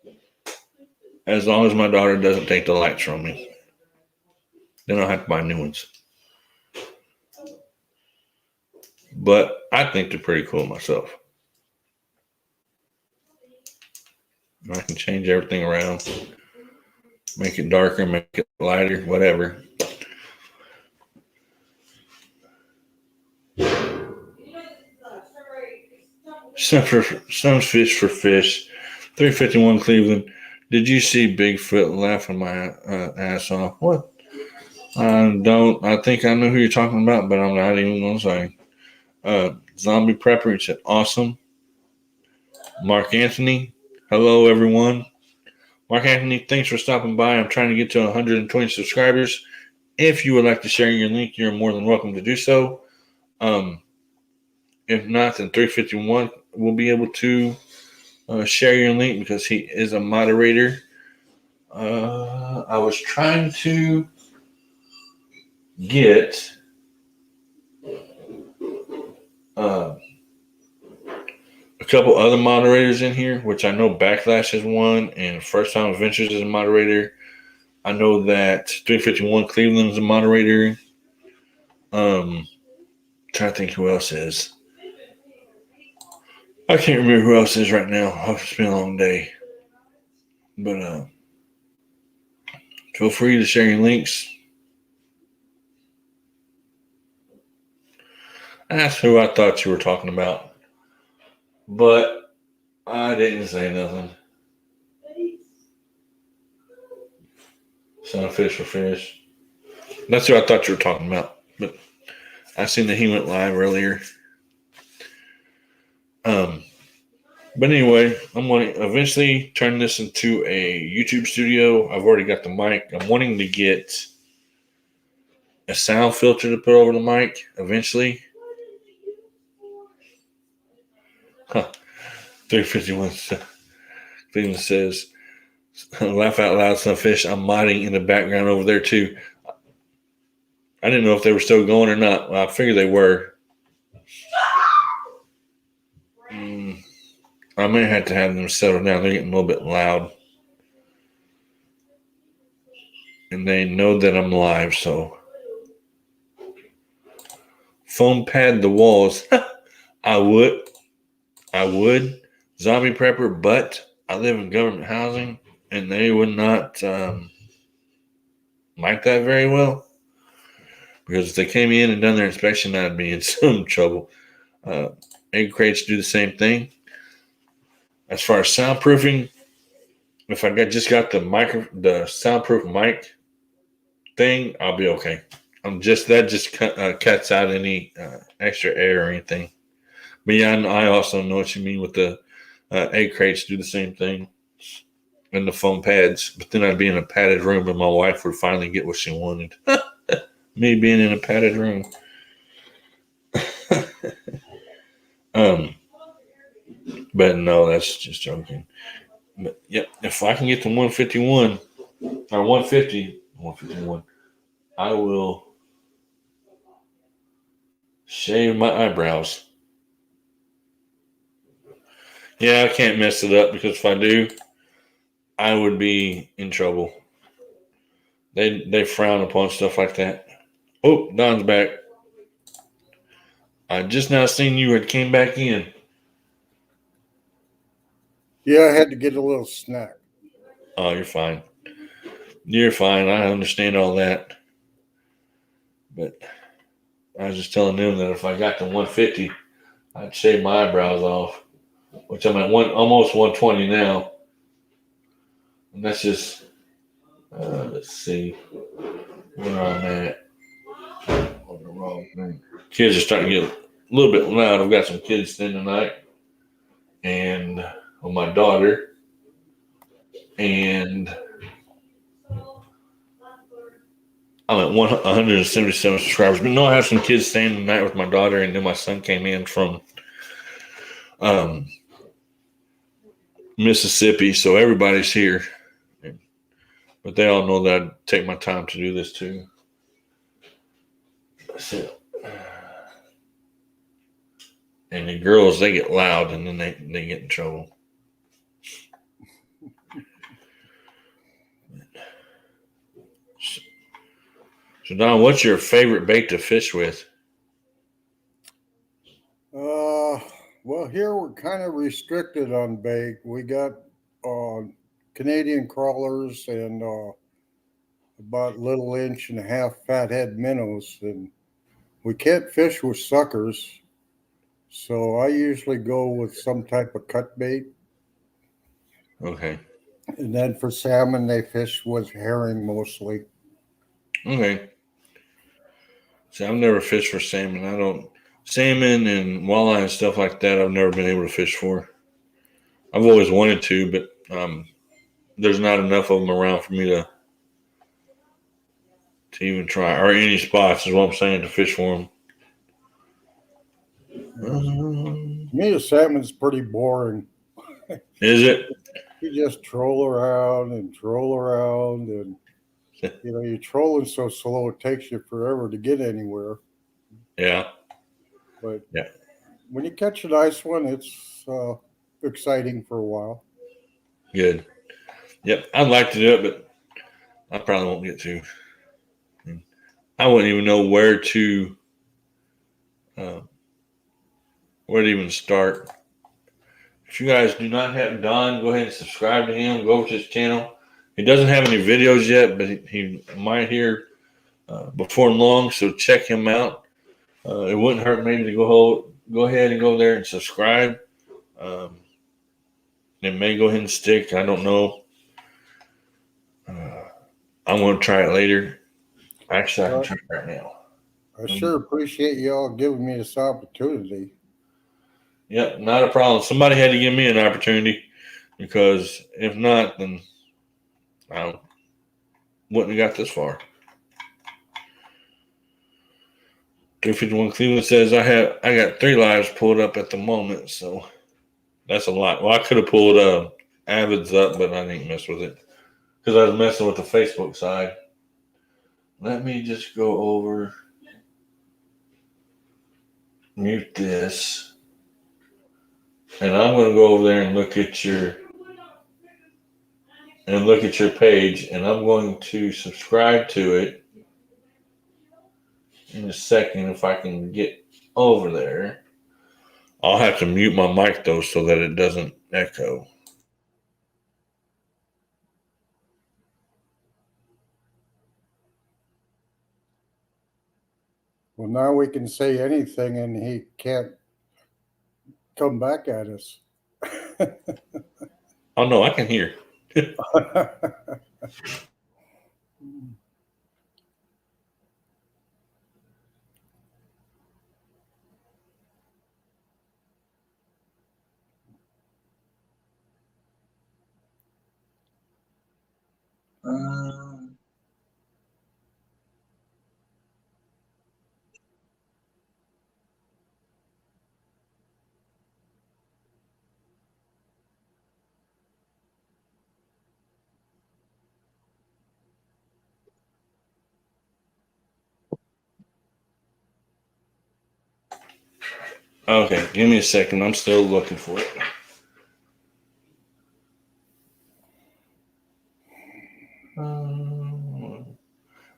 them. As long as my daughter doesn't take the lights from me. Then I'll have to buy new ones. But I think they're pretty cool myself. I can change everything around. Make it darker, make it lighter, whatever. Some fish for fish. 351 Cleveland. Did you see Bigfoot laughing my ass off? What? I don't. I think I know who you're talking about, but I'm not even going to say. Zombie Prepper, he said, awesome. Mark Anthony, hello, everyone. Mark Anthony, thanks for stopping by. I'm trying to get to 120 subscribers. If you would like to share your link, you're more than welcome to do so. If not, then 351 will be able to share your link because he is a moderator. I was trying to get a couple other moderators in here, which I know Backlash is one, and First Time Adventures is a moderator. I know that 351 Cleveland is a moderator. Trying to think who else is. I can't remember who else is right now. It's been a long day. But feel free to share your links. Ask who I thought you were talking about. But I didn't say nothing. Son of fish for fish. That's who I thought you were talking about. But I seen that he went live earlier. But anyway, I'm going to eventually turn this into a YouTube studio. I've already got the mic. I'm wanting to get a sound filter to put over the mic eventually. 351 Cleveland says, laugh out loud, some fish. I'm modding in the background over there too. I didn't know if they were still going or not. Well, I figured they were. I may have to have them settle down. They're getting a little bit loud. And they know that I'm live, so. Foam pad the walls. I would. Zombie prepper, but I live in government housing, and they would not like that very well. Because if they came in and done their inspection, I'd be in some trouble. Egg crates do the same thing. As far as soundproofing, if I just got the soundproof mic thing, I'll be okay. Cuts out any extra air or anything. But yeah, I also know what you mean with the egg crates. Do the same thing, and the foam pads. But then I'd be in a padded room, and my wife would finally get what she wanted. Me being in a padded room. But no, that's just joking. But yep, if I can get to 151 or 150, 151, I will shave my eyebrows. Yeah, I can't mess it up because if I do, I would be in trouble. They frown upon stuff like that. Oh, Don's back. I just now seen you had came back in. Yeah, I had to get a little snack. Oh, you're fine. You're fine. I understand all that. But I was just telling them that if I got to 150, I'd shave my eyebrows off, which I'm at almost 120 now. And that's just, let's see where I'm at. On the wrong thing. Kids are starting to get a little bit loud. I've got some kids staying tonight, and my daughter, and I'm at 177 subscribers. But no, I have some kids staying tonight with my daughter, and then my son came in from Mississippi, so everybody's here. But they all know that I'd take my time to do this too. So, and the girls, they get loud, and then they get in trouble. So Don, what's your favorite bait to fish with? Well, here we're kind of restricted on bait. We got Canadian crawlers and about little 1.5-inch fathead minnows, and we can't fish with suckers. So I usually go with some type of cut bait. Okay. And then for salmon, they fish with herring mostly. Okay. See, I've never fished for salmon. Salmon and walleye and stuff like that, I've never been able to fish for. I've always wanted to, but there's not enough of them around for me to even try, or any spots is what I'm saying, to fish for them. To me, the salmon's pretty boring. Is it? You just troll around, and you're trolling so slow it takes you forever to get anywhere. Yeah. But yeah, when you catch a nice one, it's exciting for a while. Good. Yep, I'd like to do it, but I probably won't get to. I wouldn't even know where to even start. If you guys do not have Don, go ahead and subscribe to him. Go over to his channel. He doesn't have any videos yet, but he might hear before long, so check him out. It wouldn't hurt maybe to go ahead and go there and subscribe. It may go ahead and stick. I don't know. I'm going to try it later. Actually, I can try it right now. I sure appreciate y'all giving me this opportunity. Yep, not a problem. Somebody had to give me an opportunity, because if not, then I wouldn't have got this far. 351 Cleveland says I got 3 lives pulled up at the moment, so that's a lot. Well, I could have pulled Avids up, but I didn't mess with it because I was messing with the Facebook side. Let me just go over, mute this, and I'm going to go over there and look at your page, and I'm going to subscribe to it in a second if I can get over there. I'll have to mute my mic though so that it doesn't echo. Well, now we can say anything and he can't come back at us. Oh no, I can hear. Okay, give me a second. I'm still looking for it.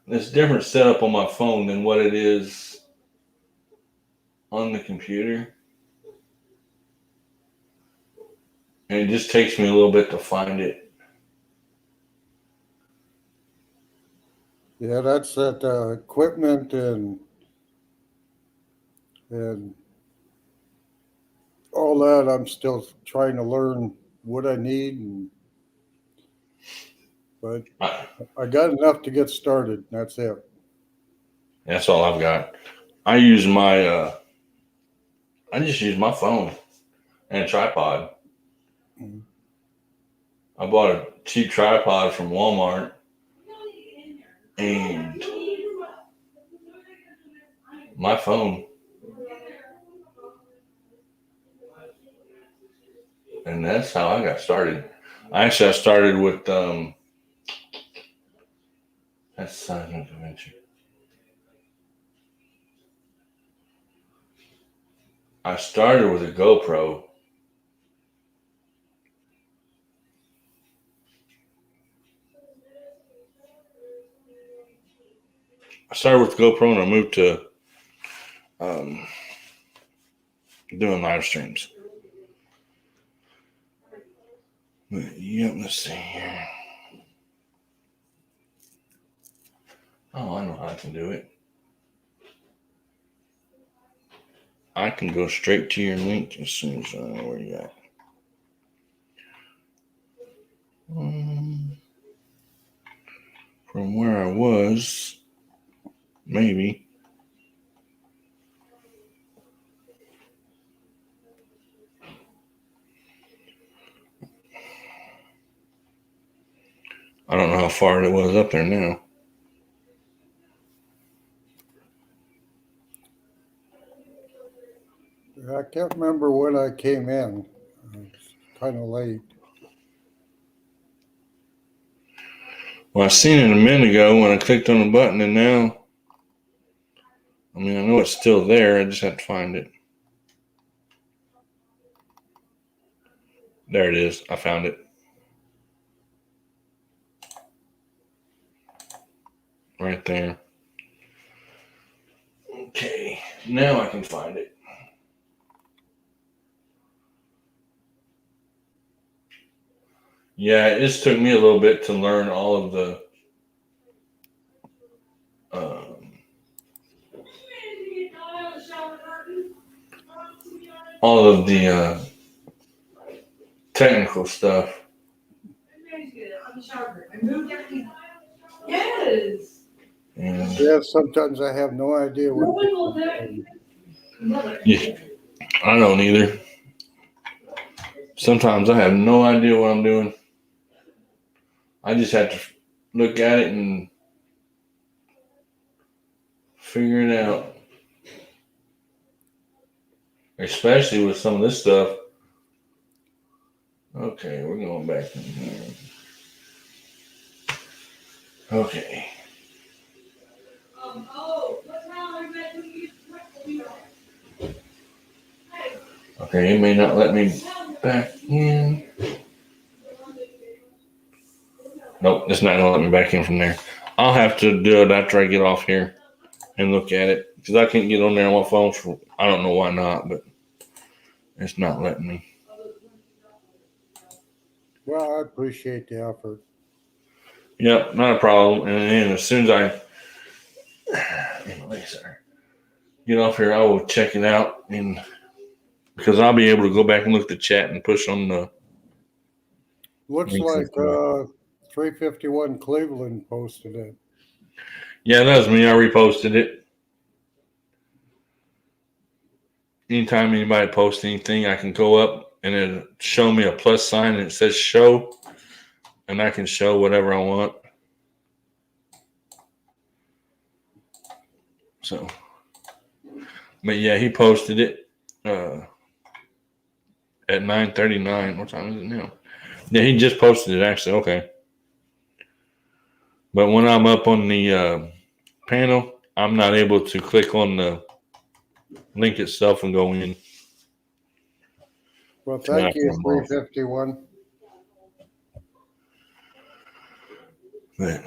It's different setup on my phone than what it is on the computer. And it just takes me a little bit to find it. Yeah, that's that equipment and all that. I'm still trying to learn what I need, but I got enough to get started. That's it. That's all I've got. I just use my phone and a tripod. Mhm. I bought a cheap tripod from Walmart, and my phone. And that's how I got started. I started with that's Silent Adventure. I started with a GoPro. I started with GoPro and I moved to um, doing live streams. Yep, let's see here. Oh, I know how I can do it. I can go straight to your link as soon as I know where you at. From where I was, maybe. I don't know how far it was up there now. I can't remember when I came in. It's kind of late. Well, I seen it a minute ago when I clicked on the button, and now, I mean, I know it's still there. I just have to find it. There it is. I found it. Right there. Okay, now I can find it. Yeah, it just took me a little bit to learn all of the all of the technical stuff. Yes. And Yeah, sometimes I have no idea what. yeah, I don't either. Sometimes I have no idea what I'm doing. I just have to look at it and figure it out. Especially with some of this stuff. Okay, we're going back in here. Okay. Okay, it may not let me back in. Nope, it's not gonna let me back in from there. I'll have to do it after I get off here and look at it because I can't get on there on my phone. I don't know why not, but it's not letting me. Well, I appreciate the effort. Yep, not a problem. And then as soon as I get off here, I will check it out, and because I'll be able to go back and look at the chat and push on the Looks Makes like sense, right? 351 Cleveland posted it. Yeah, that was me. I reposted it. Anytime anybody posts anything, I can go up and it'll show me a plus sign and it says show, and I can show whatever I want. So, but yeah, he posted it at 9:39. What time is it now? Yeah, he just posted it actually. Okay. But when I'm up on the panel, I'm not able to click on the link itself and go in. Well, So I thank have to you, remove. 351. But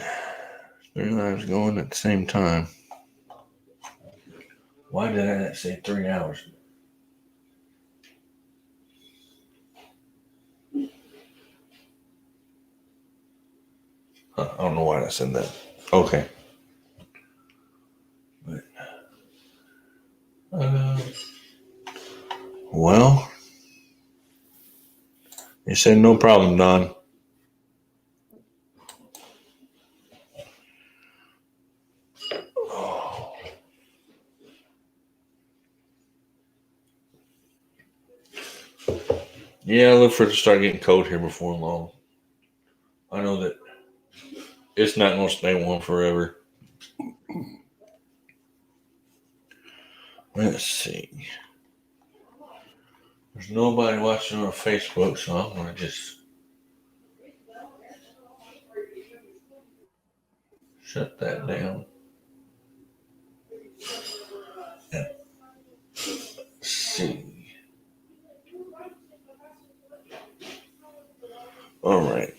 3 lives going at the same time. Why did I say 3 hours? I don't know why I said that. Okay. But, well, you said no problem, Don. Yeah, I look for it to start getting cold here before long. I know that it's not going to stay warm forever. Let's see. There's nobody watching on Facebook, so I'm going to just shut that down. And see. All right.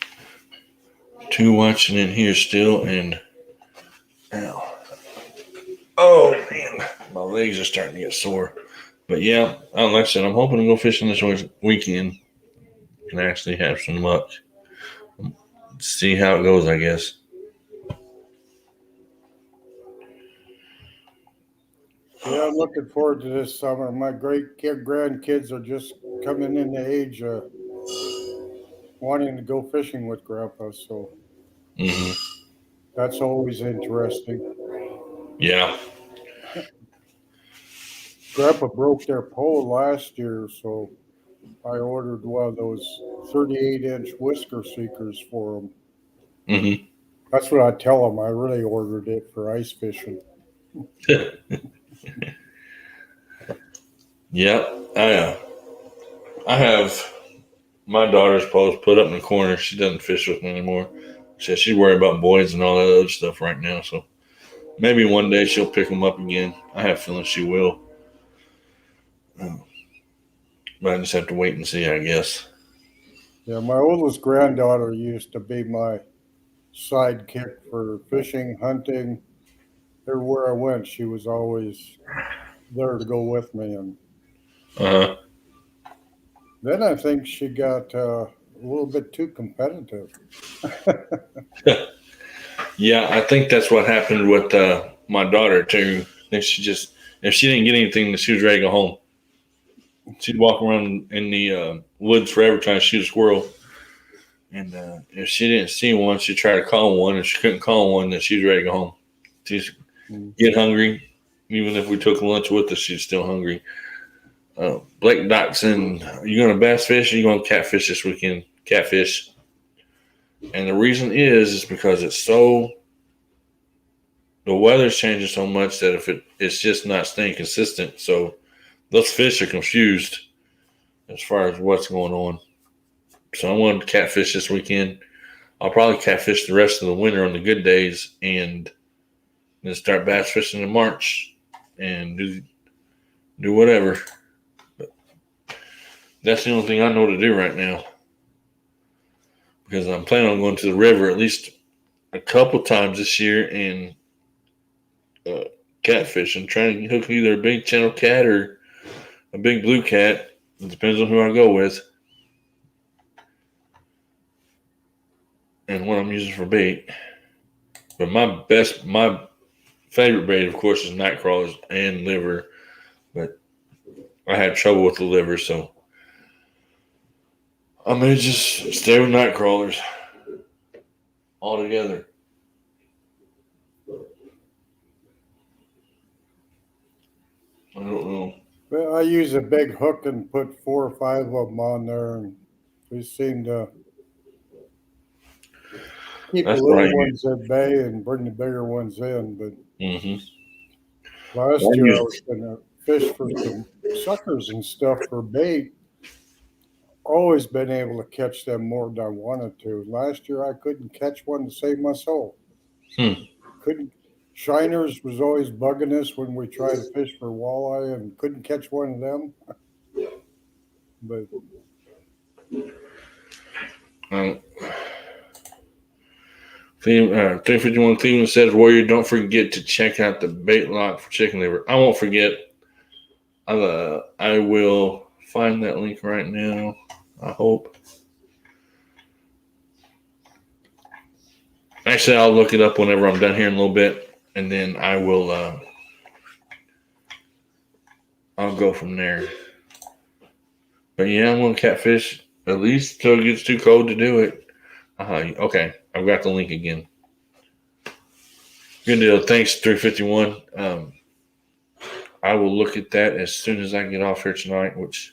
2 watching in here still, and ow. Oh, man. My legs are starting to get sore. But yeah, like I said, I'm hoping to go fishing this weekend and actually have some luck. See how it goes, I guess. Yeah, I'm looking forward to this summer. My great grandkids are just coming in the age of wanting to go fishing with Grandpa, so Mm-hmm. that's always interesting. Yeah. Grandpa broke their pole last year, so I ordered one of those 38-inch whisker seekers for them. Mm-hmm. That's what I tell them. I really ordered it for ice fishing. Yeah. I have my daughter's poles put up in the corner. She doesn't fish with me anymore. She said she's worried about boys and all that other stuff right now. So maybe one day she'll pick them up again. I have a feeling she will. But I just have to wait and see, I guess. Yeah, my oldest granddaughter used to be my sidekick for fishing, hunting. Everywhere I went, she was always there to go with me. And Uh-huh. then I think she got a little bit too competitive. Yeah, I think that's what happened with my daughter too. I think if she didn't get anything, she was ready to go home. She'd walk around in the woods forever trying to shoot a squirrel. And if she didn't see one, she'd try to call one. If she couldn't call one, then she's ready to go home. She'd get hungry. Even if we took lunch with us, she's still hungry. Blake Dotson, are you going to bass fish or are you going to catfish this weekend? Catfish. And the reason is because the weather's changing so much that it's just not staying consistent. So those fish are confused as far as what's going on. So I wanted to catfish this weekend. I'll probably catfish the rest of the winter on the good days and then start bass fishing in March and do whatever. But that's the only thing I know to do right now. Because I'm planning on going to the river at least a couple times this year and catfish and trying to hook either a big channel cat or a big blue cat. It depends on who I go with and what I'm using for bait. But my favorite bait, of course, is night crawlers and liver. But I had trouble with the liver, so I may just stay with night crawlers altogether. I don't know. Well, I use a big hook and put 4 or 5 of them on there, and we seem to keep the That's what I little use. ones at bay and bring the bigger ones in. But Mm-hmm. last I year I use was going to fish for some suckers and stuff for bait. Always been able to catch them more than I wanted to. Last year I couldn't catch one to save my soul. Couldn't. Shiners was always bugging us when we tried to fish for walleye and couldn't catch one of them. But Um, 351 Cleveland says, Warrior, don't forget to check out the bait lock for chicken liver. I won't forget. I will find that link right now, I hope. Actually, I'll look it up whenever I'm done here in a little bit, and then I will I'll go from there. But yeah, I'm going to catfish at least till it gets too cold to do it. Okay, I've got the link again. Good deal. Thanks, 351. I will look at that as soon as I get off here tonight, which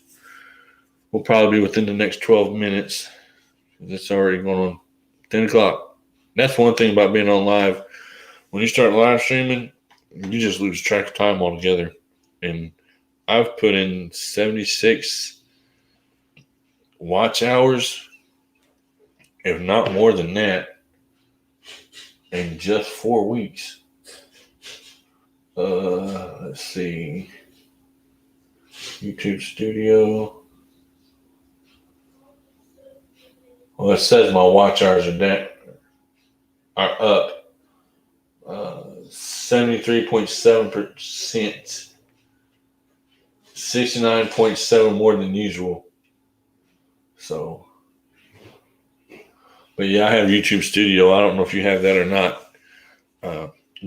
will probably be within the next 12 minutes. It's already going on 10 o'clock. That's one thing about being on live. When you start live streaming, you just lose track of time altogether. And I've put in 76 watch hours, if not more than that, in just 4 weeks. Let's see. YouTube Studio. Well, it says my watch hours are up 73.7%, 69.7 more than usual. So, but yeah, I have YouTube Studio. I don't know if you have that or not,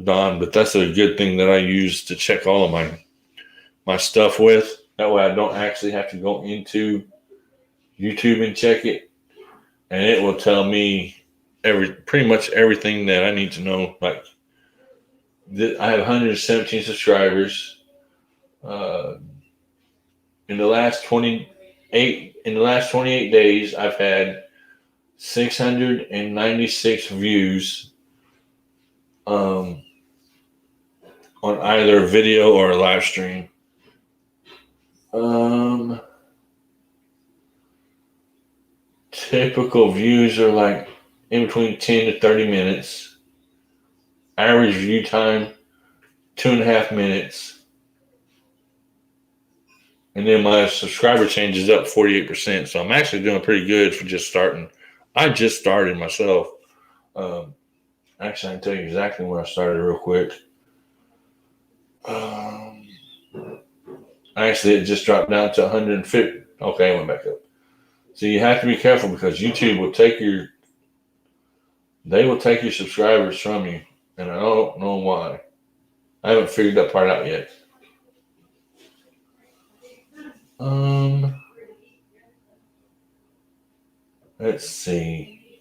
Don, but that's a good thing that I use to check all of my stuff with. That way I don't actually have to go into YouTube and check it. And it will tell me pretty much everything that I need to know. Like, I have 117 subscribers. In the last 28 days, I've had 696 views on either video or a live stream. Typical views are like in between 10 to 30 minutes. Average view time, 2.5 minutes. And then my subscriber change is up 48%. So I'm actually doing pretty good for just starting. I just started myself. Actually, I can tell you exactly when I started real quick. Actually, it just dropped down to 150. Okay, I went back up. So you have to be careful because YouTube will take your subscribers from you. And I don't know why. I haven't figured that part out yet. Let's see.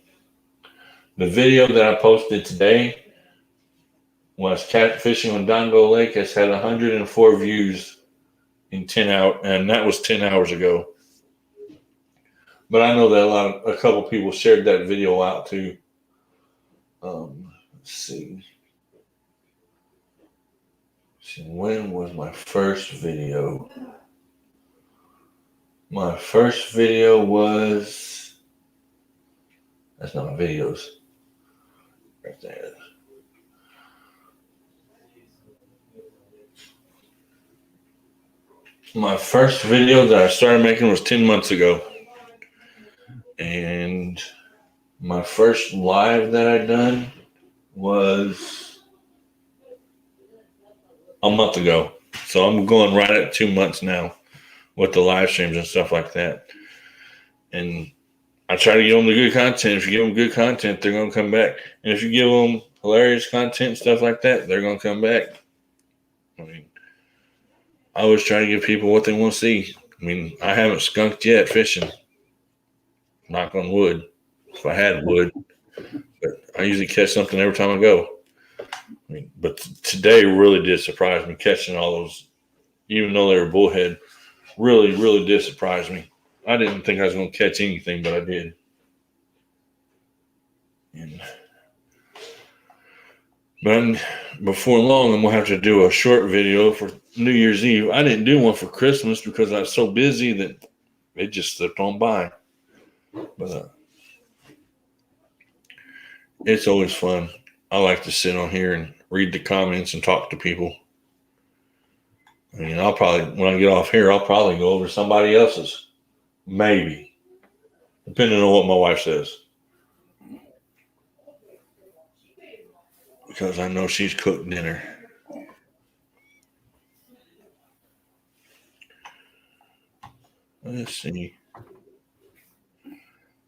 The video that I posted today was catfishing on Dongo Lake. Has had 104 views in 10 hours, and that was 10 hours ago. But I know that a couple people shared that video out too. Let's see. When was my first video? My first video was. That's not my videos. Right there. My first video that I started making was 10 months ago. And my first live that I done was a month ago. So I'm going right at 2 months now with the live streams and stuff like that. And I try to give them the good content. If you give them good content, they're going to come back. And if you give them hilarious content and stuff like that, they're going to come back. I mean, I always try to give people what they want to see. I mean, I haven't skunked yet fishing. Knock on wood. If I had wood, but I usually catch something every time I go. I mean, but today really did surprise me catching all those, even though they were bullhead. Really, really did surprise me. I didn't think I was going to catch anything, but I did. And but before long, I'm going to have to do a short video for New Year's Eve. I didn't do one for Christmas because I was so busy that it just slipped on by. But it's always fun. I like to sit on here and read the comments and talk to people. I mean, I'll probably, when I get off here, I'll probably go over to somebody else's. Maybe. Depending on what my wife says. Because I know she's cooked dinner. Let's see.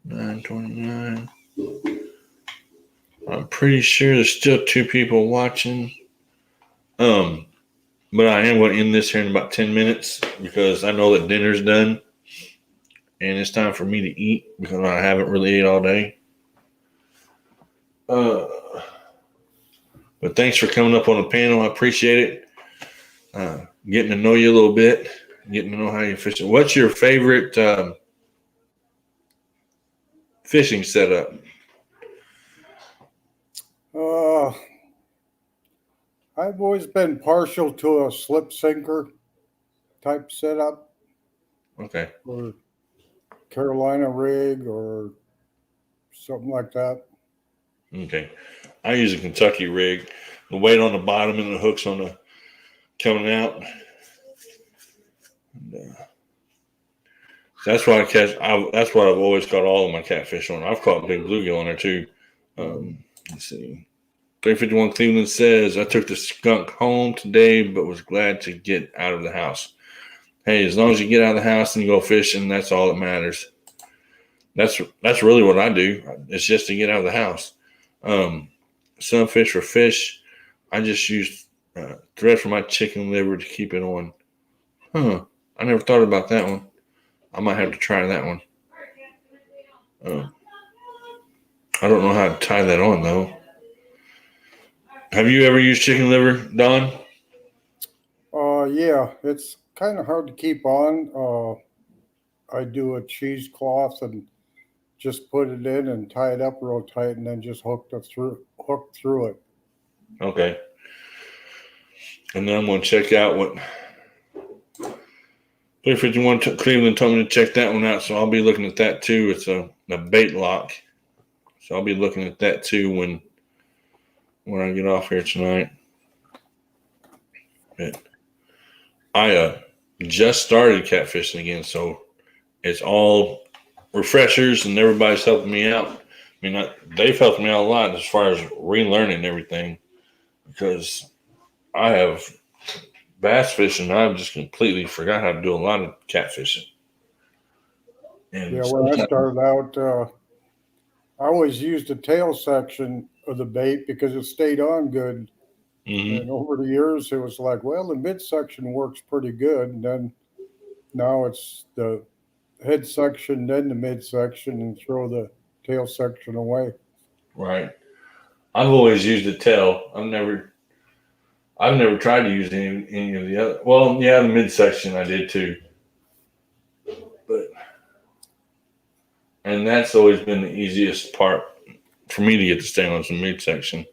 9:29. I'm pretty sure there's still 2 people watching. But I am going to end this here in about 10 minutes because I know that dinner's done and it's time for me to eat because I haven't really ate all day. But thanks for coming up on the panel. I appreciate it. Getting to know you a little bit, getting to know how you fish. What's your favorite fishing setup? I've always been partial to a slip sinker type setup. Okay. Or Carolina rig or something like that. Okay. I use a Kentucky rig. The weight on the bottom and the hooks on the coming out. And, that's why that's what I've always caught all of my catfish on. I've caught big bluegill on there too. Let's see. 351 Cleveland says, I took the skunk home today, but was glad to get out of the house. Hey, as long as you get out of the house and you go fishing, that's all that matters. That's really what I do. It's just to get out of the house. Sunfish for fish. I just use thread for my chicken liver to keep it on. I never thought about that one. I might have to try that one. I don't know how to tie that on though. Have you ever used chicken liver, Don? Yeah, it's kind of hard to keep on. I do a cheesecloth and just put it in and tie it up real tight, and then just hook through it. Okay. And then I'm going to check out what 351 Cleveland told me to check that one out, so I'll be looking at that too. It's a bait lock, so I'll be looking at that too when I get off here tonight. But I just started catfishing again, so it's all refreshers, and everybody's helping me out. I mean, they've helped me out a lot as far as relearning everything because I have bass fishing. I've just completely forgot how to do a lot of catfishing. And yeah, when I started out, I always used the tail section of the bait because it stayed on good. Mm-hmm. And over the years, it was like, well, the midsection works pretty good. And then now it's the head section, then the midsection, and throw the tail section away. Right. I've always used the tail. I've never tried to use any of the other. Well, yeah, the midsection I did too. And that's always been the easiest part for me to get to stay on is the midsection.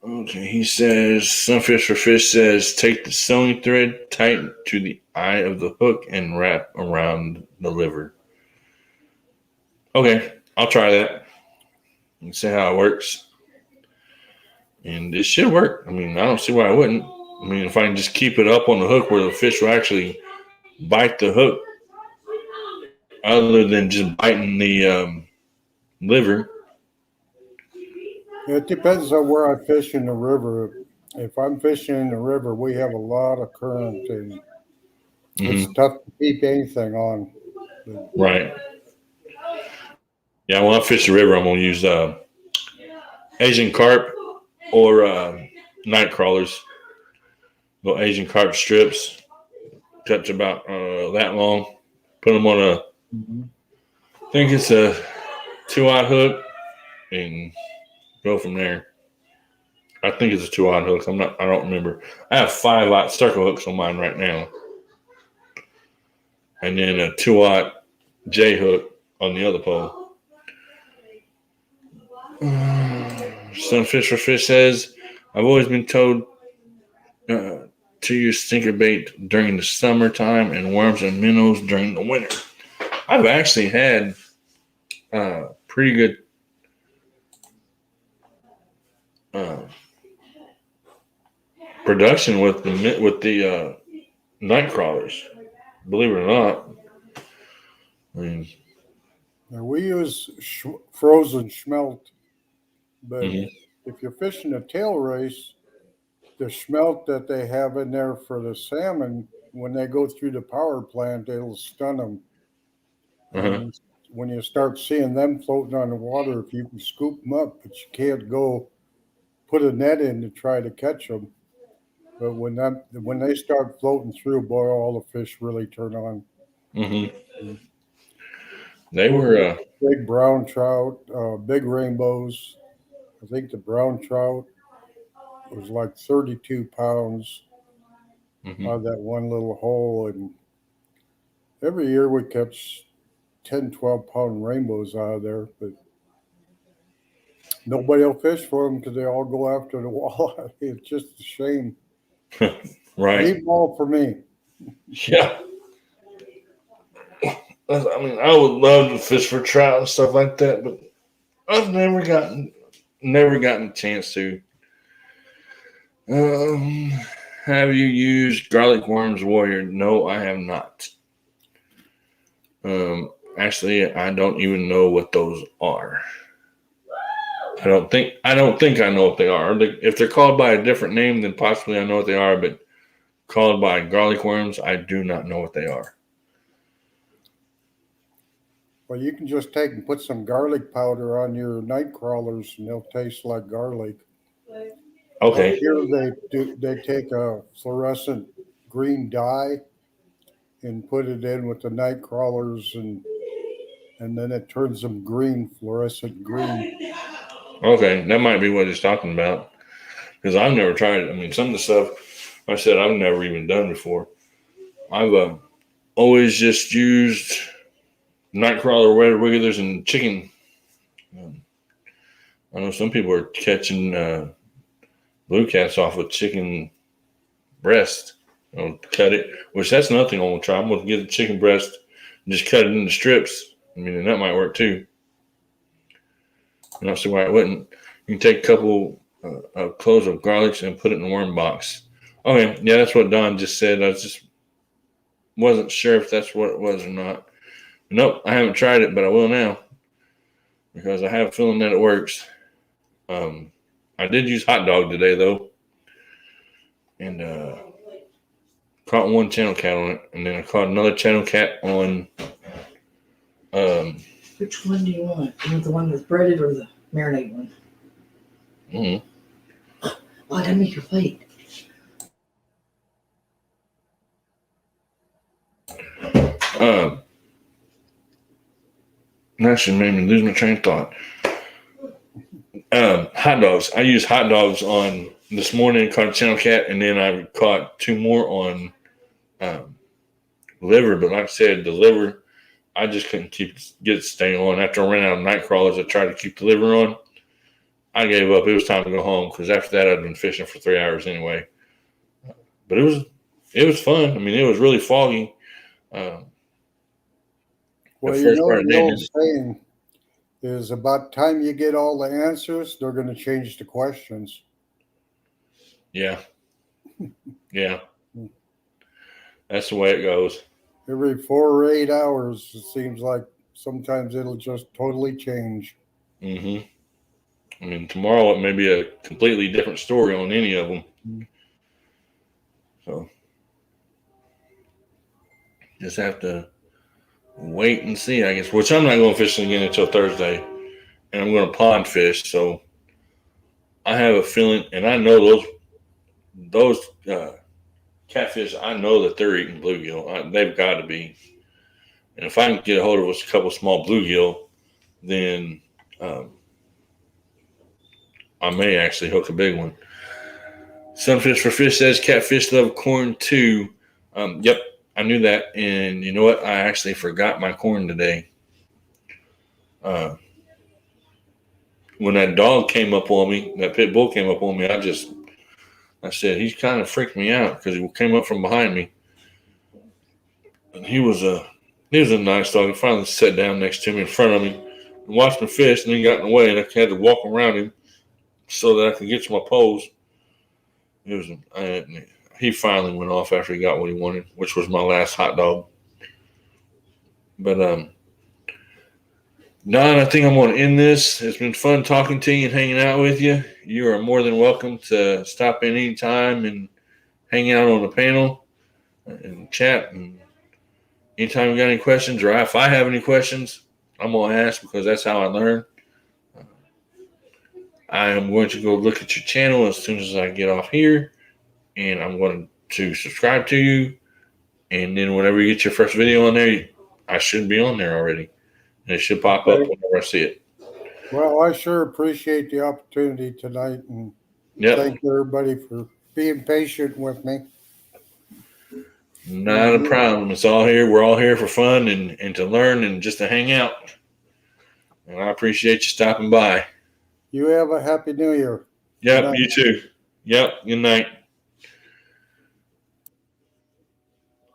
Okay, he says, Sunfish for Fish says, take the sewing thread, tighten to the eye of the hook, and wrap around the liver. Okay, I'll try that and see how it works. And it should work. I mean, I don't see why I wouldn't. I mean, if I can just keep it up on the hook where the fish will actually bite the hook other than just biting the liver. It depends on where I fish in the river. If I'm fishing in the river, we have a lot of current, and it's tough to keep anything on. Right. Yeah, when I fish the river, I'm going to use Asian carp or night crawlers. Little Asian carp strips, cut to about that long. Put them on a, I think it's a 2-aught hook, and go from there. I think it's a 2-aught hook. I don't remember. I have 5-aught circle hooks on mine right now, and then a 2-aught J hook on the other pole. Sunfish for Fish says, I've always been told to use stinker bait during the summertime and worms and minnows during the winter. I've actually had pretty good production with the night crawlers. Believe it or not. I mean, Now, we use frozen smelt, but Mhm. if you're fishing a tail race, the smelt that they have in there for the salmon, when they go through the power plant, it'll stun them. And when you start seeing them floating on the water, if you can scoop them up, but you can't go put a net in to try to catch them. But when they start floating through, boy, all the fish really turn on. Mm-hmm. They were big brown trout, big rainbows. I think the brown trout was like 32 pounds out of that one little hole. And every year we catch 10, 12-pound rainbows out of there, but nobody will fish for them because they all go after the walleye. It's just a shame. right. Leave them all for me. Yeah. I mean, I would love to fish for trout and stuff like that, but I've never gotten a chance to. Have you used garlic worms, Warrior? No, I have not. Actually, I don't even know what those are. I don't think I know what they are. If they're called by a different name, then possibly I know what they are. But called by garlic worms, I do not know what they are. Well, you can just take and put some garlic powder on your night crawlers, and they'll taste like garlic. Okay. Up here, they take a fluorescent green dye and put it in with the night crawlers, and then it turns them green, fluorescent green. Okay, that might be what he's talking about. Because I've never tried it. I mean, some of the stuff I said I've never even done before. I've always just used nightcrawler, red wigglers, and chicken. I know some people are catching blue cats off with chicken breast. Cut it, which that's another thing I'm going to try. I'm going to get the chicken breast and just cut it into strips. I mean, and that might work too. I don't see why it wouldn't. You can take a couple of cloves of garlics and put it in a worm box. Okay, yeah, that's what Don just said. I just wasn't sure if that's what it was or not. Nope, I haven't tried it, but I will now because I have a feeling that it works. I did use hot dog today though, and caught one channel cat on it, and then I caught another channel cat on. Which one do you want? You want the one that's breaded or the marinade one? Mm-hmm. Oh, I gotta make your plate. That should make me lose my train of thought. Hot dogs. I used hot dogs on this morning, caught a channel cat, and then I caught 2 more on liver. But like I said, the liver, I just couldn't get it staying on. After I ran out of night crawlers, I tried to keep the liver on. I gave up. It was time to go home because after that, I'd been fishing for 3 hours anyway. But it was fun. I mean, it was really foggy. Well, the old saying is about time you get all the answers, they're going to change the questions. Yeah. Yeah. That's the way it goes. Every 4 or 8 hours, it seems like sometimes it'll just totally change. Mm-hmm. I mean, tomorrow it may be a completely different story on any of them. Mm-hmm. So, just have to wait and see, I guess. Which I'm not going fishing again until Thursday, and I'm going to pond fish. So, I have a feeling, and I know those catfish. I know that they're eating bluegill. They've got to be, And if I can get a hold of a couple small bluegill, then I may actually hook a big one. Sunfish for Fish says catfish love corn too. Yep, I knew that. And you know what? I actually forgot my corn today. When that dog came up on me, that pit bull came up on me, I said, he's kind of freaked me out because he came up from behind me. And he was a nice dog. He finally sat down next to me in front of me and watched me fish, and then got in the way, and I had to walk around him so that I could get to my poles. He finally went off after he got what he wanted, which was my last hot dog. But Don, I think I'm going to end this. It's been fun talking to you and hanging out with you. You are more than welcome to stop in any time and hang out on the panel and chat. And anytime you got any questions, or if I have any questions, I'm going to ask because that's how I learn. I am going to go look at your channel as soon as I get off here, and I'm going to subscribe to you. And then whenever you get your first video on there, I should be on there already. And it should pop up whenever I see it. Well, I sure appreciate the opportunity tonight, and thank everybody for being patient with me. Not a problem. It's all here. We're all here for fun and to learn and just to hang out. And I appreciate you stopping by. You have a happy New Year. Yep, you too. Yep, good night.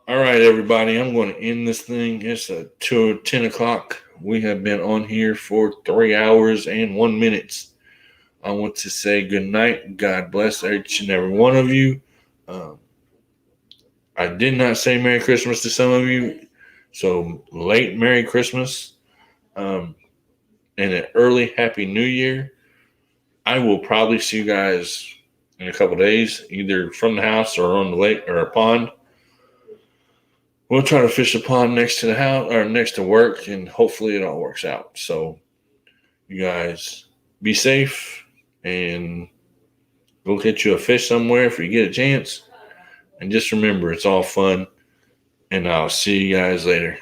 All right, everybody. I'm going to end this thing. It's 10 o'clock. We have been on here for 3 hours and 1 minute. I want to say good night. God bless each and every one of you. I did not say Merry Christmas to some of you. So late Merry Christmas and an early Happy New Year. I will probably see you guys in a couple days, either from the house or on the lake or a pond. We'll try to fish a pond next to the house or next to work, and hopefully it all works out. So you guys be safe and go get you a fish somewhere if you get a chance. And just remember, it's all fun. And I'll see you guys later.